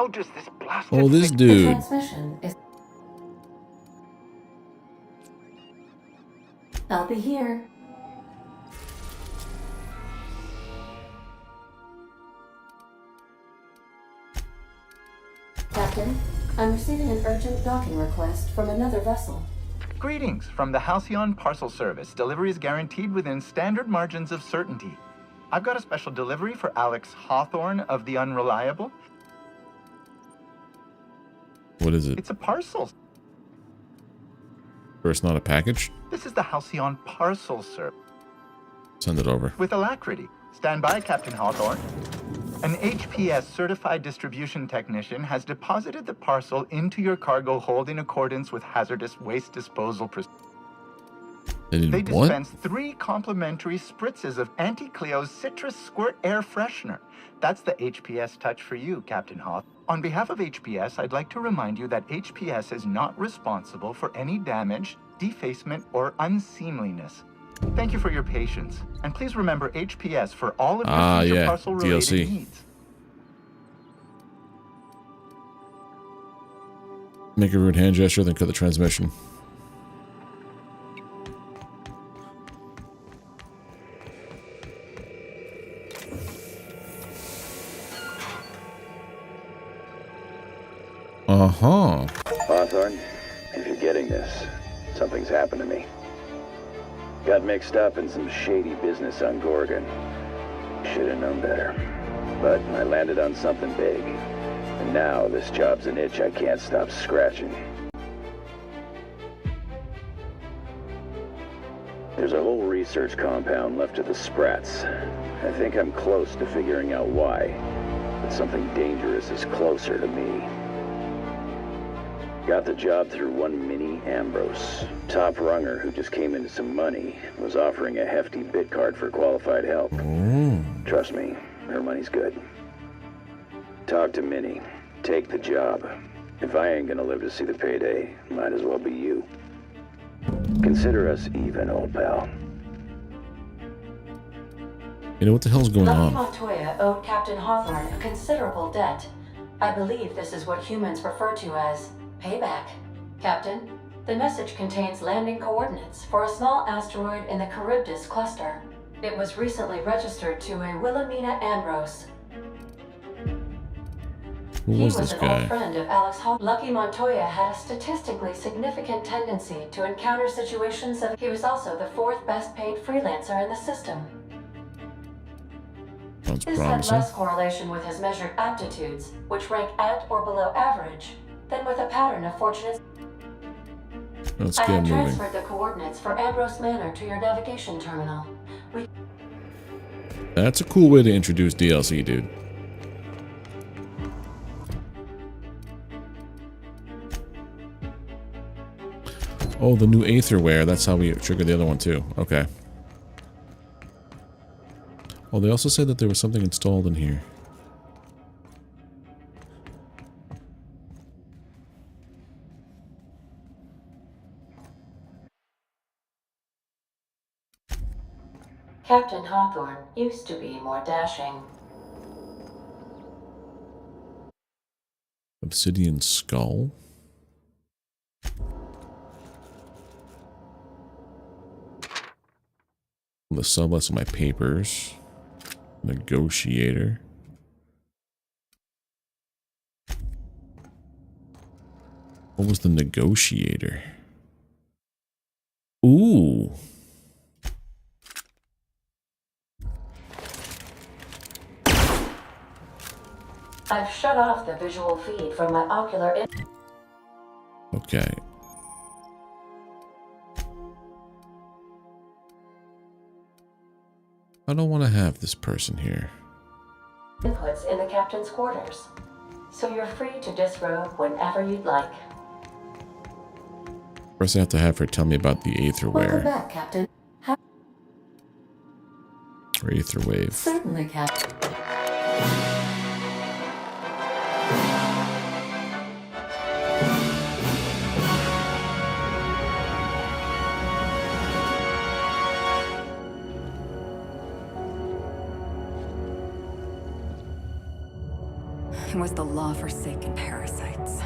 does this blasted... Oh, this The dude. transmission is... I'll be here. Captain, I'm receiving an urgent docking request from another vessel. Greetings from the Halcyon Parcel Service. Delivery is guaranteed within standard margins of certainty. I've got a special delivery for Alex Hawthorne of the Unreliable. What is it? It's a parcel. Or it's not a package? This is the Halcyon Parcel Service. Send it over. With alacrity. Stand by, Captain Hawthorne. An HPS certified distribution technician has deposited the parcel into your cargo hold in accordance with hazardous waste disposal procedures. They what? dispense 3 complimentary spritzes of Anti-Cleo's Citrus Squirt Air Freshener. That's the HPS touch for you, Captain Hoth. On behalf of HPS, I'd like to remind you that HPS is not responsible for any damage, defacement, or unseemliness. Thank you for your patience, and please remember HPS for all of your future parcel-related DLC. needs. Make a rude hand gesture, then cut the transmission. Uh-huh. Hawthorne, if you're getting this, something's happened to me. Got mixed up in some shady business on Gorgon. Should have known better. But I landed on something big. And now this job's an itch I can't stop scratching. There's a whole research compound left of the Sprats. I think I'm close to figuring out why. But something dangerous is closer to me. Got the job through one Minnie Ambrose. Top runger who just came into some money, was offering a hefty bid card for qualified help. Trust me, her money's good. Talk to Minnie. Take the job. If I ain't gonna live to see the payday, might as well be you. Consider us even, old pal. You know what the hell's going Lucky on? Montoya owed Captain Hawthorne a considerable debt. I believe this is what humans refer to as payback. Captain, the message contains landing coordinates for a small asteroid in the Charybdis cluster. It was recently registered to a Wilhelmina Ambrose. Who He was was this an old guy? friend of Alex Hall. Lucky Montoya had a statistically significant tendency to encounter situations of... He was also the 4th best paid freelancer in the system. Sounds This had promising. less correlation with his measured aptitudes, which rank at or below average, than with a pattern of fortunate... Let's I get have moving. transferred the coordinates for Ambrose Manor to your navigation terminal. That's a cool way to introduce DLC, dude. Oh, the new Aetherware. That's how we triggered the other one, too. Okay. Oh, they also said that there was something installed in here. Captain Hawthorne used to be more dashing. Obsidian skull. The sublist of my papers. Negotiator. What was the negotiator? Ooh. I've shut off the visual feed from my ocular... Okay. I don't want to have this person here. inputs in the captain's quarters, so you're free to disrobe whenever you'd like. First I have to have her tell me about the Welcome Aetherware. back, Captain. Or Aetherwave. Certainly, Captain. It was the law-forsaken parasites.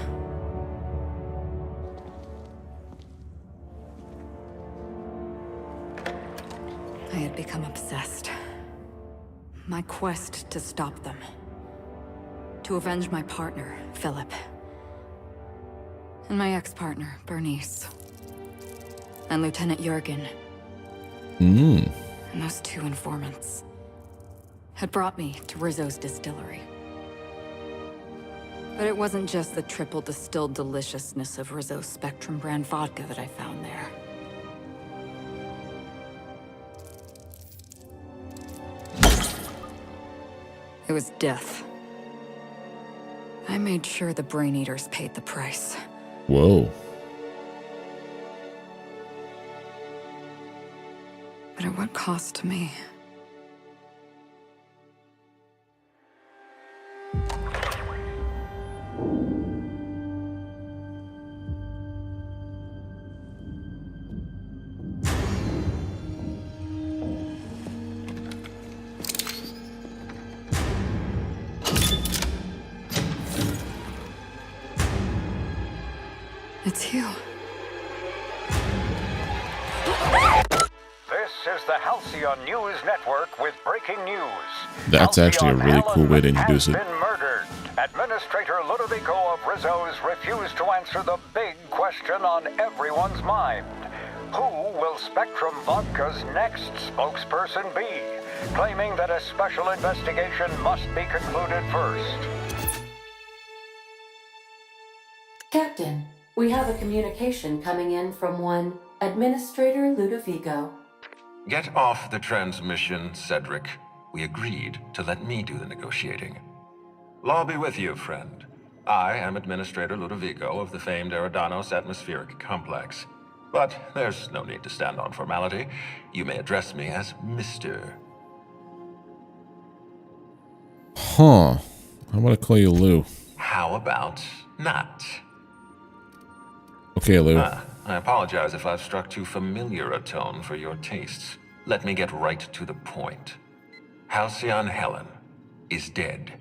I had become obsessed. My quest to stop them. To avenge my partner, Philip. And my ex-partner, Bernice. And Lieutenant Jurgen. Hmm. And those 2 informants had brought me to Rizzo's distillery. But it wasn't just the triple distilled deliciousness of Rizzo's Spectrum brand vodka that I found there. It was death. I made sure the Brain Eaters paid the price. Whoa. But at what cost to me? It's you. This is the Halcyon News Network with breaking news. That's actually a really cool way to introduce it. Been murdered. Administrator Ludovico of Rizzo's refused to answer the big question on everyone's mind. Who will Spectrum Vodka's next spokesperson be? Claiming that a special investigation must be concluded first. Captain, we have a communication coming in from one Administrator Ludovico. Get off the transmission, Cedric. We agreed to let me do the negotiating. Law be with you, friend. I am Administrator Ludovico of the famed Eridanos Atmospheric Complex. But there's no need to stand on formality. You may address me as Mr. Huh. I'm gonna call you Lou. How about not? Okay, Lou. I apologize if I've struck too familiar a tone for your tastes. Let me get right to the point. Halcyon Helen is dead.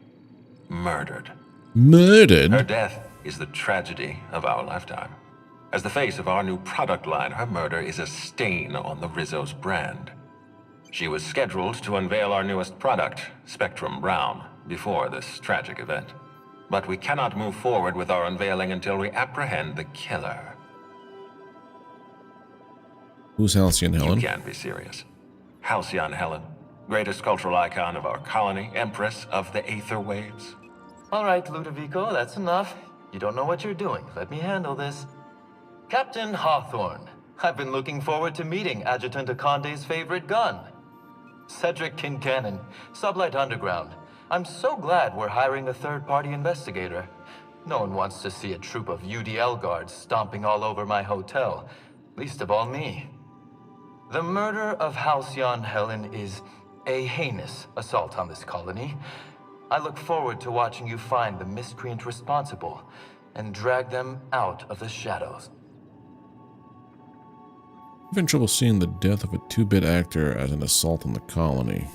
Murdered. Murdered? Her death is the tragedy of our lifetime. As the face of our new product line, her murder is a stain on the Rizzo's brand. She was scheduled to unveil our newest product, Spectrum Brown, before this tragic event. But we cannot move forward with our unveiling until we apprehend the killer. Who's Halcyon Helen? You can't be serious. Halcyon Helen, greatest cultural icon of our colony, empress of the aether waves. All right, Ludovico, that's enough. You don't know what you're doing. Let me handle this. Captain Hawthorne, I've been looking forward to meeting Adjutant Akonde's favorite gun. Cedric Kincannon, Sublight Underground. I'm so glad we're hiring a third-party investigator. No one wants to see a troop of UDL guards stomping all over my hotel. Least of all me. The murder of Halcyon Helen is a heinous assault on this colony. I look forward to watching you find the miscreant responsible and drag them out of the shadows. I'm having trouble seeing the death of a 2-bit actor as an assault on the colony.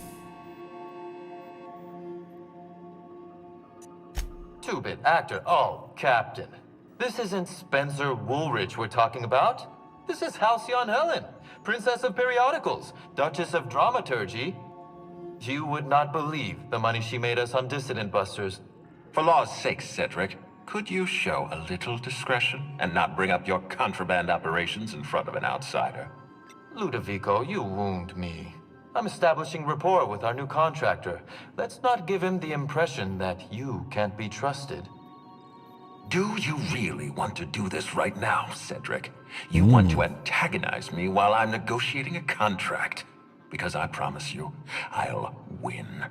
2-bit actor? Oh, Captain. This isn't Spencer Woolrich we're talking about. This is Halcyon Helen, Princess of Periodicals, Duchess of Dramaturgy. You would not believe the money she made us on Dissident Busters. For law's sake, Cedric, could you show a little discretion and not bring up your contraband operations in front of an outsider? Ludovico, you wound me. I'm establishing rapport with our new contractor. Let's not give him the impression that you can't be trusted. Do you really want to do this right now, Cedric? You want to antagonize me while I'm negotiating a contract? Because I promise you, I'll win.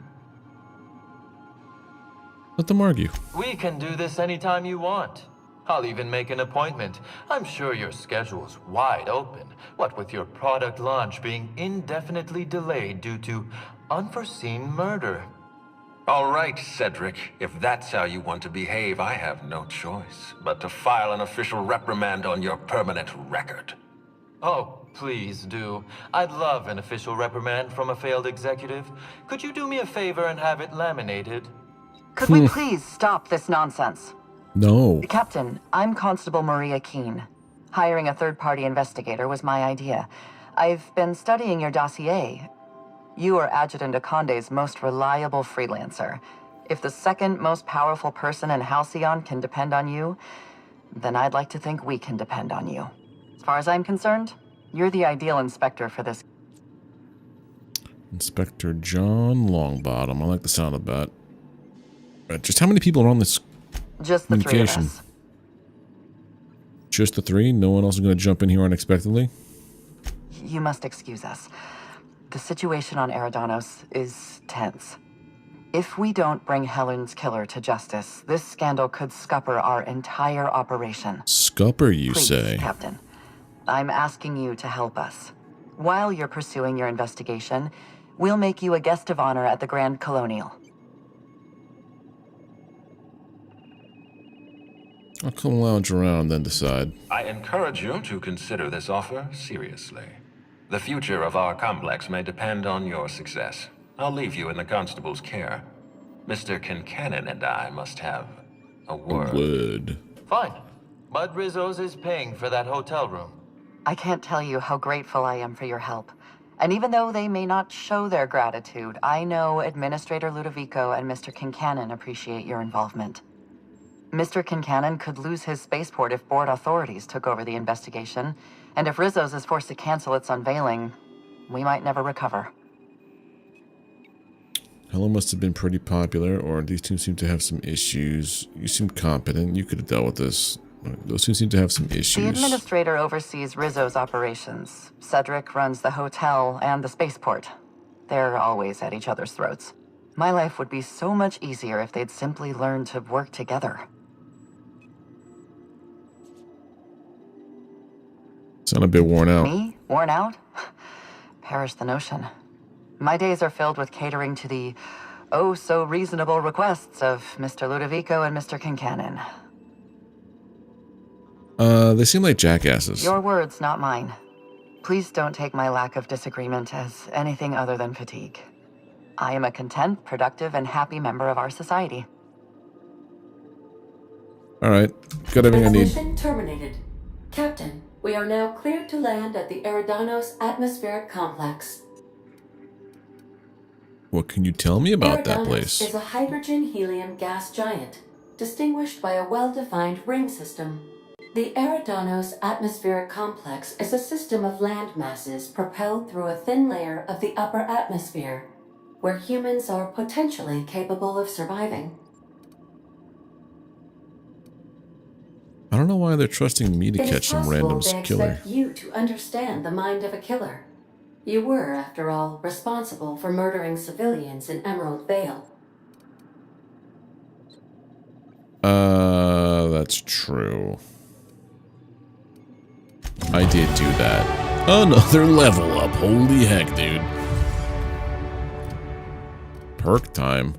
Let them argue. We can do this anytime you want. I'll even make an appointment. I'm sure your schedule's wide open. What with your product launch being indefinitely delayed due to unforeseen murder. All right, Cedric. If that's how you want to behave, I have no choice but to file an official reprimand on your permanent record. Oh, please do. I'd love an official reprimand from a failed executive. Could you do me a favor and have it laminated? Could we please stop this nonsense? No. Captain, I'm Constable Maria Keene. Hiring a third-party investigator was my idea. I've been studying your dossier. You are Adjutant Akonde's most reliable freelancer. If the second most powerful person in Halcyon can depend on you, then I'd like to think we can depend on you. As far as I'm concerned, you're the ideal inspector for this. Inspector John Longbottom. I like the sound of that. Just how many people are on this Just the three of us. Just the three? No one else is going to jump in here unexpectedly? You must excuse us. The situation on Eridanos is tense. If we don't bring Helen's killer to justice, this scandal could scupper our entire operation. Scupper, you Please, say? Captain, I'm asking you to help us. while you're pursuing your investigation, we'll make you a guest of honor at the Grand Colonial. I'll come lounge around, then decide. I encourage you to consider this offer seriously. The future of our complex may depend on your success. I'll leave you in the constable's care. Mr. Kincannon and I must have a word. A word. Fine. Bud Rizzo's is paying for that hotel room. I can't tell you how grateful I am for your help. And even though they may not show their gratitude, I know Administrator Ludovico and Mr. Kincannon appreciate your involvement. Mr. Kincannon could lose his spaceport if board authorities took over the investigation, and if Rizzo's is forced to cancel its unveiling, we might never recover. Hello must have been pretty popular, or these two seem to have some issues. You seem competent. You could have dealt with this. Those two seem to have some issues. The Administrator oversees Rizzo's operations. Cedric runs the hotel and the spaceport. They're always at each other's throats. My life would be so much easier if they'd simply learn to work together. Sound a bit worn out. Me? Worn out? Perish the notion. My days are filled with catering to the oh-so-reasonable requests of Mr. Ludovico and Mr. Kincannon. They seem like jackasses. Your words, not mine. Please don't take my lack of disagreement as anything other than fatigue. I am a content, productive, and happy member of our society. Alright, got everything I need. Transmission terminated. Captain, we are now cleared to land at the Eridanos Atmospheric Complex. What can you tell me about that Eridanos place? is a hydrogen-helium gas giant, distinguished by a well-defined ring system. The Eridanos Atmospheric Complex is a system of land masses propelled through a thin layer of the upper atmosphere, where humans are potentially capable of surviving. I don't know why they're trusting me to catch some random they killer. expect you to understand the mind of a killer. You were, after all, responsible for murdering civilians in Emerald Vale. That's true. I did do that. Another level up. Holy heck, dude. Perk time.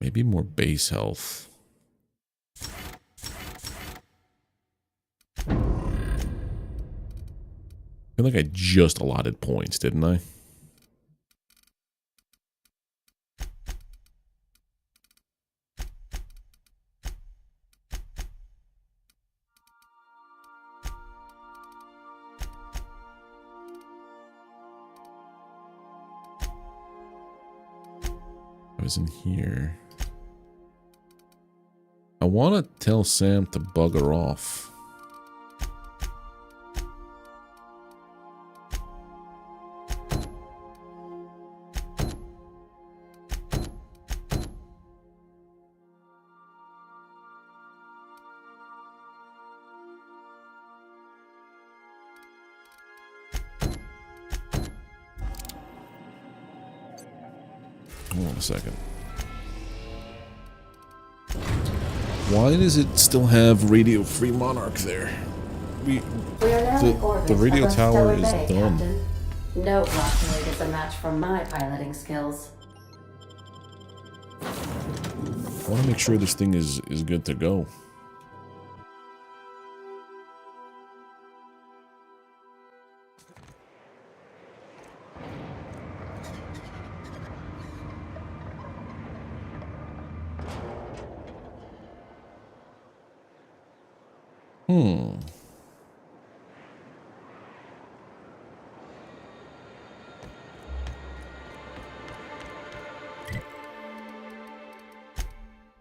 Maybe more base health. I feel like I just allotted points, didn't I? I was in here. I want to tell Sam to bugger off. Hold on a second. Why does it still have Radio Free Monarch there? We are now in orbit The radio above tower Stellar is Bay, dumb. Captain. No blockade is a match for my piloting skills. I want to make sure this thing is good to go.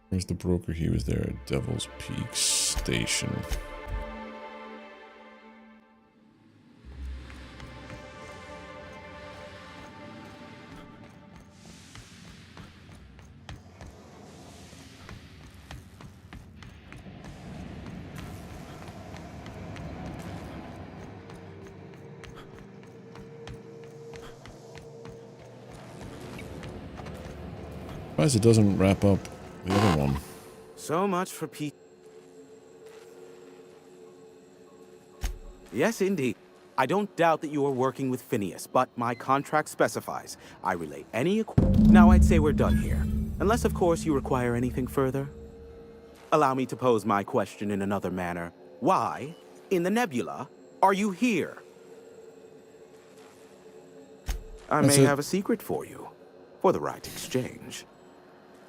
Where's the broker? He was there at Devil's Peak Station. Surprised it doesn't wrap up the other one. So much for peace. Yes, indeed. I don't doubt that you are working with Phineas, but my contract specifies I relay any... Now I'd say we're done here. Unless, of course, you require anything further. Allow me to pose my question in another manner. Why, in the nebula, are you here? I may have a secret for you, for the right exchange.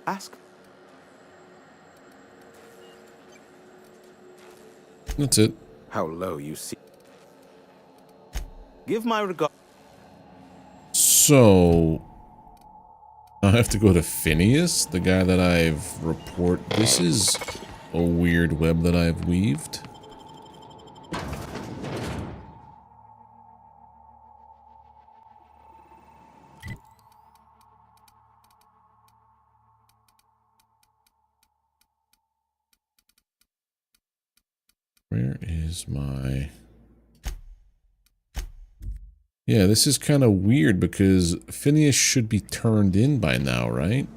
Ask. That's it. How low you see. Give my regard. So, I have to go to Phineas, the guy that I've report. This is a weird web that I've weaved. Where is my... Yeah, this is kind of weird because Phineas should be turned in by now, right?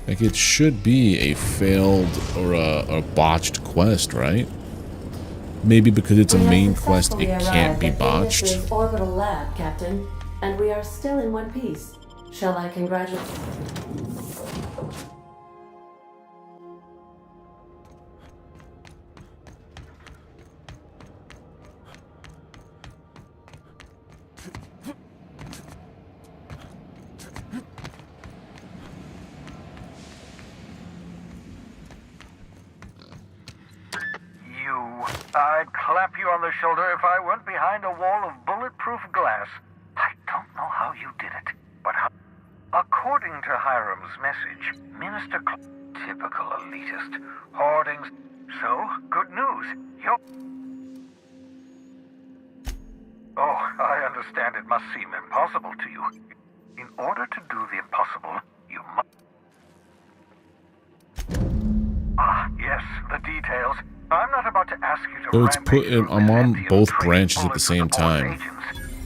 Like, it should be a failed or a botched quest, right? Maybe because it's a main quest, it can't be botched. Phineas's orbital lab, Captain, and we are still in one piece. Shall I congratulate? I'd clap you on the shoulder if I weren't behind a wall of bulletproof glass. I don't know how you did it, but according to Hiram's message, Minister typical elitist, hoardings. So, good news. Oh, I understand it must seem impossible to you. In order to do the impossible, you must... Ah, yes, the details. I'm not about to ask you to So it's put in, I'm on both branches at the same time.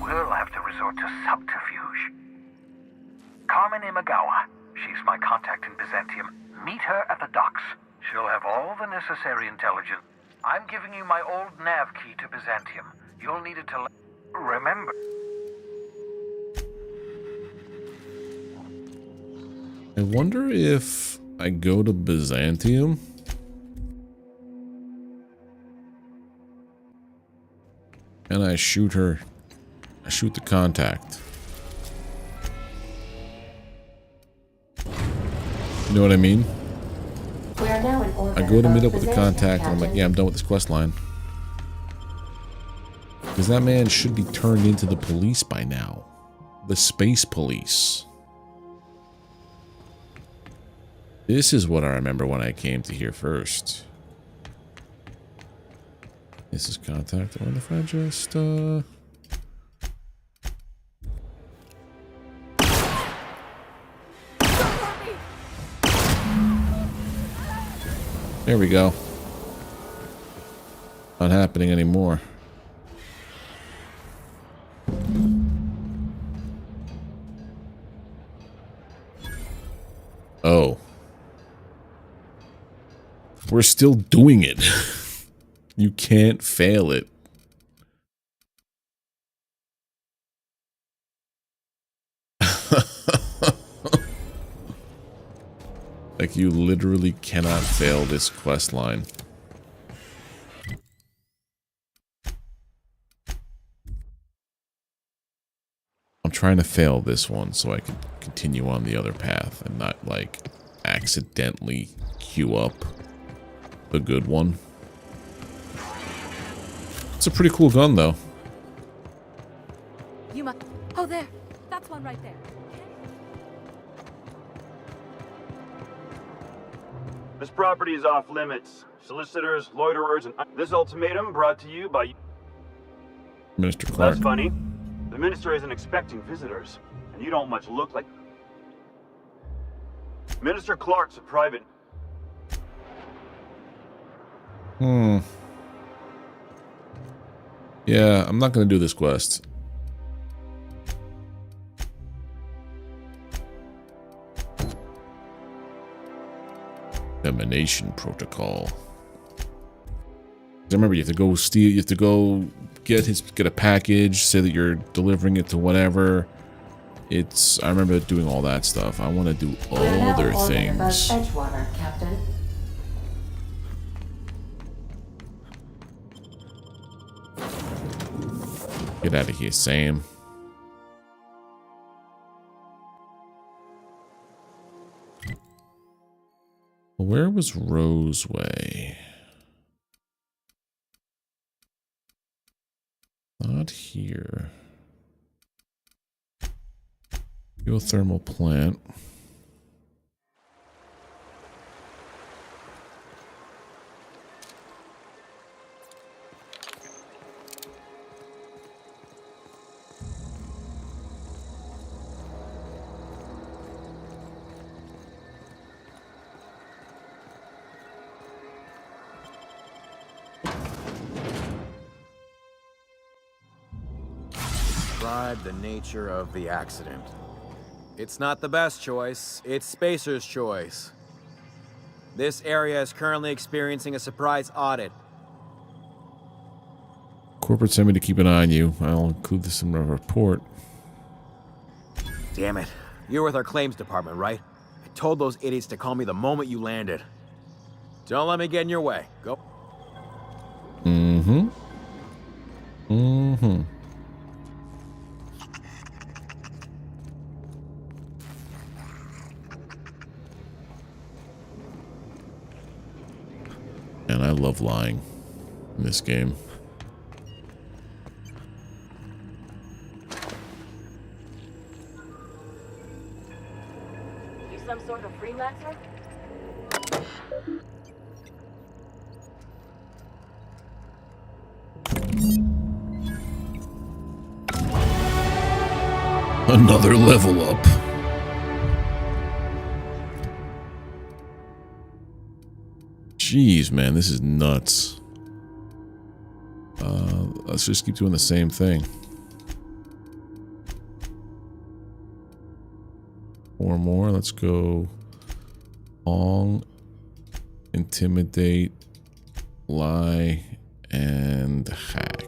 We'll have to resort to subterfuge. Carmen Imagawa. She's my contact in Byzantium. Meet her at the docks. She'll have all the necessary intelligence. I'm giving you my old nav key to Byzantium. You'll need it to remember. I wonder if I go to Byzantium. And I shoot her. I shoot the contact. You know what I mean? We are now in orbit. I go to meet up with the Byzantium, contact and I'm like, yeah, I'm done with this quest line. Because that man should be turned into the police by now. The space police. This is what I remember when I came to here first. This is contact. I wonder if I just, There we go. Not happening anymore. Oh. We're still doing it. You can't fail it. Like, you literally cannot fail this quest line. I'm trying to fail this one so I can continue on the other path and not, like, accidentally queue up the good one. It's a pretty cool gun, though. You must... Oh, there. That's one right there. This property is off limits. Solicitors, loiterers, and... This ultimatum brought to you by... Minister Clark. That's funny. The minister isn't expecting visitors, and you don't much look like... Minister Clark's a private. Yeah, I'm not going to do this quest. Emanation protocol. I remember you have to go steal. You have to go get a package. Say that you're delivering it to whatever. I remember doing all that stuff. I want to do other things. Edgewater, Captain. Get out of here, Sam. Where was Roseway? Not here. Geothermal plant. Describe the nature of the accident. It's not the best choice, it's Spacer's choice. This area is currently experiencing a surprise audit. Corporate sent me to keep an eye on you. I'll include this in my report. Damn it. You're with our claims department, right? I told those idiots to call me the moment you landed. Don't let me get in your way. Go. Mm-hmm. Mm-hmm. And I love lying in this game. You some sort of freelancer? Another level up. Jeez, man, this is nuts. Let's just keep doing the same thing. 4 more. Let's go. Long, intimidate, lie, and hack.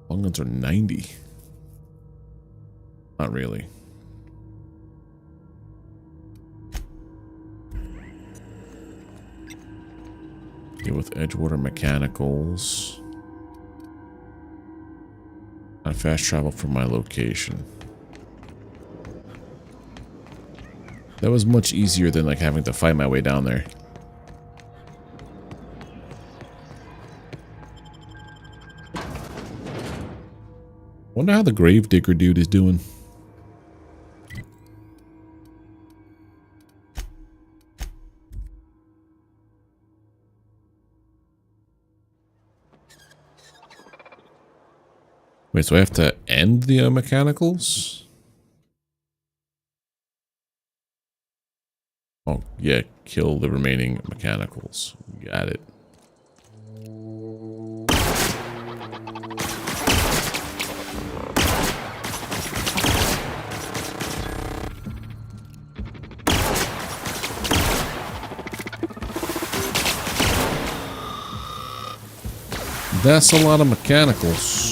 Long guns are 90. Not really. Deal with Edgewater mechanicals. I fast travel from my location. That was much easier than like having to fight my way down there. Wonder how the Gravedigger dude is doing. Wait, so I have to end the mechanicals? Oh, yeah, kill the remaining mechanicals. Got it. That's a lot of mechanicals.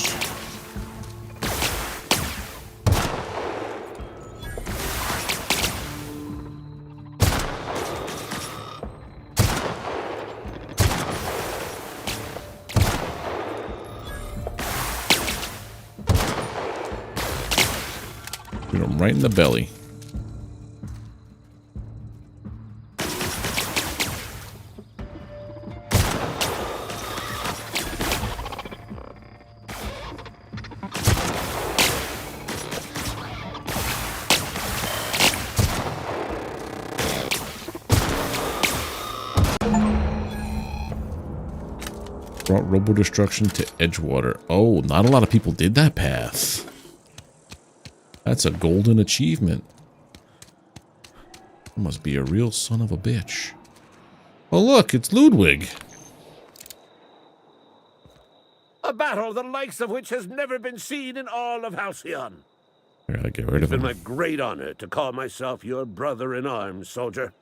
Shoot him right in the belly. Brought robo-destruction to Edgewater. Oh, not a lot of people did that path. That's a golden achievement. Must be a real son of a bitch. Oh look, it's Ludwig. A battle the likes of which has never been seen in all of Halcyon. I gotta get rid It's of been him. my great honor to call myself your brother in arms, soldier.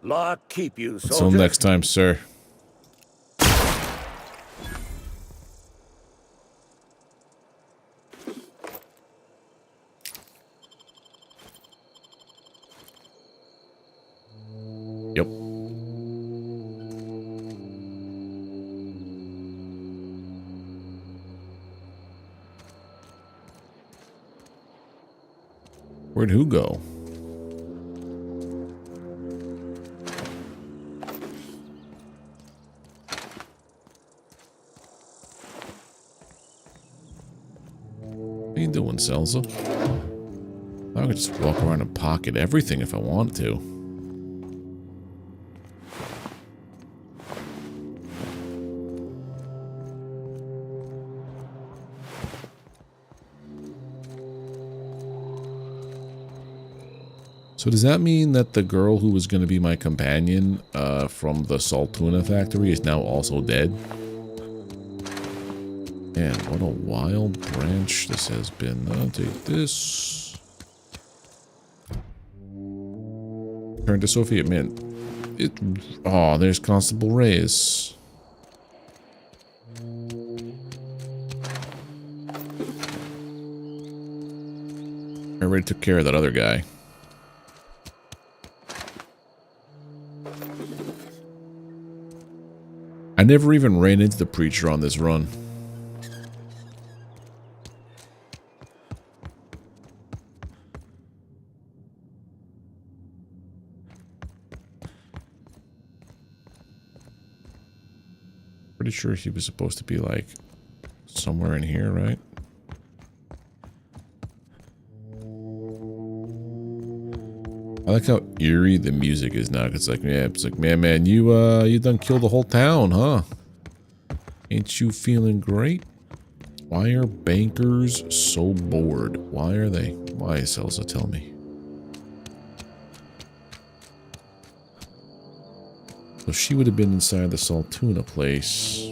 Law keep you, soldier. Until next time, sir. Yep. Where'd who go? What are you doing, Selza? I could just walk around and pocket everything if I want to. So does that mean that the girl who was going to be my companion from the salt tuna factory is now also dead? Man, what a wild branch this has been. I'll take this. Turn to Sophia. Man, oh, there's Constable Reyes. I already took care of that other guy. I never even ran into the preacher on this run. Pretty sure he was supposed to be like somewhere in here, right? I like how eerie the music is now. It's like, yeah, it's like, man, you done killed the whole town, huh? Ain't you feeling great? Why are bankers so bored? Why are they? Why, Selza, tell me. So she would have been inside the Saltuna place.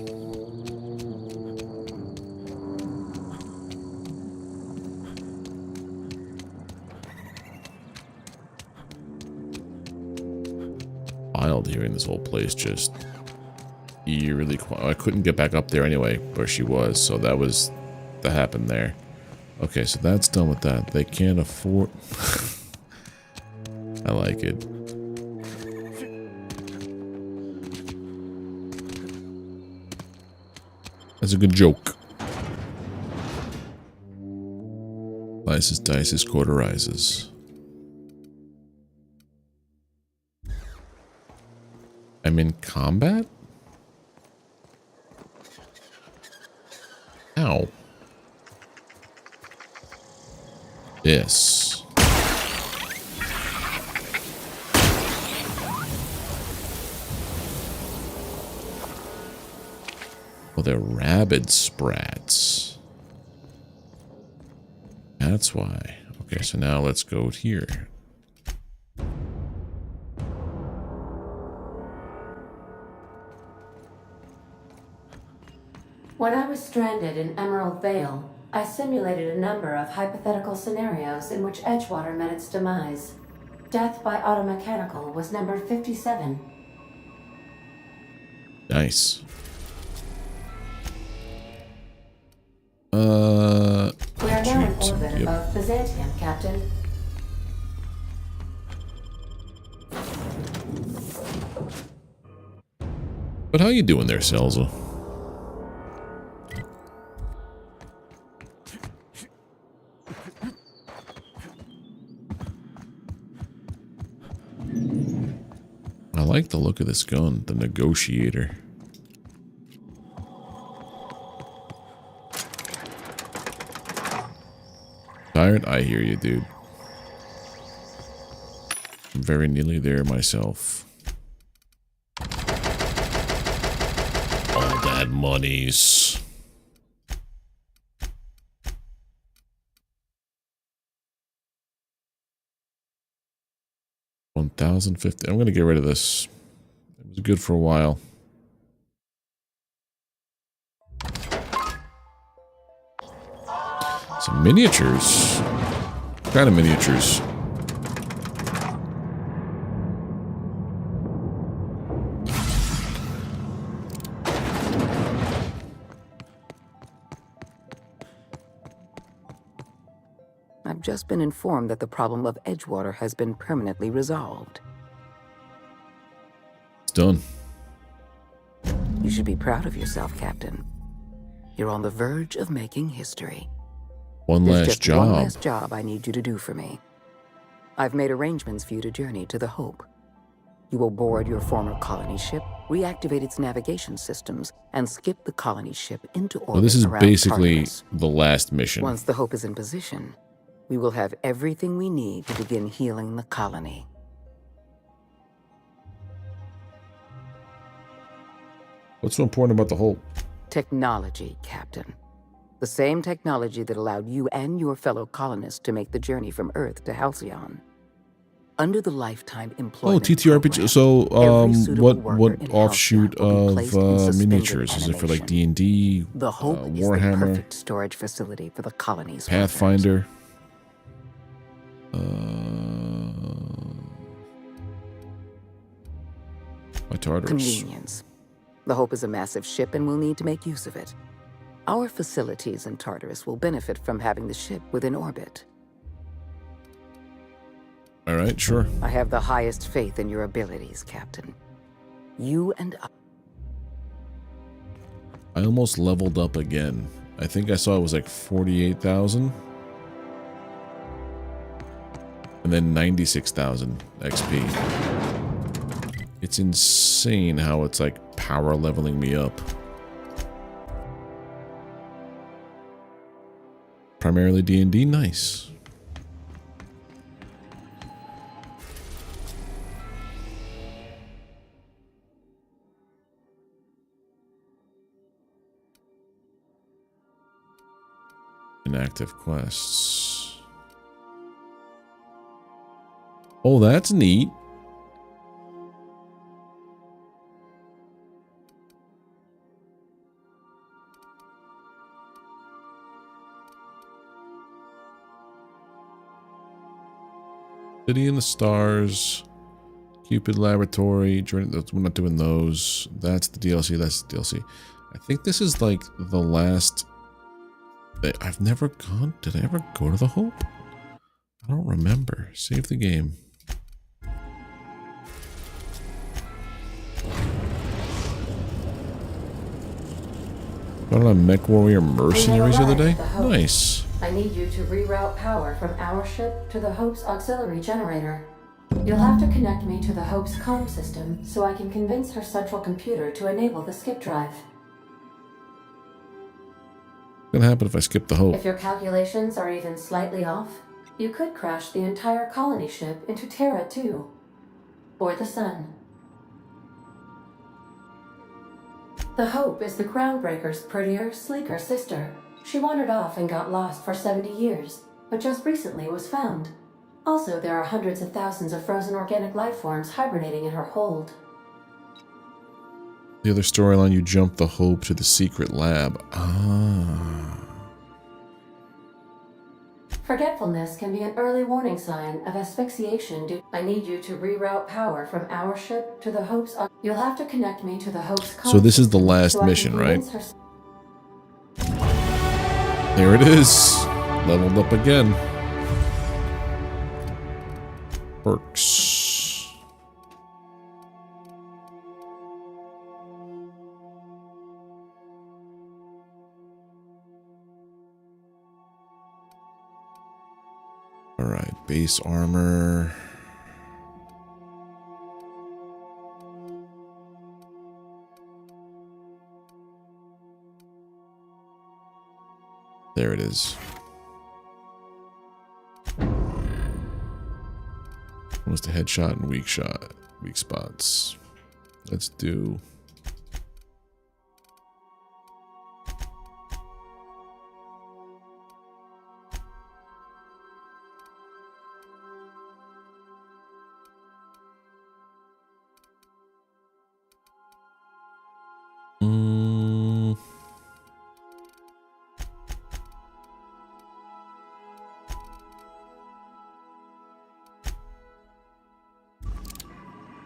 Wild hearing this whole place just eerily quiet. I couldn't get back up there anyway where she was, so that happened there. Okay, so that's done with that. They can't afford. I like it. That's a good joke. Slices, dices, cauterizes. I'm in combat? Ow. This. Oh, they're rabid sprats. That's why. Okay, so now let's go here. When I was stranded in Emerald Vale, I simulated a number of hypothetical scenarios in which Edgewater met its demise. Death by automechanical was number 57. Nice. We are now in orbit Yep. above Byzantium, Captain. But how you doing there, Selza? I like the look of this gun, the Negotiator. Tired? I hear you, dude. I'm very nearly there myself. All that monies. 1,050. I'm going to get rid of this. It was good for a while. Some miniatures. What kind of miniatures? I've just been informed that the problem of Edgewater has been permanently resolved. It's done. You should be proud of yourself, Captain. You're on the verge of making history. One There's last just job. one last job I need you to do for me. I've made arrangements for you to journey to the Hope. You will board your former colony ship, reactivate its navigation systems, and skip the colony ship into orbit Well, this is around basically Tartarus. the last mission. Once the Hope is in position, we will have everything we need to begin healing the colony. What's so important about the Hope? Technology, Captain. The same technology that allowed you and your fellow colonists to make the journey from Earth to Halcyon. Under the lifetime employment TTRPG. So, what in offshoot Halcyon will be of placed in suspended miniatures? Is it for like animation. D&D, The Hope is the Warhammer, perfect storage facility for the colony's workers. Pathfinder? My Tartarus. Convenience. The Hope is a massive ship and we'll need to make use of it. Our facilities in Tartarus will benefit from having the ship within orbit. All right, sure. I have the highest faith in your abilities, Captain. You and I almost leveled up again. I think I saw it was like 48,000. And then 96,000 XP. It's insane how it's like power leveling me up. Primarily D&D, nice. Inactive quests. Oh, that's neat. City in the Stars, Cupid Laboratory. We're not doing those. That's the DLC. That's the DLC. I think this is like the last. I've never gone. Did I ever go to the Hope? I don't remember. Save the game. Got on Mech Warrior Mercenaries the other day. Nice. I need you to reroute power from our ship to the Hope's auxiliary generator. You'll have to connect me to the Hope's comm system so I can convince her central computer to enable the skip drive. What's gonna happen if I skip the Hope? If your calculations are even slightly off, you could crash the entire colony ship into Terra 2. Or the Sun. The Hope is the Groundbreaker's prettier, sleeker sister. She wandered off and got lost for 70 years, but just recently was found. Also, there are hundreds of thousands of frozen organic life forms hibernating in her hold. The other storyline, you jump the Hope to the secret lab. Ah. Forgetfulness can be an early warning sign of asphyxiation due. I need you to reroute power from our ship to the Hope's. You'll have to connect me to the Hope's. So this is the last mission, right? There it is. Leveled up again. Perks. All right, base armor. There it is. What's the headshot and weak shot? Weak spots. Let's do.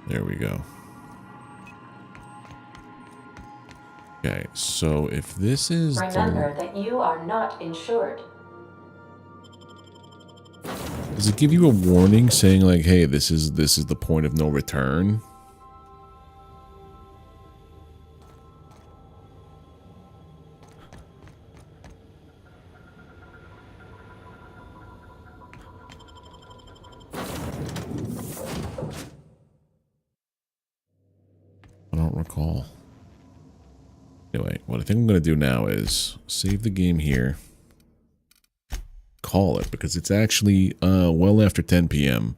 There we go. Okay, so if this is... Remember that you are not insured. Does it give you a warning saying like, hey, this is the point of no return? I don't recall. Anyway, what I think I'm going to do now is save the game here. Call it, because it's actually well after 10 p.m.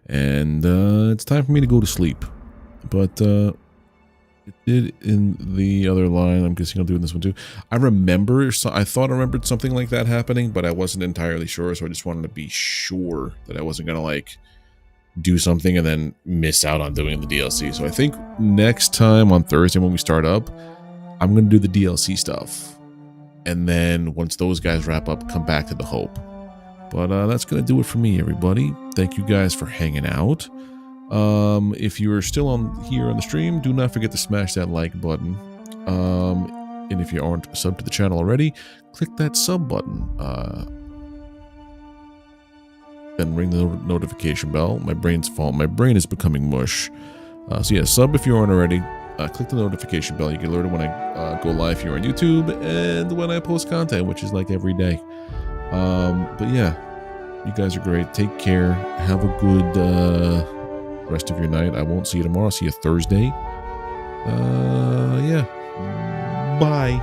And it's time for me to go to sleep. But it did in the other line. I'm guessing I'll do in this one too. I thought I remembered something like that happening, but I wasn't entirely sure, so I just wanted to be sure that I wasn't going to like do something and then miss out on doing the DLC. So I think next time on Thursday when we start up, I'm going to do the DLC stuff. And then once those guys wrap up, come back to the Hope. But that's going to do it for me, everybody. Thank you guys for hanging out. If you're still here on the stream, do not forget to smash that like button. And if you aren't subbed to the channel already, click that sub button. Then ring the notification bell. My brain is becoming mush. So yeah, sub if you aren't already. Click the notification bell. You get alerted when I go live here on YouTube and when I post content, which is like every day. But yeah, you guys are great. Take care. Have a good rest of your night. I won't see you tomorrow. I'll see you Thursday. Yeah. Bye.